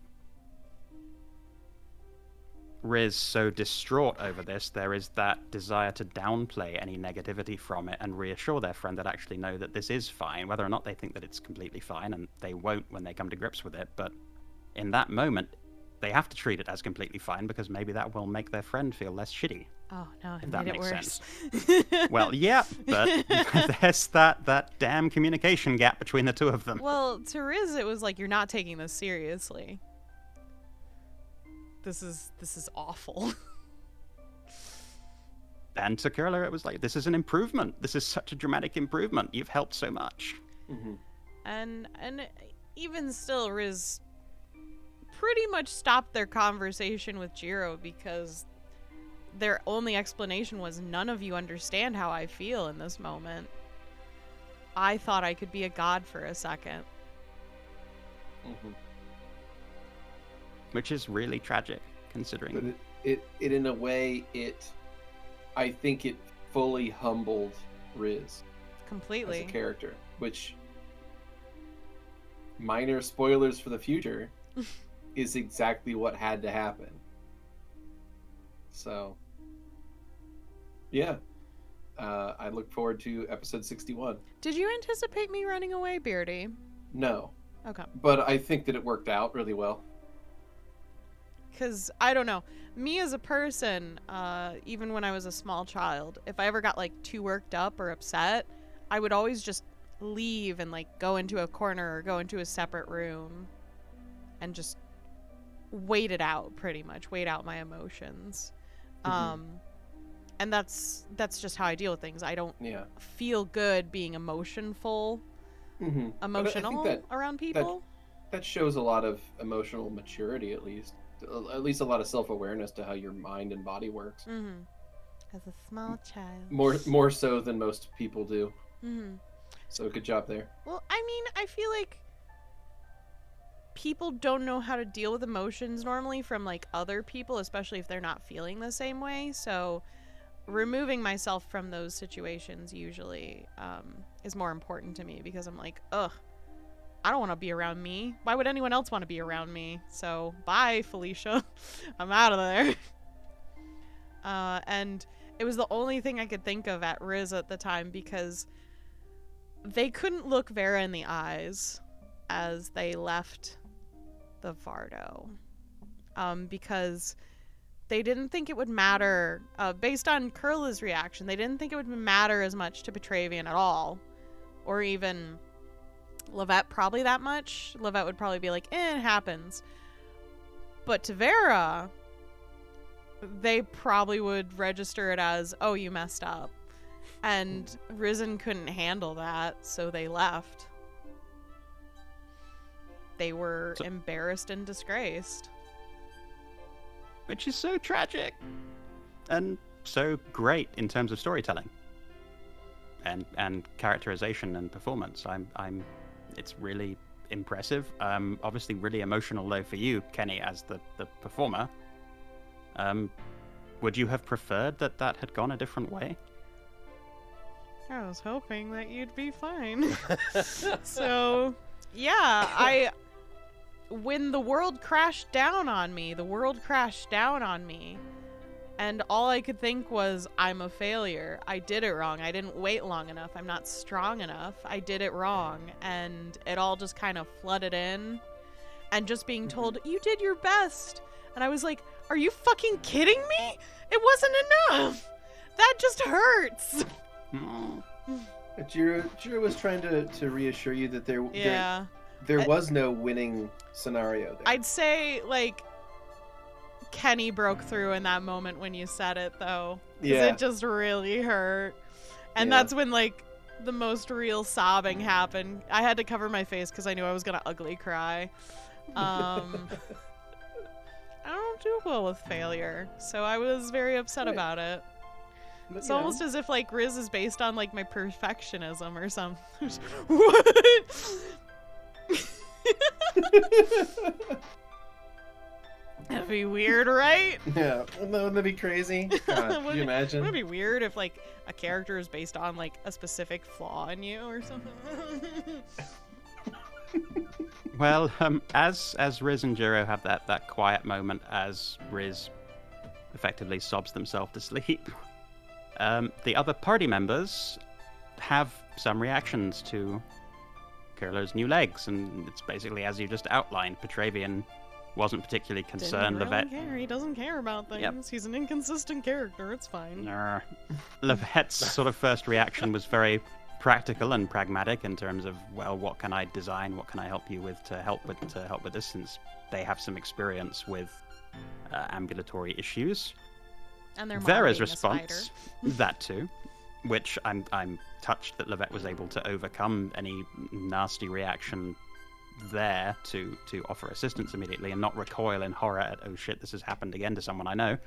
Riz so distraught over this, there is that desire to downplay any negativity from it and reassure their friend that actually know that this is fine, whether or not they think that it's completely fine, and they won't when they come to grips with it, but in that moment, they have to treat it as completely fine, because maybe that will make their friend feel less shitty. Oh, no, If that made it makes worse. sense. Well, yeah, but there's that damn communication gap between the two of them. Well, to Riz, it was like, you're not taking this seriously. This is awful. And to Kurla, it was like, this is an improvement. This is such a dramatic improvement. You've helped so much. Mm-hmm. And even still, Riz pretty much stopped their conversation with Jiro, because their only explanation was, none of you understand how I feel in this moment. I thought I could be a god for a second. Mm-hmm. Which is really tragic, considering. But it in a way, I think it fully humbled Riz Completely. as a character, which, minor spoilers for the future, is exactly what had to happen. So, yeah. I look forward to episode 61. Did you anticipate me running away, Beardy? No. Okay. But I think that it worked out really well. Because, I don't know, me as a person, even when I was a small child, if I ever got, like, too worked up or upset, I would always just leave and, like, go into a corner or go into a separate room and just wait it out, pretty much. Wait out my emotions. Mm-hmm. And that's just how I deal with things. I don't feel good being emotional around people. That shows a lot of emotional maturity, at least a lot of self-awareness to how your mind and body works. Mm-hmm. As a small child. More so than most people do. Mm-hmm. So good job there. Well, I mean, I feel like people don't know how to deal with emotions normally from like other people, especially if they're not feeling the same way. So removing myself from those situations usually is more important to me, because I'm like, ugh, I don't want to be around me. Why would anyone else want to be around me? So bye, Felicia. I'm out of there. And it was the only thing I could think of at Riz at the time, because they couldn't look Vera in the eyes as they left the Vardo, because they didn't think it would matter, based on Kurla's reaction, they didn't think it would matter as much to Petravian at all, or even Levette probably that much. Levette would probably be like, it happens. But to Vera, they probably would register it as, oh, you messed up. And Risen couldn't handle that, so they left. They were embarrassed and disgraced. Which is so tragic. And so great in terms of storytelling. And characterization and performance. It's really impressive. Obviously really emotional though for you, Keni, as the performer. Would you have preferred that had gone a different way? I was hoping that you'd be fine. So, yeah, when the world crashed down on me, and all I could think was, I'm a failure. I did it wrong. I didn't wait long enough. I'm not strong enough. I did it wrong. And it all just kind of flooded in. And just being told, you did your best. And I was like, are you fucking kidding me? It wasn't enough. That just hurts. Jiro was trying to reassure you that there was no winning scenario there. I'd say, like, Keni broke through in that moment when you said it, though. Because it just really hurt. And that's when, like, the most real sobbing happened. I had to cover my face because I knew I was going to ugly cry. I don't do well with failure, so I was very upset about it. But, It's almost as if, like, Riz is based on, like, my perfectionism or something. What? That'd be weird, right? Yeah, wouldn't that be crazy? God, can you imagine? Wouldn't it be weird if, like, a character is based on, like, a specific flaw in you or something? Well, as Riz and Jiro have that quiet moment as Riz effectively sobs themselves to sleep, the other party members have some reactions to Kurla's new legs, and it's basically as you just outlined. Petravian wasn't particularly concerned. Didn't really care. He doesn't care about things. Yep. He's an inconsistent character. It's fine. Levette's sort of first reaction was very practical and pragmatic in terms of, well, what can I design? What can I help you with to help with this? Since they have some experience with ambulatory issues. And their Vera's response, that too, which I'm touched that Levette was able to overcome any nasty reaction there to offer assistance immediately and not recoil in horror at, oh shit, this has happened again to someone I know.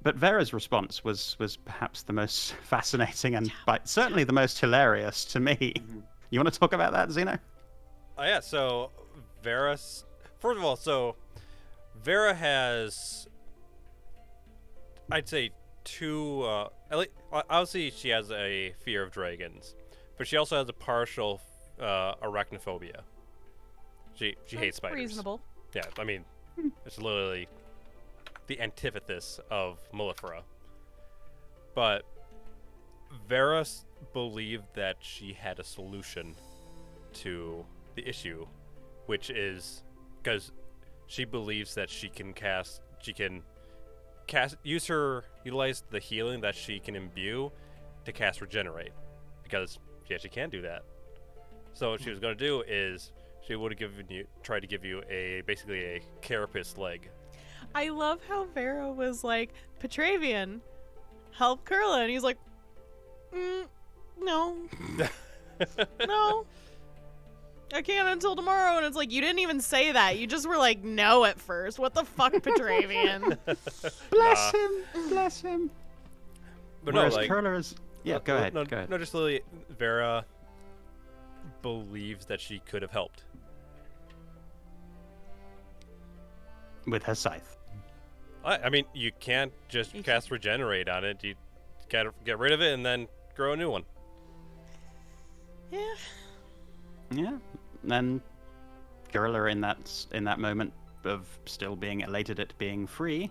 But Vera's response was perhaps the most fascinating and certainly the most hilarious to me. You want to talk about that, Xeno? Oh yeah, so Vera's... First of all, so Vera has, I'd say, two... obviously, she has a fear of dragons, but she also has a partial arachnophobia. She hates spiders. Reasonable. Yeah, I mean, it's literally the antithesis of Mellifera. But Vera believed that she had a solution to the issue, which is because she believes that she can utilize the healing that she can imbue to cast Regenerate, because she actually can do that. So what she was going to do is she would have tried to give you basically a carapace leg. I love how Vera was like, Petravian, help Kurla, and he's like, no. No. I can't until tomorrow, and it's like, you didn't even say that. You just were like, no at first. What the fuck, Petravian? Bless him. But Whereas no, like, Kurla is Yeah, go ahead. No, go ahead. no, just literally, Vera believes that she could have helped. With her scythe. I mean, you can't just cast Regenerate on it. You gotta get rid of it and then grow a new one. Yeah. Yeah. And Gorilla in that moment of still being elated at being free,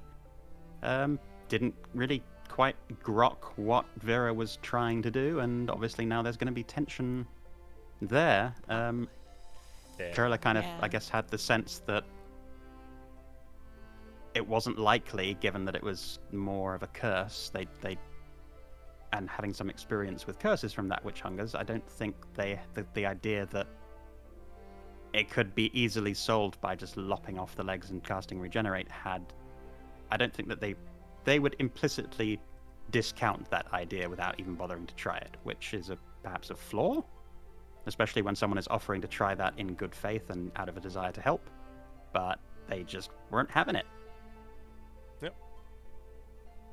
didn't really quite grok what Vera was trying to do, and obviously now there's going to be tension there. Gorilla kind of, I guess, had the sense that it wasn't likely, given that it was more of a curse. And having some experience with curses from that witch hungers, I don't think the idea that it could be easily solved by just lopping off the legs and casting Regenerate I don't think that they would implicitly discount that idea without even bothering to try it, which is perhaps a flaw, especially when someone is offering to try that in good faith and out of a desire to help, but they just weren't having it. Yep.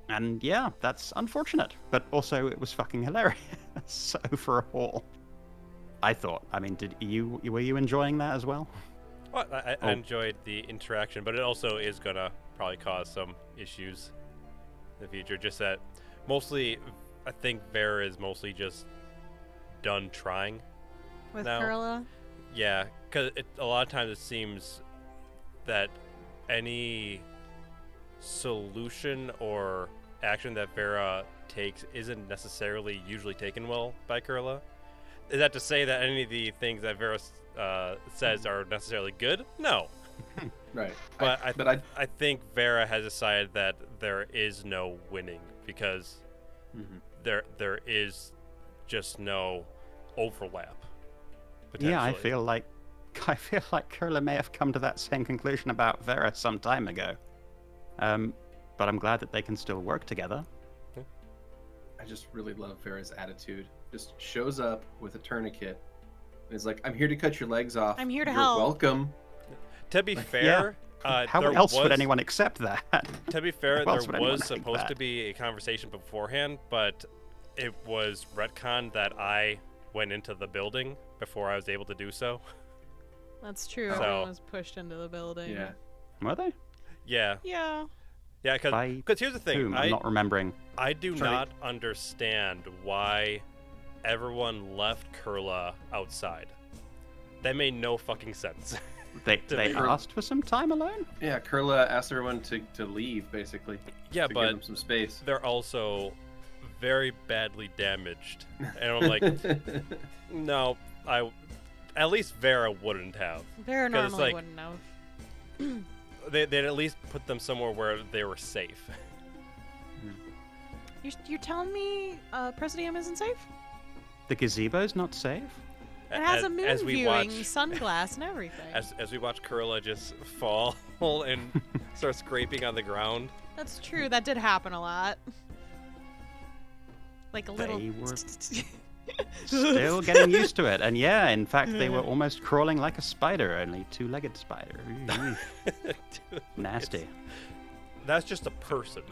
And yeah, that's unfortunate, but also it was fucking hilarious. So for a haul, I thought. I mean, were you enjoying that as well? Well, I enjoyed the interaction, but it also is gonna probably cause some issues in the future. Just that, mostly, I think Vera is mostly just done trying. With now. Kurla? Yeah, because a lot of times it seems that any solution or action that Vera takes isn't necessarily usually taken well by Kurla. Is that to say that any of the things that Vera says are necessarily good? No. Right. But I think Vera has decided that there is no winning because there is just no overlap. Yeah, I feel like Kurla may have come to that same conclusion about Vera some time ago. But I'm glad that they can still work together. I just really love Vera's attitude. Just shows up with a tourniquet and is like, I'm here to cut your legs off. I'm here to You're help. welcome. To be fair, how else would anyone accept that? To be fair, there was think supposed that? to be a conversation beforehand, but it was retconned that I went into the building before I was able to do so. That's true. So- Everyone was pushed into the building. Yeah. Were they? Yeah. Yeah. Yeah, because here's the thing. Whom? I'm not remembering. I do not understand why everyone left Kurla outside. That made no fucking sense. They asked for some time alone? Yeah, Kurla asked everyone to leave, basically. Yeah, to but give them some space. they're also very badly damaged. And I'm like, no, at least Vera wouldn't have. Vera 'Cause it's normally like- wouldn't have. They'd at least put them somewhere where they were safe. You're telling me Presidium isn't safe? The gazebo's not safe? It has a moon as we viewing, watch, sunglass, and everything. as we watch Kurla just fall and start scraping on the ground. That's true. That did happen a lot. Like a little. They were still getting used to it. And yeah, in fact, they were almost crawling like a spider, only two-legged spider. Dude, Nasty. that's just a person.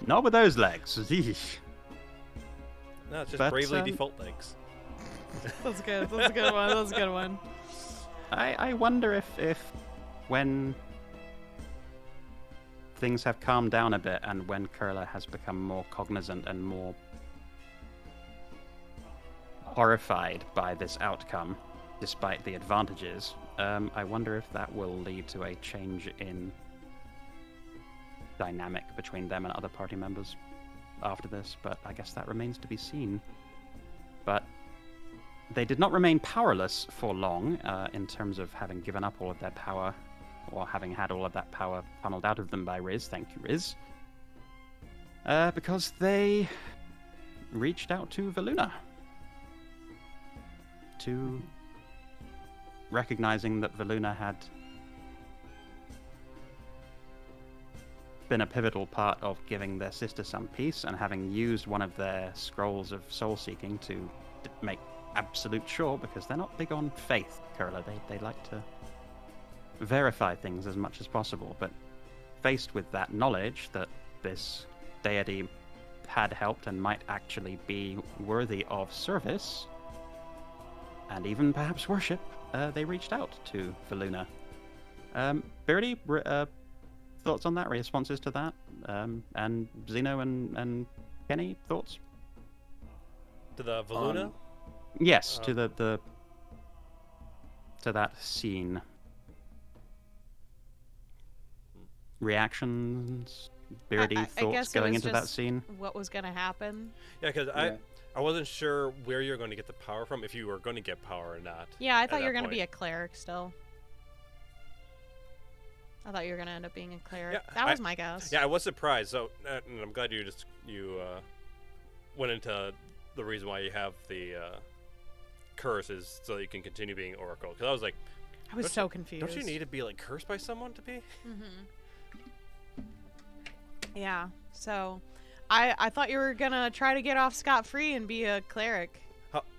Not with those legs. Eesh. No, it's just But, bravely default legs. That's good. That's a good one. That's a good one. I wonder if when things have calmed down a bit and when Kurla has become more cognizant and more horrified by this outcome, despite the advantages, I wonder if that will lead to a change in dynamic between them and other party members after this, but I guess that remains to be seen. But they did not remain powerless for long, in terms of having given up all of their power, or having had all of that power funneled out of them by Riz. Thank you, Riz. Because they reached out to Veluna. To recognizing that Veluna had been a pivotal part of giving their sister some peace, and having used one of their scrolls of soul seeking to make absolute sure, because they're not big on faith, Kurla. They like to verify things as much as possible, but faced with that knowledge that this deity had helped and might actually be worthy of service, and even perhaps worship, they reached out to Voluna. Beardy, thoughts on that? Responses to that? And Xeno and Keni, thoughts? To the Voluna? Yes, to the to that scene. Reactions, Beardy, thoughts going into that scene? What was going to happen? Yeah, because I wasn't sure where you're going to get the power from, if you were going to get power or not. Yeah, I thought you were going to be a cleric still. I thought you were going to end up being a cleric. Yeah, that was my guess. Yeah, I was surprised. So, and I'm glad you went into the reason why you have the curse is so that you can continue being Oracle. Because I was like, I was so confused. Don't you need to be like cursed by someone to be? Mm-hmm. Yeah. So, I thought you were gonna try to get off scot-free and be a cleric.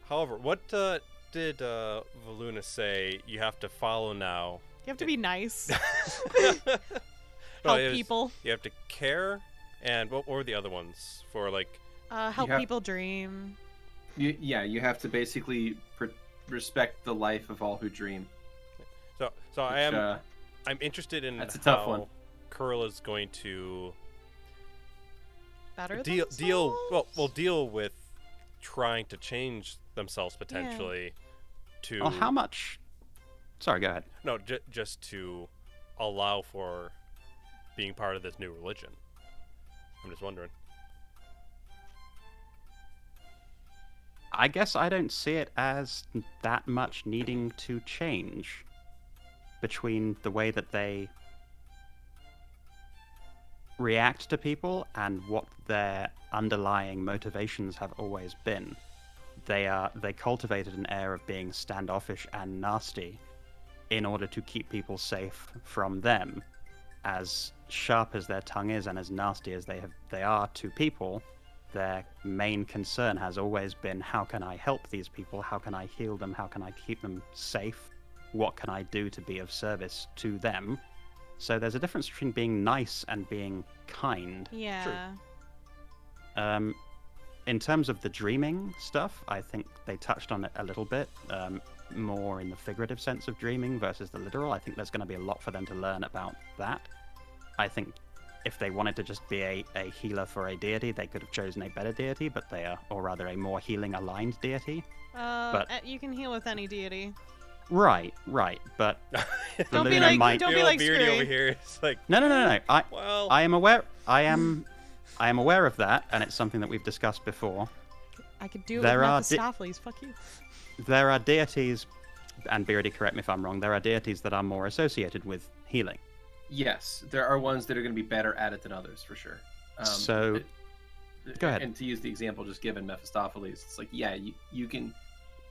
However, what did Voluna say you have to follow now? You have to be nice. Help people. You have to care, and what were the other ones for? Like, help people dream. You have to basically respect the life of all who dream. So I'm interested in that's a tough one. Curl is going to deal with trying to change themselves potentially to. Well, how much? Sorry, go ahead. No, just to allow for being part of this new religion. I'm just wondering. I guess I don't see it as that much needing to change between the way that they react to people and what their underlying motivations have always been. They cultivated an air of being standoffish and nasty in order to keep people safe from them. As sharp as their tongue is and as nasty as they are to people, their main concern has always been, how can I help these people? How can I heal them? How can I keep them safe? What can I do to be of service to them? So there's a difference between being nice and being kind. Yeah. True. In terms of the dreaming stuff, I think they touched on it a little bit, more in the figurative sense of dreaming versus the literal. I think there's going to be a lot for them to learn about that. I think if they wanted to just be a healer for a deity, they could have chosen a better deity, but they are, or rather a more healing-aligned deity. But you can heal with any deity. Right, but don't be like Beardy Skrewy over here. It's like no. I am aware. I am aware of that, and it's something that we've discussed before. I could do it with Mephistopheles. Fuck you. There are deities, and Beardy, correct me if I'm wrong. There are deities that are more associated with healing. Yes, there are ones that are going to be better at it than others, for sure. Go ahead. And to use the example just given, Mephistopheles, it's like, yeah, you can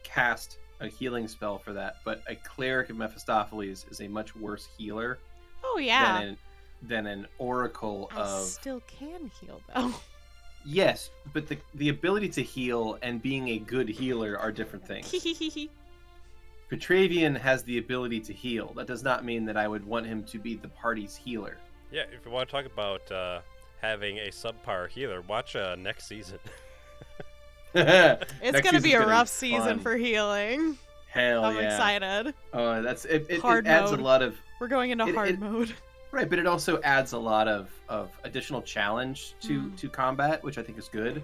cast a healing spell for that, but a cleric of Mephistopheles is a much worse healer. Oh yeah. Than an oracle I of. Still can heal though. Yes, but the ability to heal and being a good healer are different things. Petravian has the ability to heal. That does not mean that I would want him to be the party's healer. Yeah, if you want to talk about having a subpar healer, watch next season. It's going to be a rough season for healing. Hell I'm yeah. excited. Oh, that's it hard adds mode. A lot of. We're going into hard mode. Right, but it also adds a lot of additional challenge to combat, which I think is good.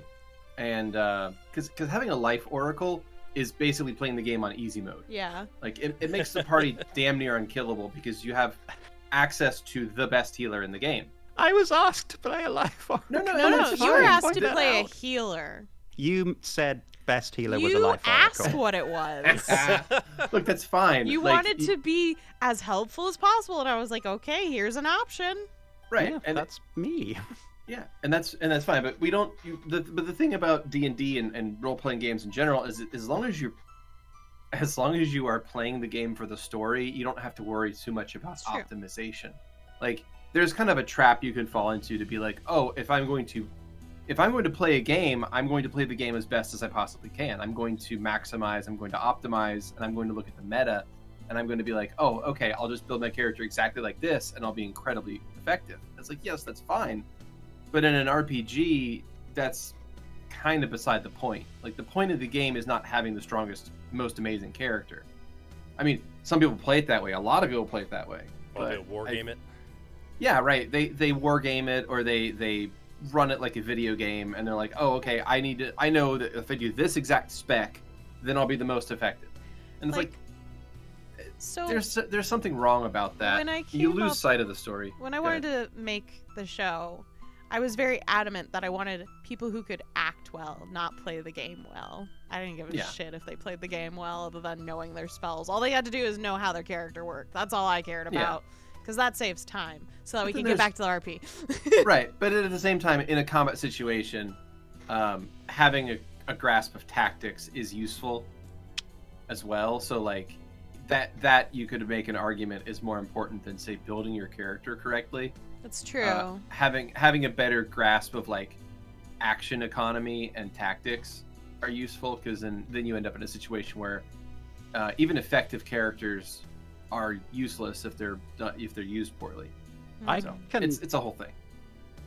And because having a life oracle is basically playing the game on easy mode. Yeah. Like it makes the party damn near unkillable because you have access to the best healer in the game. I was asked to play a life oracle. No. You were asked to play a healer. You said best healer was a life oracle. You asked what it was. Look, that's fine. You wanted to be as helpful as possible, and I was like, okay, here's an option. Right, yeah, and that's me. Yeah, and that's fine. But we don't. But the thing about D&D and role playing games in general is that as long as you are playing the game for the story, you don't have to worry too much about optimization. Like there's kind of a trap you can fall into to be like, oh, if I'm going to play a game, I'm going to play the game as best as I possibly can. I'm going to maximize, I'm going to optimize, and I'm going to look at the meta, and I'm going to be like, oh, okay, I'll just build my character exactly like this, and I'll be incredibly effective. It's like, yes, that's fine. But in an RPG, that's kind of beside the point. Like, the point of the game is not having the strongest, most amazing character. I mean, some people play it that way. A lot of people play it that way. Well, they war game it. Yeah, right. They war game it, or they run it like a video game, and they're like, oh, okay, I know that if I do this exact spec, then I'll be the most effective. And it's like so there's something wrong about that. You lose sight of the story. When I wanted to make the show, I was very adamant that I wanted people who could act well, not play the game well. I didn't give a shit if they played the game well, other than knowing their spells. All they had to do is know how their character worked. That's all I cared about. Because that saves time, so that we can get back to the RP. Right, but at the same time, in a combat situation, having a grasp of tactics is useful as well. So, like, that you could make an argument is more important than, say, building your character correctly. That's true. Having a better grasp of, like, action economy and tactics are useful, because then you end up in a situation where even effective characters are useless if they're used poorly. It's a whole thing.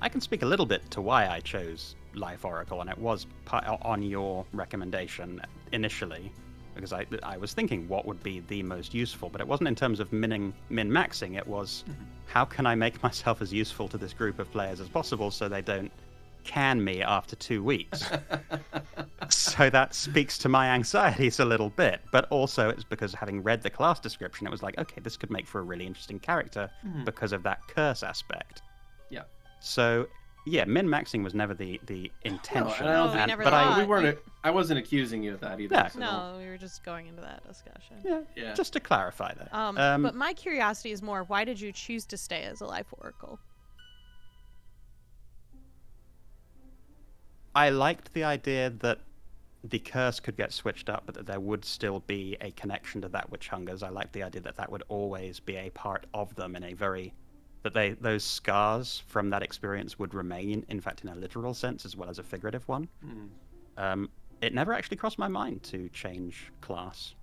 I can speak a little bit to why I chose Life Oracle, and it was on your recommendation initially, because I was thinking what would be the most useful, but it wasn't in terms of min-maxing. It was how can I make myself as useful to this group of players as possible so they don't can me after 2 weeks. So that speaks to my anxieties a little bit, but also it's because having read the class description, it was like, okay, this could make for a really interesting character because of that curse aspect. Yeah. So yeah, min-maxing was never the intention. I wasn't accusing you of that either. Yeah. So no, we were just going into that discussion. Yeah. Just to clarify that. But my curiosity is more, why did you choose to stay as a Life Oracle? I liked the idea that the curse could get switched up, but that there would still be a connection to that which hungers. I liked the idea that that would always be a part of them in a very... that those scars from that experience would remain, in fact, in a literal sense as well as a figurative one. It never actually crossed my mind to change class,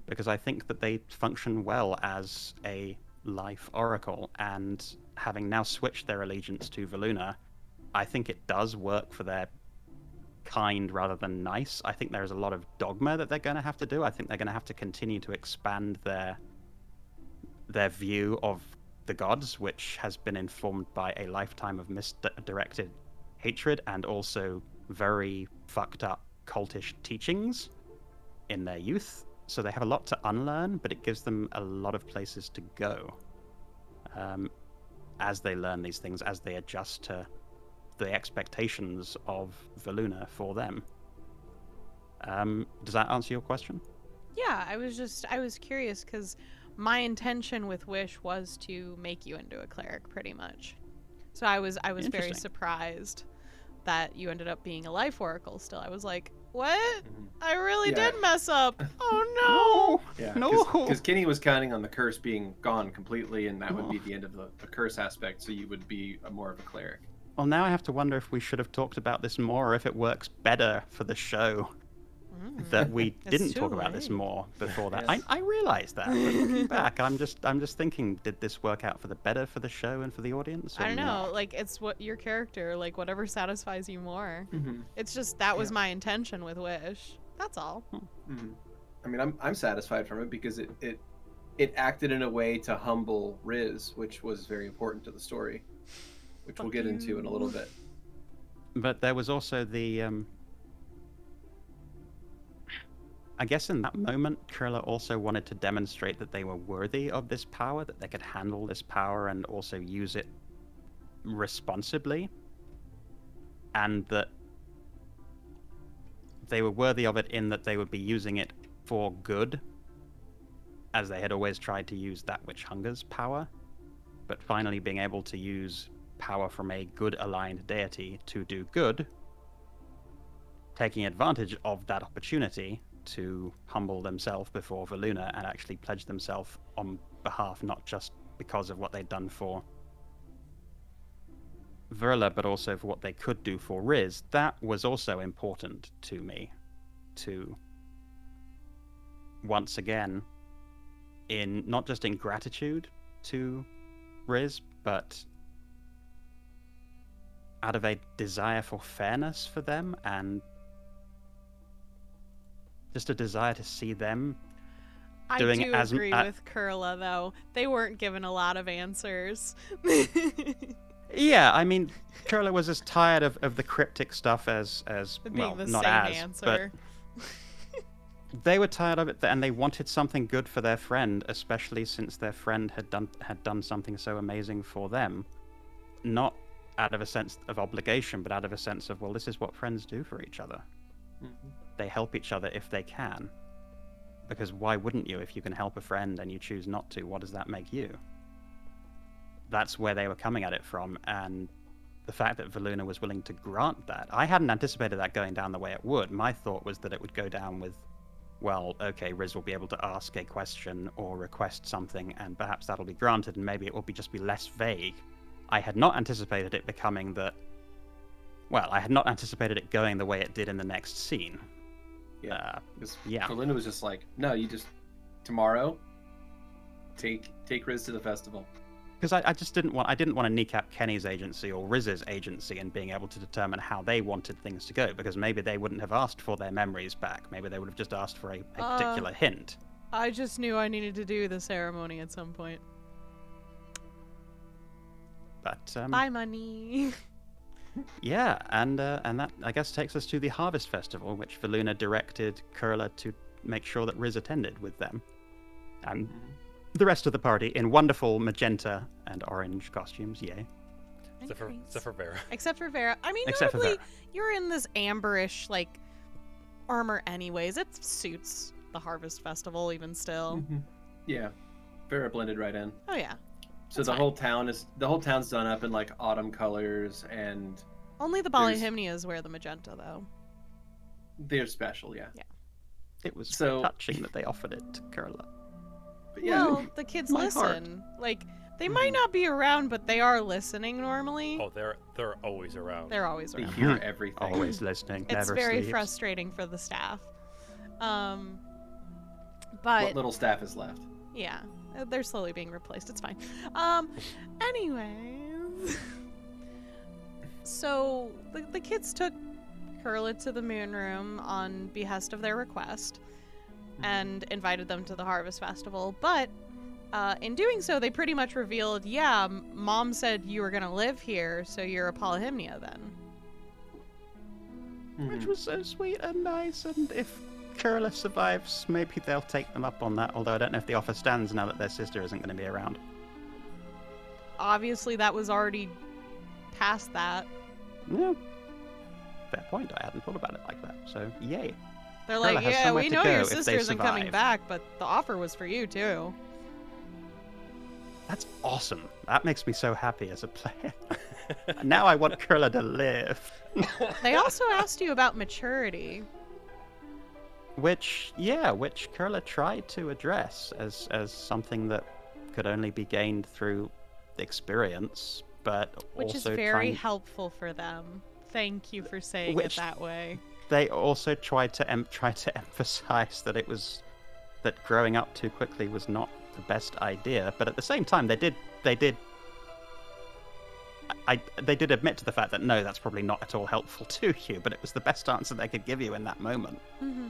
because I think that they function well as a Life Oracle, and having now switched their allegiance to Voluna, I think it does work for their kind rather than nice. I think there's a lot of dogma that they're going to have to do. I think they're going to have to continue to expand their view of the gods, which has been informed by a lifetime of misdirected hatred and also very fucked up cultish teachings in their youth. So they have a lot to unlearn, but it gives them a lot of places to go as they learn these things, as they adjust to the expectations of Voluna for them. Does that answer your question? Yeah, I was curious because my intention with Wish was to make you into a cleric, pretty much. So I was very surprised that you ended up being a Life Oracle still. I was like, what? I really did mess up. Oh no! Yeah, no. Because Keni was counting on the curse being gone completely, and that would be the end of the curse aspect. So you would be more of a cleric. Well, now I have to wonder if we should have talked about this more, or if it works better for the show that we didn't talk about this more before that. Yes. I realized that, but looking back, I'm just thinking, did this work out for the better for the show and for the audience? I don't know. not? Like, it's what your character, like, whatever satisfies you more. It's just that was my intention with Wish. That's all. I mean, I'm satisfied from it because it acted in a way to humble Riz, which was very important to the story, which we'll get into in a little bit. But there was also the I guess in that moment, Krilla also wanted to demonstrate that they were worthy of this power, that they could handle this power and also use it responsibly, and that they were worthy of it in that they would be using it for good, as they had always tried to use that which hungers power, but finally being able to use power from a good aligned deity to do good, taking advantage of that opportunity to humble themselves before Voluna and actually pledge themselves on behalf, not just because of what they'd done for Verla, but also for what they could do for Riz. That was also important to me, to once again, in not just in gratitude to Riz, but out of a desire for fairness for them and just a desire to see them doing I do as agree with Kurla, though. They weren't given a lot of answers. Yeah, I mean, Kurla was as tired of the cryptic stuff as Being well, the not same as, answer. but they were tired of it, and they wanted something good for their friend, especially since their friend had done something so amazing for them. Not out of a sense of obligation, but out of a sense of, well, this is what friends do for each other. Mm-hmm. They help each other if they can. Because why wouldn't you? If you can help a friend and you choose not to, what does that make you? That's where they were coming at it from, and the fact that Valuna was willing to grant that, I hadn't anticipated that going down the way it would. My thought was that it would go down with, well, okay, Riz will be able to ask a question or request something, and perhaps that'll be granted, and maybe it will just be less vague. I had not anticipated it becoming that. Well, I had not anticipated it going the way it did in the next scene. Yeah. Because yeah. Valuna was just like, no, you just tomorrow take Riz to the festival. Because I didn't want to kneecap Kenny's agency or Riz's agency in being able to determine how they wanted things to go, because maybe they wouldn't have asked for their memories back. Maybe they would have just asked for a particular hint. I just knew I needed to do the ceremony at some point. But Bye, money. yeah, and that I guess takes us to the Harvest Festival, which Valuna directed Kurla to make sure that Riz attended with them, and the rest of the party in wonderful magenta and orange costumes. Yay! Except for Vera. Except for Vera. I mean, Except for notably, Vera. you're in this amberish armor anyways. It suits the Harvest Festival even still. Mm-hmm. Yeah, Vera blended right in. Oh yeah. So the whole town's done up in autumn colors, and Only the Polyhymnias wear the magenta though. They're special, yeah. Yeah. It was So- touching that they offered it to Kurla. But yeah, Well, the kids my listen. They might not be around, but they are listening normally. Oh, they're always around. They're always they around. hear everything. Always listening. It's never very sleeps. frustrating for the staff. But What little staff is left? yeah, they're slowly being replaced. It's fine. Anyways, so the kids took Kurla to the moon room on behest of their request and invited them to the Harvest Festival. But in doing so, they pretty much revealed, yeah, Mom said you were gonna live here, so you're a Polyhymnia then. Which was so sweet and nice, and if Kurla survives, maybe they'll take them up on that, although I don't know if the offer stands now that their sister isn't going to be around. Obviously, that was already past that. Yeah. Fair point, I hadn't thought about it like that, so yay. They're Kurla like, has yeah, somewhere we to know go your if they sister isn't coming survive." back, but the offer was for you too. That's awesome. That makes me so happy as a player. Now I want Kurla to live. They also asked you about maturity. Which Kurla tried to address as something that could only be gained through experience, but Which is also very helpful for them. Thank you for saying it that way. They also tried to emphasize that that growing up too quickly was not the best idea, but at the same time they did admit to the fact that no, that's probably not at all helpful to you, but it was the best answer they could give you in that moment. Mm-hmm.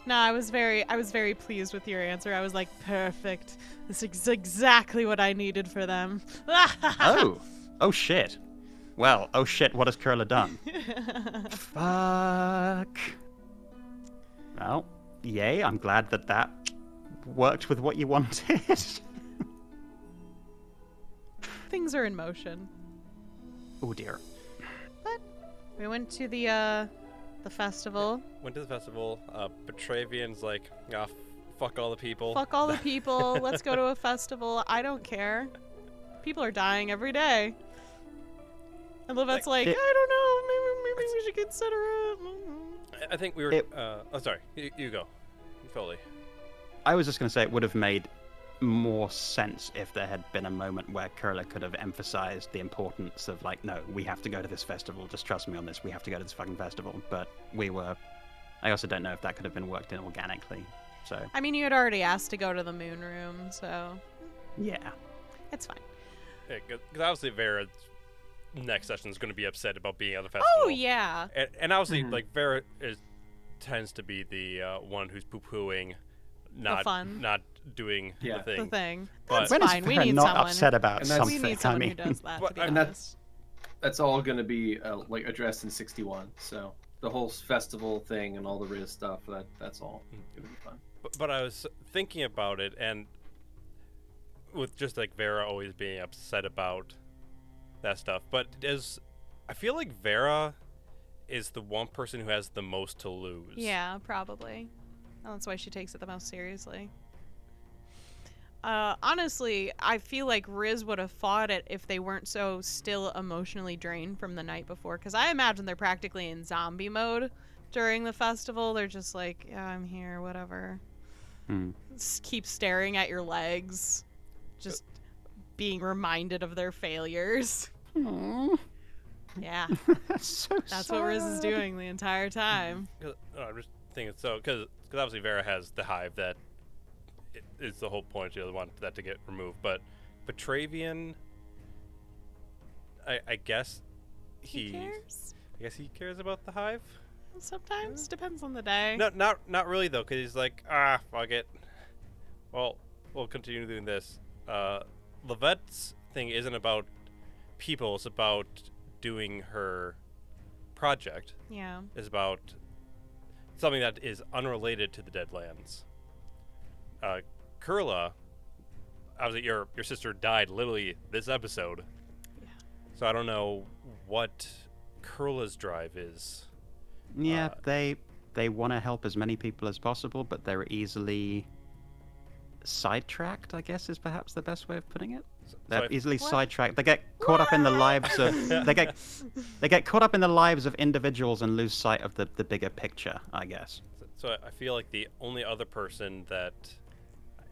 No, I was very pleased with your answer. I was like, perfect. This is exactly what I needed for them. Oh shit. Well, oh shit, what has Kurla done? Fuck. Well, yay, I'm glad that worked with what you wanted. Things are in motion. Oh dear. But we went to the festival. Went to the festival. Betravian's like, fuck all the people. Fuck all the people. Let's go to a festival. I don't care. People are dying every day. And Levette's like, I don't know. Maybe we should consider it. I think we were. Oh, sorry. You go, Foaly. I was just going to say it would have made more sense if there had been a moment where Kurla could have emphasized the importance of no, we have to go to this festival. Just trust me on this. We have to go to this fucking festival. But I also don't know if that could have been worked in organically. So. I mean, you had already asked to go to the moon room, so. Yeah. It's fine. Yeah, because obviously Vera next session is going to be upset about being at the festival. Oh yeah. And obviously, like Vera tends to be the one who's poo-pooing, not doing the thing. The thing. But That's When is fine. We Vera need not someone. upset about And that's- We something? need someone I who mean, does that. But- To be and honest. That's all going to be like addressed in 61. So the whole festival thing and all the Riz stuff, that's all going to be fun. But I was thinking about it, and with just like Vera always being upset about that stuff. But I feel like Vera is the one person who has the most to lose. Yeah, probably. And that's why she takes it the most seriously. Honestly, I feel like Riz would have fought it if they weren't so still emotionally drained from the night before. Because I imagine they're practically in zombie mode during the festival. They're just like, yeah, I'm here, whatever. Just keep staring at your legs. Just being reminded of their failures. Yeah. so That's what Riz is doing the entire time. I'm just thinking because obviously Vera has the hive that is the whole point. She doesn't want that to get removed. But Travian, I guess He cares? I guess he cares about the hive. Sometimes. Depends on the day. No, not really though, because he's like, fuck it. Well, we'll continue doing this. Levette's thing isn't about people; it's about doing her project. Yeah. It's about something that is unrelated to the Deadlands. Kurla, obviously your sister died literally this episode. Yeah. So I don't know what Kurla's drive is. Yeah, they want to help as many people as possible, but they're easily sidetracked, I guess is perhaps the best way of putting it. They're easily sidetracked. They get caught up in the lives of they get caught up in the lives of individuals and lose sight of the bigger picture, I guess. So I feel like the only other person that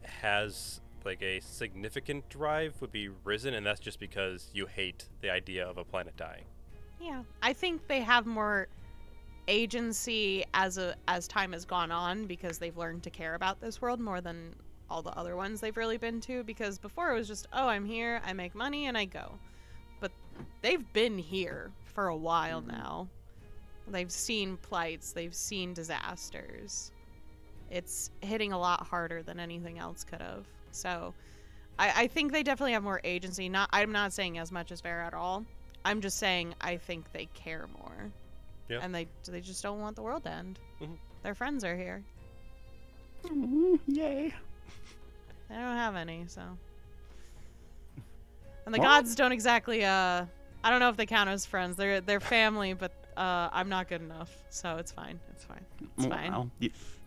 has like a significant drive would be Risen, and that's just because you hate the idea of a planet dying. Yeah. I think they have more agency as time has gone on because they've learned to care about this world more than all the other ones they've really been to, because before it was just, oh, I'm here, I make money, and I go. But they've been here for a while now. They've seen plights, they've seen disasters. It's hitting a lot harder than anything else could have. So I think they definitely have more agency. I'm not saying as much as Vera at all. I'm just saying I think they care more. Yeah. And they just don't want the world to end. Mm-hmm. Their friends are here. Yay. They don't have any, so. And the gods don't exactly, I don't know if they count as friends. They're family, but I'm not good enough, so it's fine. It's fine. It's fine. Well,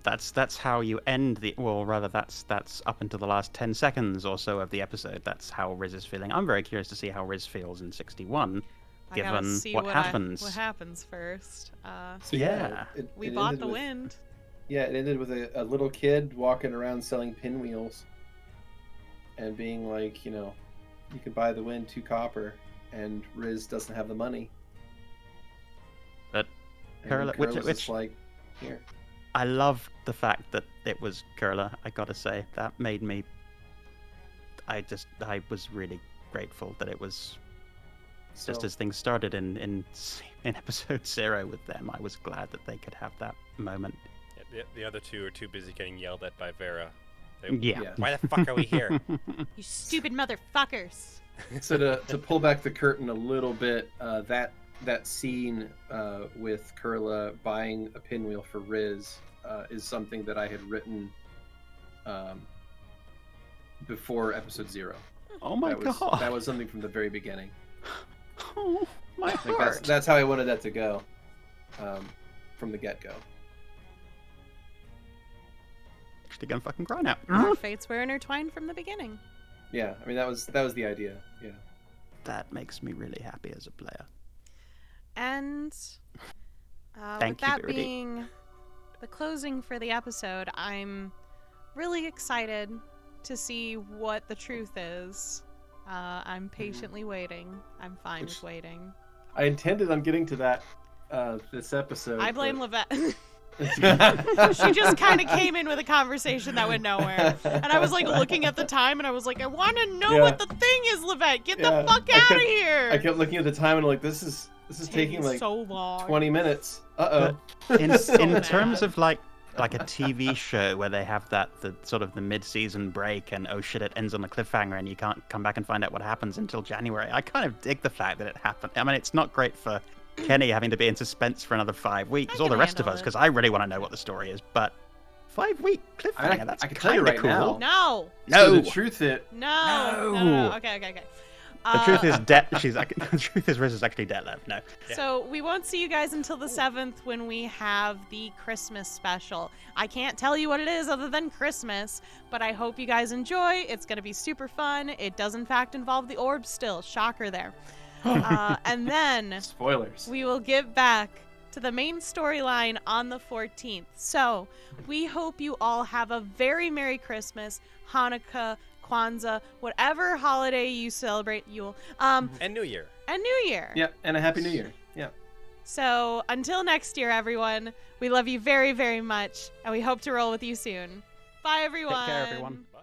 that's how you end the. Well, rather that's up until the last 10 seconds or so of the episode. That's how Riz is feeling. I'm very curious to see how Riz feels in 61, I gotta given see what happens. what happens first. So, Yeah. We it bought ended the with- wind. Yeah, it ended with a little kid walking around selling pinwheels and being like, you could buy the wind 2 copper, and Riz doesn't have the money. But And Kurla- Kurla's which- just like, here. I love the fact that it was Kurla. I gotta say that made me. I was really grateful that it was just So- as things started in episode 0 with them. I was glad that they could have that moment. Yeah, the other two are too busy getting yelled at by Vera. Yeah. Why the fuck are we here? You stupid motherfuckers. So to pull back the curtain a little bit, that scene with Kurla buying a pinwheel for Riz is something that I had written before episode 0. Oh my god. That was something from the very beginning. Oh my Like heart. that's how I wanted that to go from the get-go. Actually gonna fucking cry now. Our fates were intertwined from the beginning. Yeah, I mean that was the idea. Yeah. That makes me really happy as a player. And Thank with that you, Beardy. being the closing for the episode, I'm really excited to see what the truth is. I'm patiently waiting. I'm fine with waiting. I intended on getting to that this episode. I blame but Levette. She just kind of came in with a conversation that went nowhere. And I was like looking at the time and I was like, I want to know what the thing is, Levette. Get the fuck out of here. I kept looking at the time and like, this is taking like so long. 20 minutes. Uh-oh. In terms of like a TV show where they have the sort of the mid-season break and oh shit, it ends on a cliffhanger and you can't come back and find out what happens until January. I kind of dig the fact that it happened. I mean, it's not great for Keni having to be in suspense for another 5 weeks, or the rest of us, because I really want to know what the story is. But 5-week cliffhanger, that's I can tell you right cool. now. No. So the truth is, No. Okay. The truth is, the truth is, Riz is actually dead left. No. So we won't see you guys until the 7th when we have the Christmas special. I can't tell you what it is other than Christmas, but I hope you guys enjoy. It's going to be super fun. It does in fact involve the orb still. Shocker there. And then spoilers. We will get back to the main storyline on the 14th. So we hope you all have a very Merry Christmas, Hanukkah, Kwanzaa, whatever holiday you celebrate, Yule, and New Year. Yeah, and a Happy New Year. Yeah. So until next year, everyone, we love you very, very much, and we hope to roll with you soon. Bye, everyone. Take care, everyone. Bye.